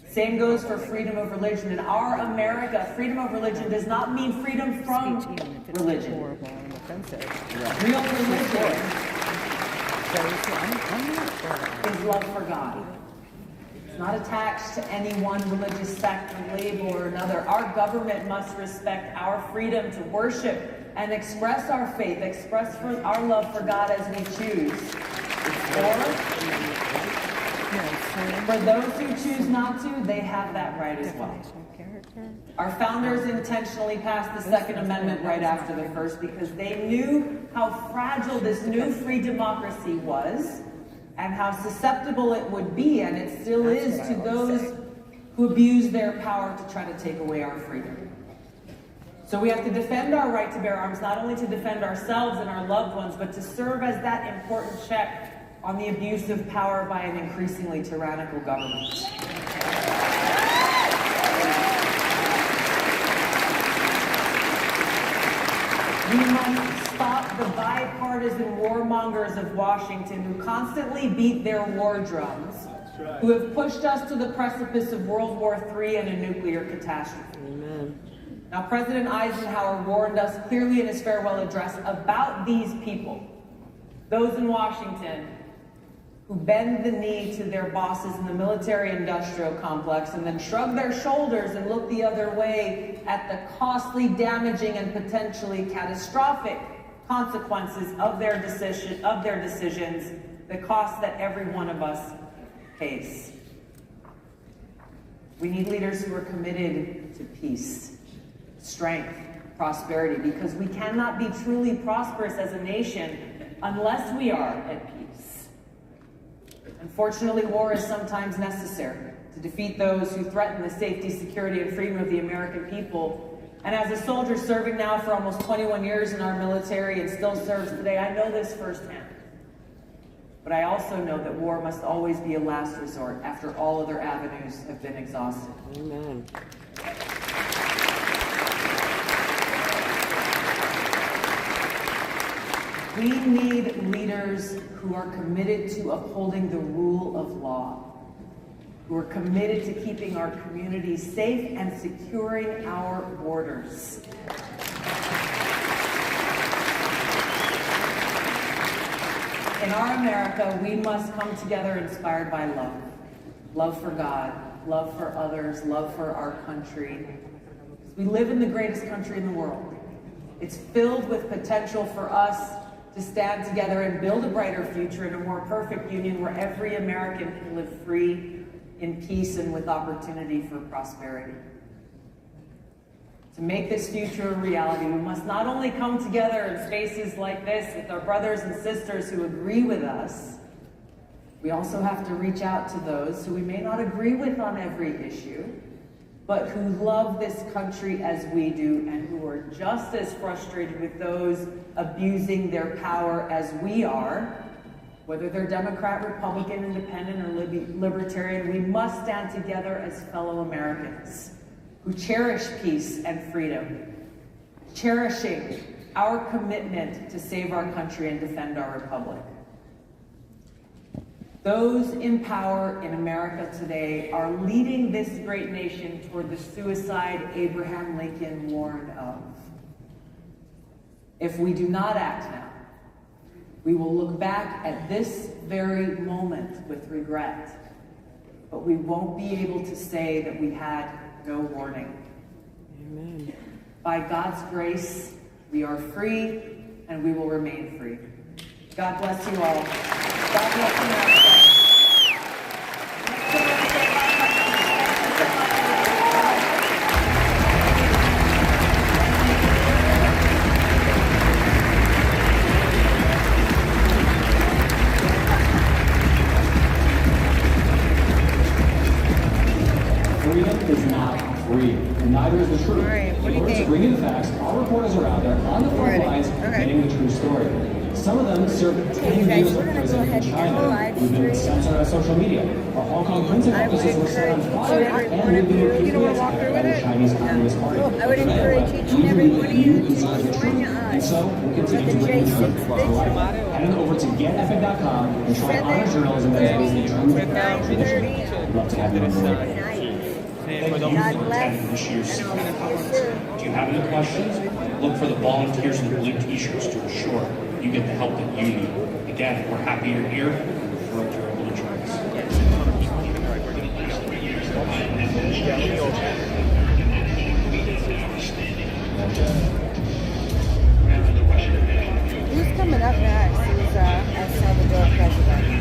Same goes for freedom of religion. In our America, freedom of religion does not mean freedom from religion. Real religion is love for God. It's not attached to any one religious sect or label or another. Our government must respect our freedom to worship and express our faith, express our love for God as we choose. Or, for those who choose not to, they have that right as well. Our founders intentionally passed the Second Amendment right after the First because they knew how fragile this new free democracy was and how susceptible it would be, and it still is, to those who abuse their power to try to take away our freedom. So we have to defend our right to bear arms, not only to defend ourselves and our loved ones, but to serve as that important check on the abuse of power by an increasingly tyrannical government. We must stop the bipartisan warmongers of Washington who constantly beat their war drums, who have pushed us to the precipice of World War III and a nuclear catastrophe. Amen. Now, President Eisenhower warned us clearly in his farewell address about these people, those in Washington who bend the knee to their bosses in the military-industrial complex and then shrug their shoulders and look the other way at the costly, damaging, and potentially catastrophic consequences of their decisions, the cost that every one of us pays. We need leaders who are committed to peace, strength, prosperity, because we cannot be truly prosperous as a nation unless we are at peace. Unfortunately, war is sometimes necessary to defeat those who threaten the safety, security, and freedom of the American people. And as a soldier serving now for almost 21 years in our military and still serves today, I know this firsthand. But I also know that war must always be a last resort after all other avenues have been exhausted. Amen. We need leaders who are committed to upholding the rule of law, who are committed to keeping our communities safe and securing our borders. In our America, we must come together inspired by love. Love for God, love for others, love for our country. We live in the greatest country in the world. It's filled with potential for us to stand together and build a brighter future in a more perfect union where every American can live free, in peace, and with opportunity for prosperity. To make this future a reality, we must not only come together in spaces like this with our brothers and sisters who agree with us, we also have to reach out to those who we may not agree with on every issue, but who love this country as we do and who are just as frustrated with those abusing their power as we are. Whether they're Democrat, Republican, Independent, or Libertarian, we must stand together as fellow Americans who cherish peace and freedom, cherishing our commitment to save our country and defend our republic. Those in power in America today are leading this great nation toward the suicide Abraham Lincoln warned of. If we do not act now, we will look back at this very moment with regret, but we won't be able to say that we had no warning. Amen. By God's grace, we are free and we will remain free. God bless you all. God bless America. Freedom is not free, and neither is the truth. In order to bring you the facts, our reporters are out there on the front lines getting the true story. Some of them served 10 years in prison in China. We've been censored on social media. Our Hong Kong printing offices were set on fire, and we've been repeatedly attacked by the Chinese Communist Party. I would encourage each and every one of you to join And us so, we'll continue to bring you the truth. Head over to getepic.com and try honor journalism that is based in truth and tradition. We'd love to have you on board. Thank you for attending this year's speaker. Do you have any questions? Look for the volunteers in the blue t-shirts to ensure you get the help that you need. Again, we're happy you're here and we're thrilled you're able to join us. Who's coming up next? Who's El Salvador president?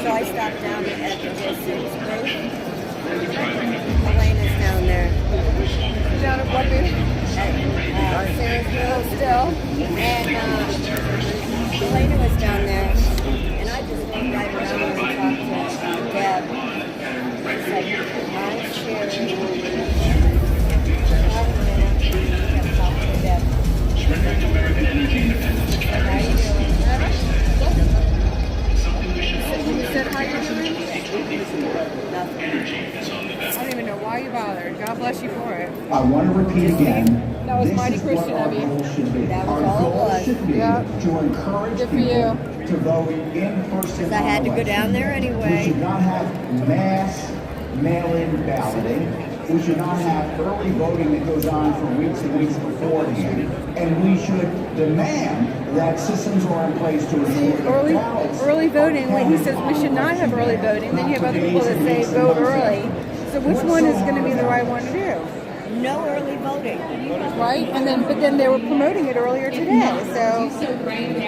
So I stopped down at the J6 booth. Elena's down there. Down at what booth? At Sarah's Mill still. And Elena was down there. And I just went right around and talked to Deb. It's like, my share. Kept talking to Deb. American energy independence carries. You said how you're doing? Energy is on the I don't even know why you bothered. God bless you for it. I want to repeat again. That was this mighty is Christian what of you. Our goal should be. That was our all it goal was. should be Yep. to encourage Good for people you. to vote in person. Because I had to go down there anyway. We should not have mass mail-in balloting. We should not have early voting that goes on for weeks and weeks beforehand. And we should demand that systems are in place to ensure that Early voting, when he says we should not have early voting, then you have other people that say vote early. So which one is going to be the right one to do? No early voting. Right? But then they were promoting it earlier today. So,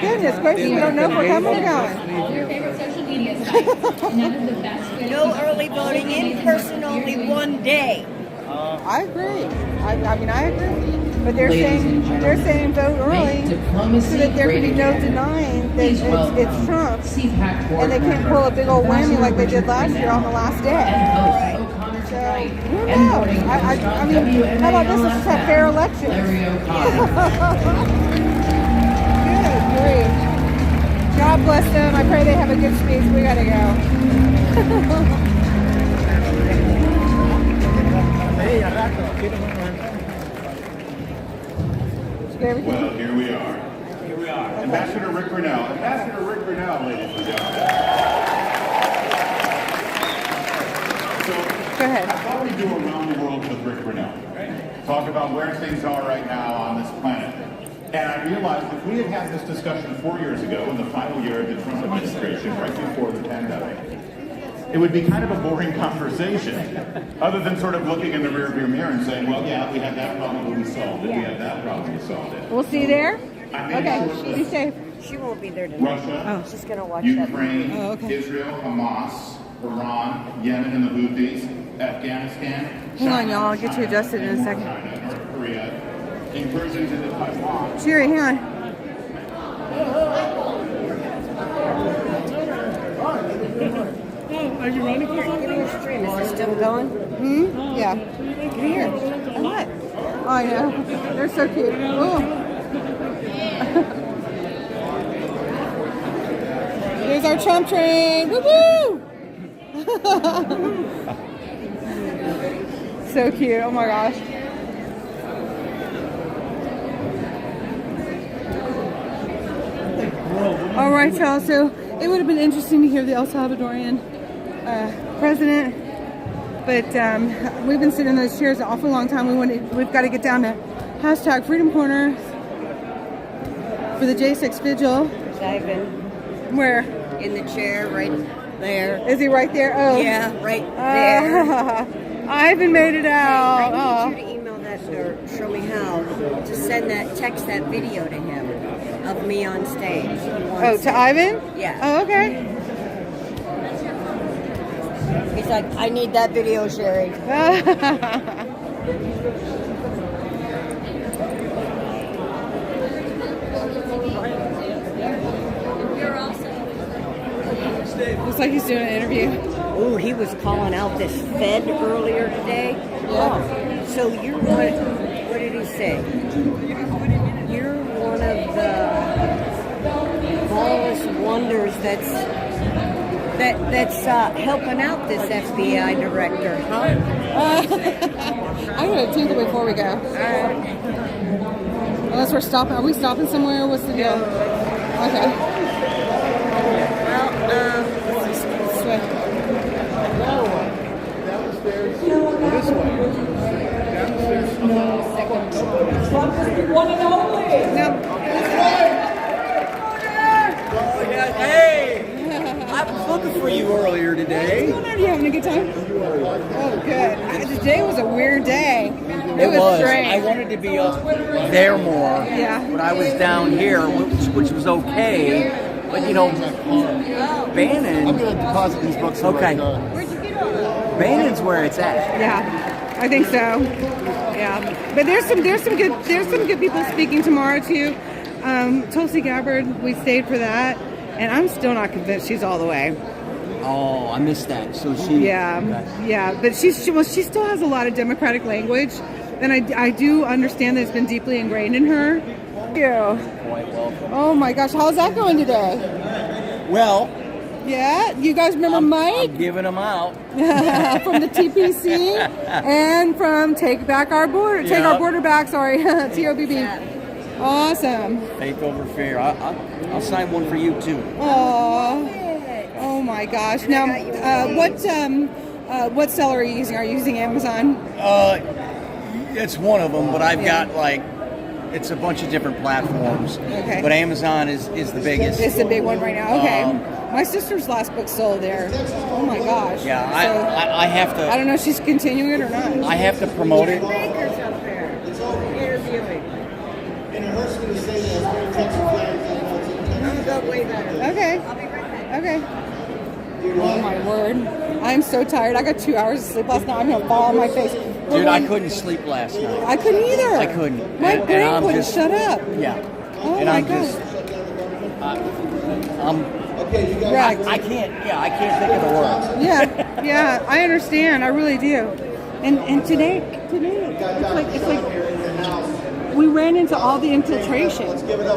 goodness gracious, we don't know if we're coming or going. Your favorite social media sites. None of the best ways. No early voting, in person only one day. I agree. I agree. But they're saying vote early so that there can be no denying that it's Trump, and they can't pull a big old whammy like they did last year on the last day. So, who knows? I mean, how about this? Let's just have fair elections. Good grief. God bless them. I pray they have a good speech. We gotta go. Well, here we are. Here we are. Okay. Ambassador Rick Grinnell. Ambassador Rick Grinnell, ladies and gentlemen. So, go ahead. I thought we'd do around the world with Rick Grinnell. Talk about where things are right now on this planet. And I realized if we had had this discussion 4 years ago, in the final year of the Trump administration, right before the pandemic, it would be kind of a boring conversation, other than sort of looking in the rearview mirror and saying, well, yeah, we had that problem, but we solved it. We had that problem, we solved it. We'll see you there. Okay, be safe. She won't be there tonight. Russia, she's going to watch Ukraine, that. Israel, Hamas, Iran, Yemen and the Houthis, Afghanistan. Hang on, y'all. I'll get you adjusted in a second. China, North Korea, incursions into Taiwan. Sherry, hang on. Are you running for something? Is it still going? Yeah. Come here. What? Oh, I know. They're so cute. Oh. There's our Trump train. Woo-woo! So cute. Oh my gosh. All right, y'all. So it would have been interesting to hear the El Salvadorian president, but we've been sitting in those chairs an awful long time. We've got to get down to hashtag Freedom Corner for the J6 vigil. Ivan. Where? In the chair, right there. Is he right there? Oh, yeah, right there. Ivan made it out. I need you to email that or show me how to text that video to him of me on stage. Oh, to Ivan? Yeah. Oh, okay. He's like, I need that video, Sherry. Looks like he's doing an interview. Ooh, he was calling out this Fed earlier today. Yeah. Oh, so you're what did he say? You're one of the lawless wonders that's helping out this FBI director, huh? I'm going to tinkle before we go. Unless we're stopping. Are we stopping somewhere? What's the deal? Okay. Well, this way. This way. Trump is the one and only. No. Hey! I was looking for you earlier today. What's going on? Are you having a good time? Oh, good. Today was a weird day. It was strange. I wanted to be up there more. Yeah. But I was down here, which was okay. But you know, Bannon. I'm going to deposit these books. Okay. Where'd you get all that? Bannon's where it's at. Yeah, I think so. Yeah, but there's some good people speaking tomorrow too. Tulsi Gabbard, we stayed for that, and I'm still not convinced she's all the way. Oh, I missed that. So she. Yeah, okay. Yeah, but she still has a lot of Democratic language, and I do understand that it's been deeply ingrained in her. Thank you. Quite welcome. Oh my gosh, how's that going today? Well. Yeah, you guys remember Mike? I'm giving them out. From the TPC and from Take Our Border Back, sorry, TOBB. Awesome. Faith over fear. I'll sign one for you too. Oh my gosh. Now, What seller are you using? Are you using Amazon? It's one of them, but I've got it's a bunch of different platforms. Okay. But Amazon is the biggest. It's the big one right now. Okay. My sister's last book sold there. Oh my gosh. Yeah, So, I have to. I don't know if she's continuing it or not. I have to promote it. Bakers up there. Interviewing. I'm gonna go way better. Okay. I'll be right back. Okay. Oh my word. I'm so tired. I got 2 hours of sleep last night. I'm gonna fall on my face. Dude, I couldn't sleep last night. I couldn't either. I couldn't. My And brain I'm wouldn't just- shut up. Yeah. Oh And my I'm god. just. I'm. Wrecked. I can't. Yeah, I can't think of the word. Yeah, I understand. I really do. And today, it's like we ran into all the infiltration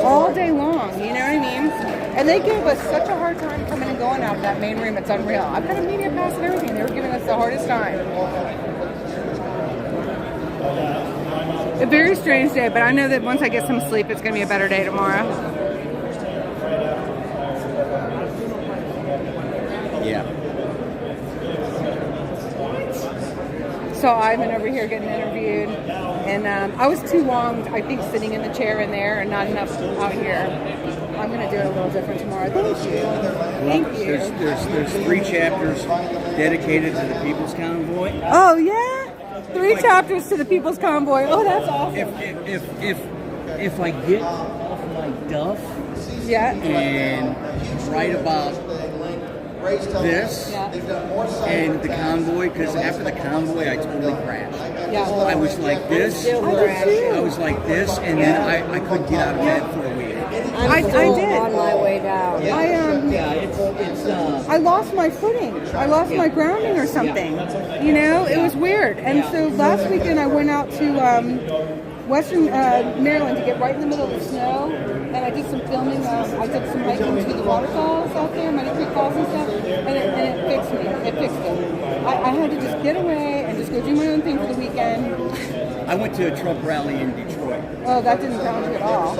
all day long. You know what I mean? And they gave us such a hard time coming and going out of that main room. It's unreal. I've got a media pass and everything. They were giving us the hardest time. A very strange day, but I know that once I get some sleep, it's going to be a better day tomorrow. Yeah. So Ivan over here getting interviewed, and I was too long, I think, sitting in the chair in there and not enough out here. I'm going to do it a little different tomorrow. Thank you. Thank you. There's 3 chapters dedicated to the People's Convoy. Oh, yeah? 3 chapters to the People's Convoy. Oh, that's awesome. If I get off my duff and write about this and the convoy, because after the convoy I totally crashed. I was like this, I was like this, and then I couldn't get out of bed for a week. I did. On my way down. I lost my footing. I lost my grounding or something. You know, it was weird. And so last weekend I went out to Western Maryland to get right in the middle of the snow, and I did some filming. I did some hiking to the waterfalls out there, Muddy Creek Falls and stuff, and it fixed me. It fixed it. I had to just get away and just go do my own thing for the weekend. I went to a Trump rally in Detroit. Oh, that didn't ground you at all.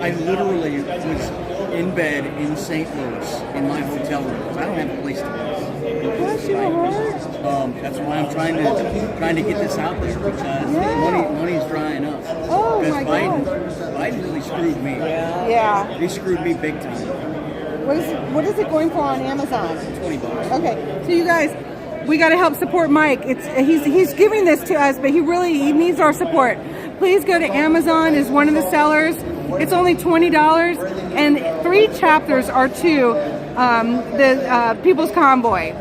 I literally was in bed in St. Louis in my hotel room. I don't have a place to go. Bless your heart. That's why I'm trying to get this out there, because money's drying up. Oh because my Biden really screwed me. Yeah. He screwed me big time. What is it going for on Amazon? $20. Okay, so you guys, we got to help support Mike. He's giving this to us, but he needs our support. Please go to Amazon as one of the sellers. It's only $20, and 3 chapters are to the People's Convoy.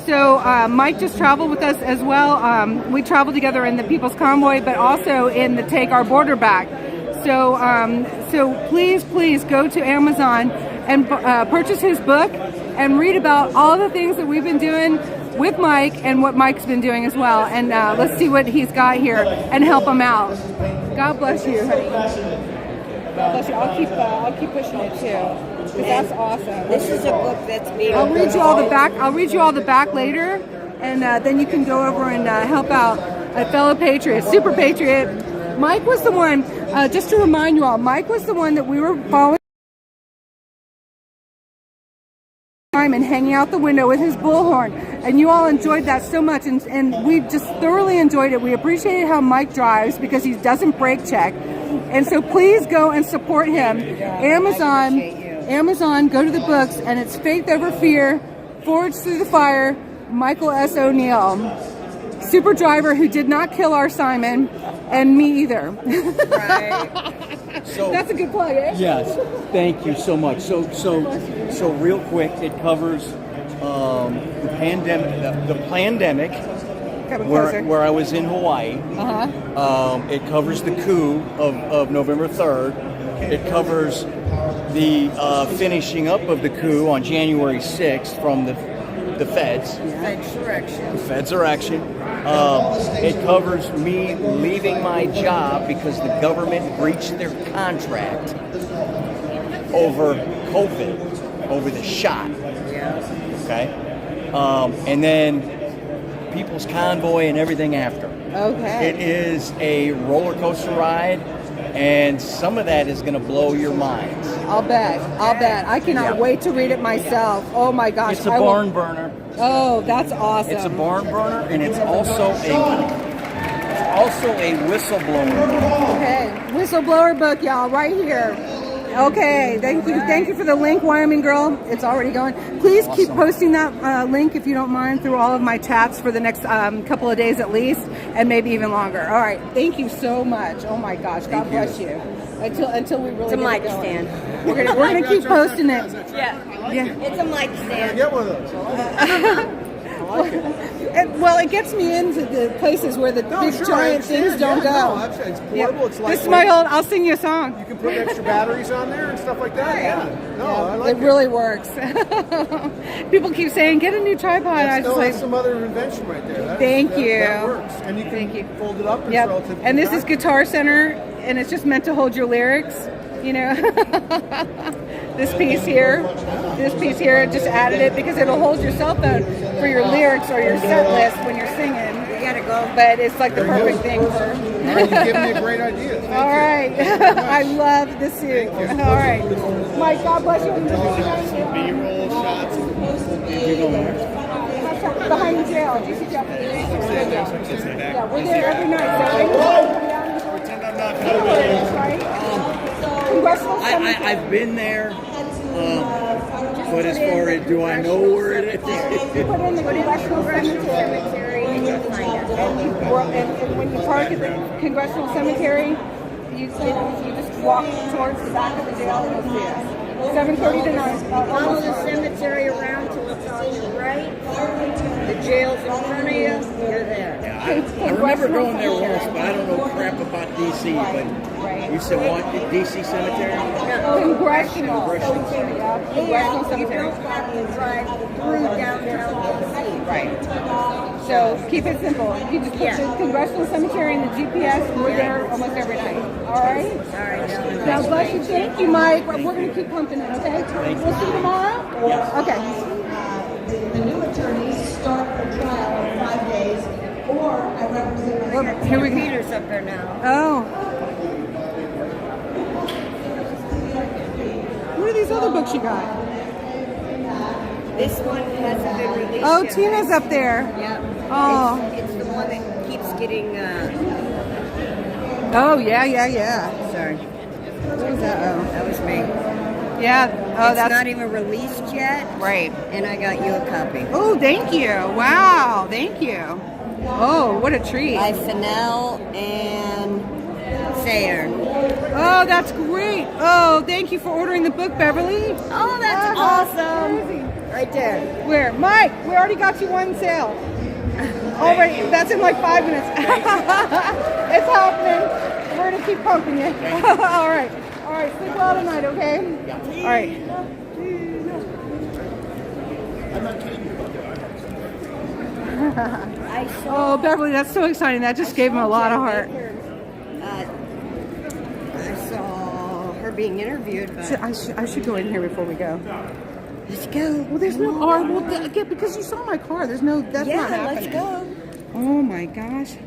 So Mike just traveled with us as well. We traveled together in the People's Convoy, but also in the Take Our Border Back. So please go to Amazon and purchase his book and read about all the things that we've been doing with Mike and what Mike's been doing as well. And let's see what he's got here and help him out. God bless you, honey. God bless you. I'll keep pushing it too, because that's awesome. This is a book that's being. I'll read you all the back. I'll read you all the back later, and then you can go over and help out a fellow patriot, super patriot. Mike was the one. Just to remind you all, Mike was the one that we were following and hanging out the window with his bullhorn, and you all enjoyed that so much, and we just thoroughly enjoyed it. We appreciated how Mike drives because he doesn't brake check, and so please go and support him. Amazon, go to the books, and it's Faith Over Fear, Forged Through the Fire, Michael S. O'Neill, super driver who did not kill our Simon, and me either. Right. So that's a good plug, eh? Yes, thank you so much. So real quick, it covers the pandemic, where I was in Hawaii. It covers the coup of November 3rd. It covers the finishing up of the coup on January 6th from the feds. Fedsurrection. It covers me leaving my job because the government breached their contract over COVID, over the shot. Okay. And then People's Convoy and everything after. Okay. It is a roller coaster ride. and some of that is going to blow your minds. I'll bet. I cannot wait to read it myself. Oh my gosh. It's a barn burner. Oh, that's awesome. It's a barn burner, and it's also a whistleblower. Okay, whistleblower book, y'all, right here. Okay, thank you for the link, Wyoming girl. It's already going. Please keep posting that link if you don't mind through all of my chats for the next couple of days at least, and maybe even longer. All right, thank you so much. Oh my gosh, God bless you. Until we really It's a get mic going. stand. We're gonna keep posting it. Yeah, it's a mic stand. Get one of those. Well, it gets me into the places where the big giant things don't go. No, it's portable. It's This is my old. I'll sing you a song. You can put extra batteries on there and stuff like that. Yeah. No, I like it. Really works. People keep saying, "Get a new tripod." That's some other invention right there. Thank you. That works, and you can fold it up. Yep. And this is Guitar Center, and it's just meant to hold your lyrics. You know, this piece here, just added it because it'll hold your cell phone for your lyrics or your set list when you're singing. You gotta go. But it's like the perfect thing for. You've given me a great idea. All right. I love the suit. All right. Mike, God bless you. B-roll shots. Behind the jail. Do you see Jeff? Yeah, we're there every night. So pretend I'm not coming. I've been there, but as far as do I know where it is? You put in the Congressional Cemetery and you'll find it. And when you park at the Congressional Cemetery, you just walk towards the back of the jail and you'll see us. 7:30 to 9. Follow the cemetery around till it's on your right. The jail's in front of you. You're there. Yeah, I remember going there once, but I don't know crap about DC. But you said what? DC Cemetery? Congressional. Congressional Cemetery. You don't have to drive through downtown DC. Right. So keep it simple. You just put the Congressional Cemetery in the GPS, and we're there almost every night. All right? All right. Now, bless you. Thank you, Mike. We're going to keep pumping it, okay? We'll see you tomorrow? Yes. Okay. The new attorneys start the trial in 5 days, or I represent Here we go. Peter's up there now. Oh. What are these other books you got? This one hasn't been released. Oh, yet. Tina's up there. Yep. Oh. It's the one that keeps getting. Oh, yeah. Sorry. What was that? Oh. That was me. Yeah. Oh, it's that's not even released yet. Right. And I got you a copy. Oh, thank you. Wow. Thank you. Oh, what a treat. By Fennell and Sayre. Oh, that's great. Oh, thank you for ordering the book, Beverly. Oh, that's awesome. Right there. Where? Mike, we already got you one sale. Already. That's in like 5 minutes. It's happening. We're going to keep pumping you. All right. All right. Sleep well tonight, okay? All right. Oh, Beverly, that's so exciting. That just gave him a lot of heart. I saw her being interviewed. But I should go in here before we go. Let's go. Well, there's no car. Well, because you saw my car. There's no. That's not happening. Let's go. Oh my gosh.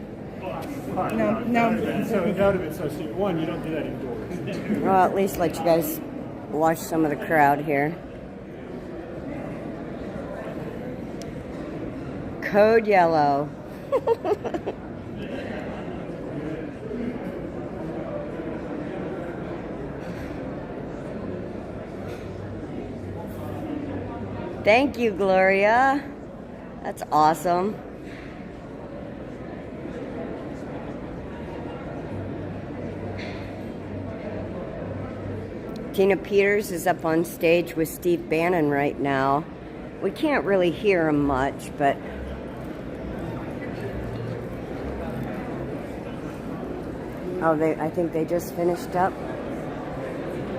No. So out of it, so one, you don't do that indoors. Well, at least let you guys watch some of the crowd here. Code yellow. Thank you, Gloria. That's awesome. Tina Peters is up on stage with Steve Bannon right now. We can't really hear him much, but I think they just finished up.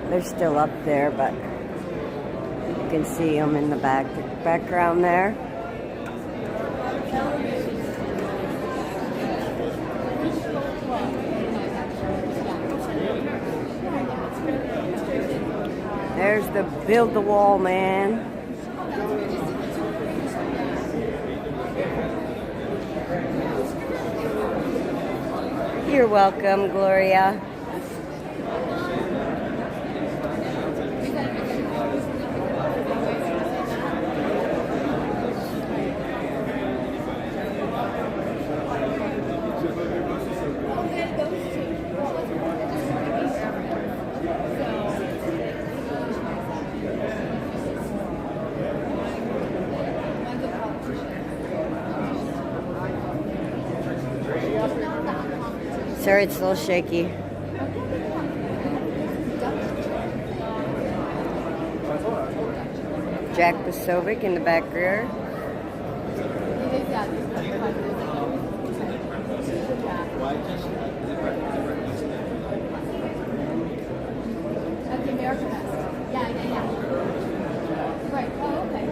They're still up there, but you can see them in the background there. There's the Build the Wall man. You're welcome, Gloria. Sorry, it's a little shaky. Jack Basovic in the back rear. At the American Fest. Yeah. Right. Oh, okay.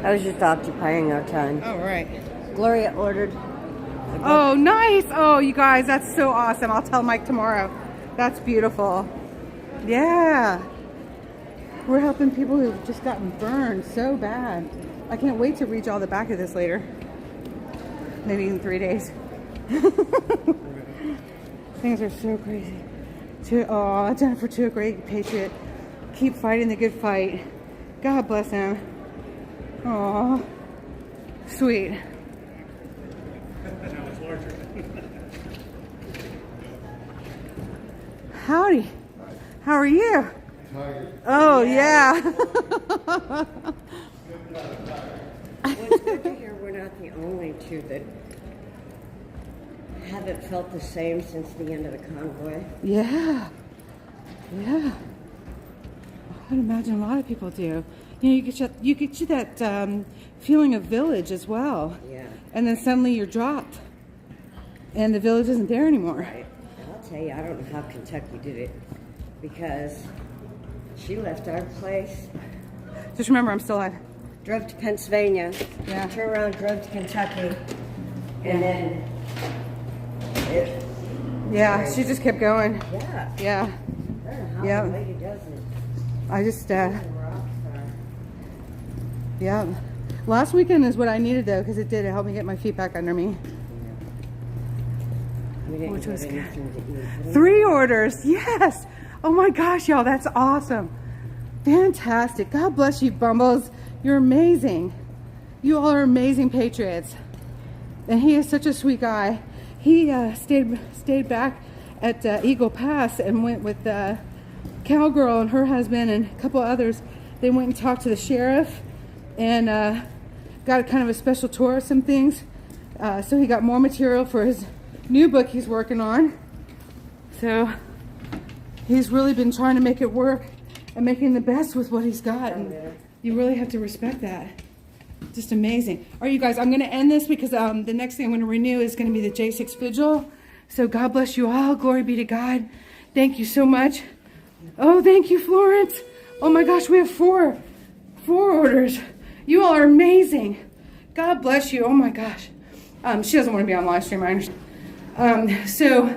I was just occupying our time. All right. Gloria ordered. Oh, nice. Oh, you guys, that's so awesome. I'll tell Mike tomorrow. That's beautiful. Yeah. We're helping people who've just gotten burned so bad. I can't wait to reach all the back of this later. Maybe in 3 days. Things are so crazy. Oh, Jennifer, to a great patriot. Keep fighting the good fight. God bless him. Oh, sweet. Now it's larger. Howdy. How are you? Oh, yeah. Well, it's good to hear we're not the only two that haven't felt the same since the end of the convoy. Yeah. I'd imagine a lot of people do. You know, you get that feeling of village as well. Yeah. And then suddenly you're dropped, and the village isn't there anymore. Right. I'll tell you, I don't know how Kentucky did it, because she left our place. Just remember, I'm still alive. Drove to Pennsylvania. Yeah. Turned around, drove to Kentucky, and then it. Yeah, she just kept going. Yeah. Yeah. I don't know how Yeah. the lady does it. I just. She's a rock star. Yeah. Last weekend is what I needed though, because it did. It helped me get my feet back under me. Which was good. 3 orders. Yes. Oh my gosh, y'all. That's awesome. Fantastic. God bless you, Bumbles. You're amazing. You all are amazing patriots. And he is such a sweet guy. He stayed back at Eagle Pass and went with Cowgirl and her husband and a couple others. They went and talked to the sheriff and got a kind of a special tour of some things. So he got more material for his new book he's working on. So he's really been trying to make it work and making the best with what he's got. And you really have to respect that. Just amazing. All right, you guys, I'm going to end this because the next thing I'm going to renew is going to be the J6 Vigil. So God bless you all. Glory be to God. Thank you so much. Oh, thank you, Florence. Oh my gosh, we have four orders. You all are amazing. God bless you. Oh my gosh. She doesn't want to be on live stream, I understand. So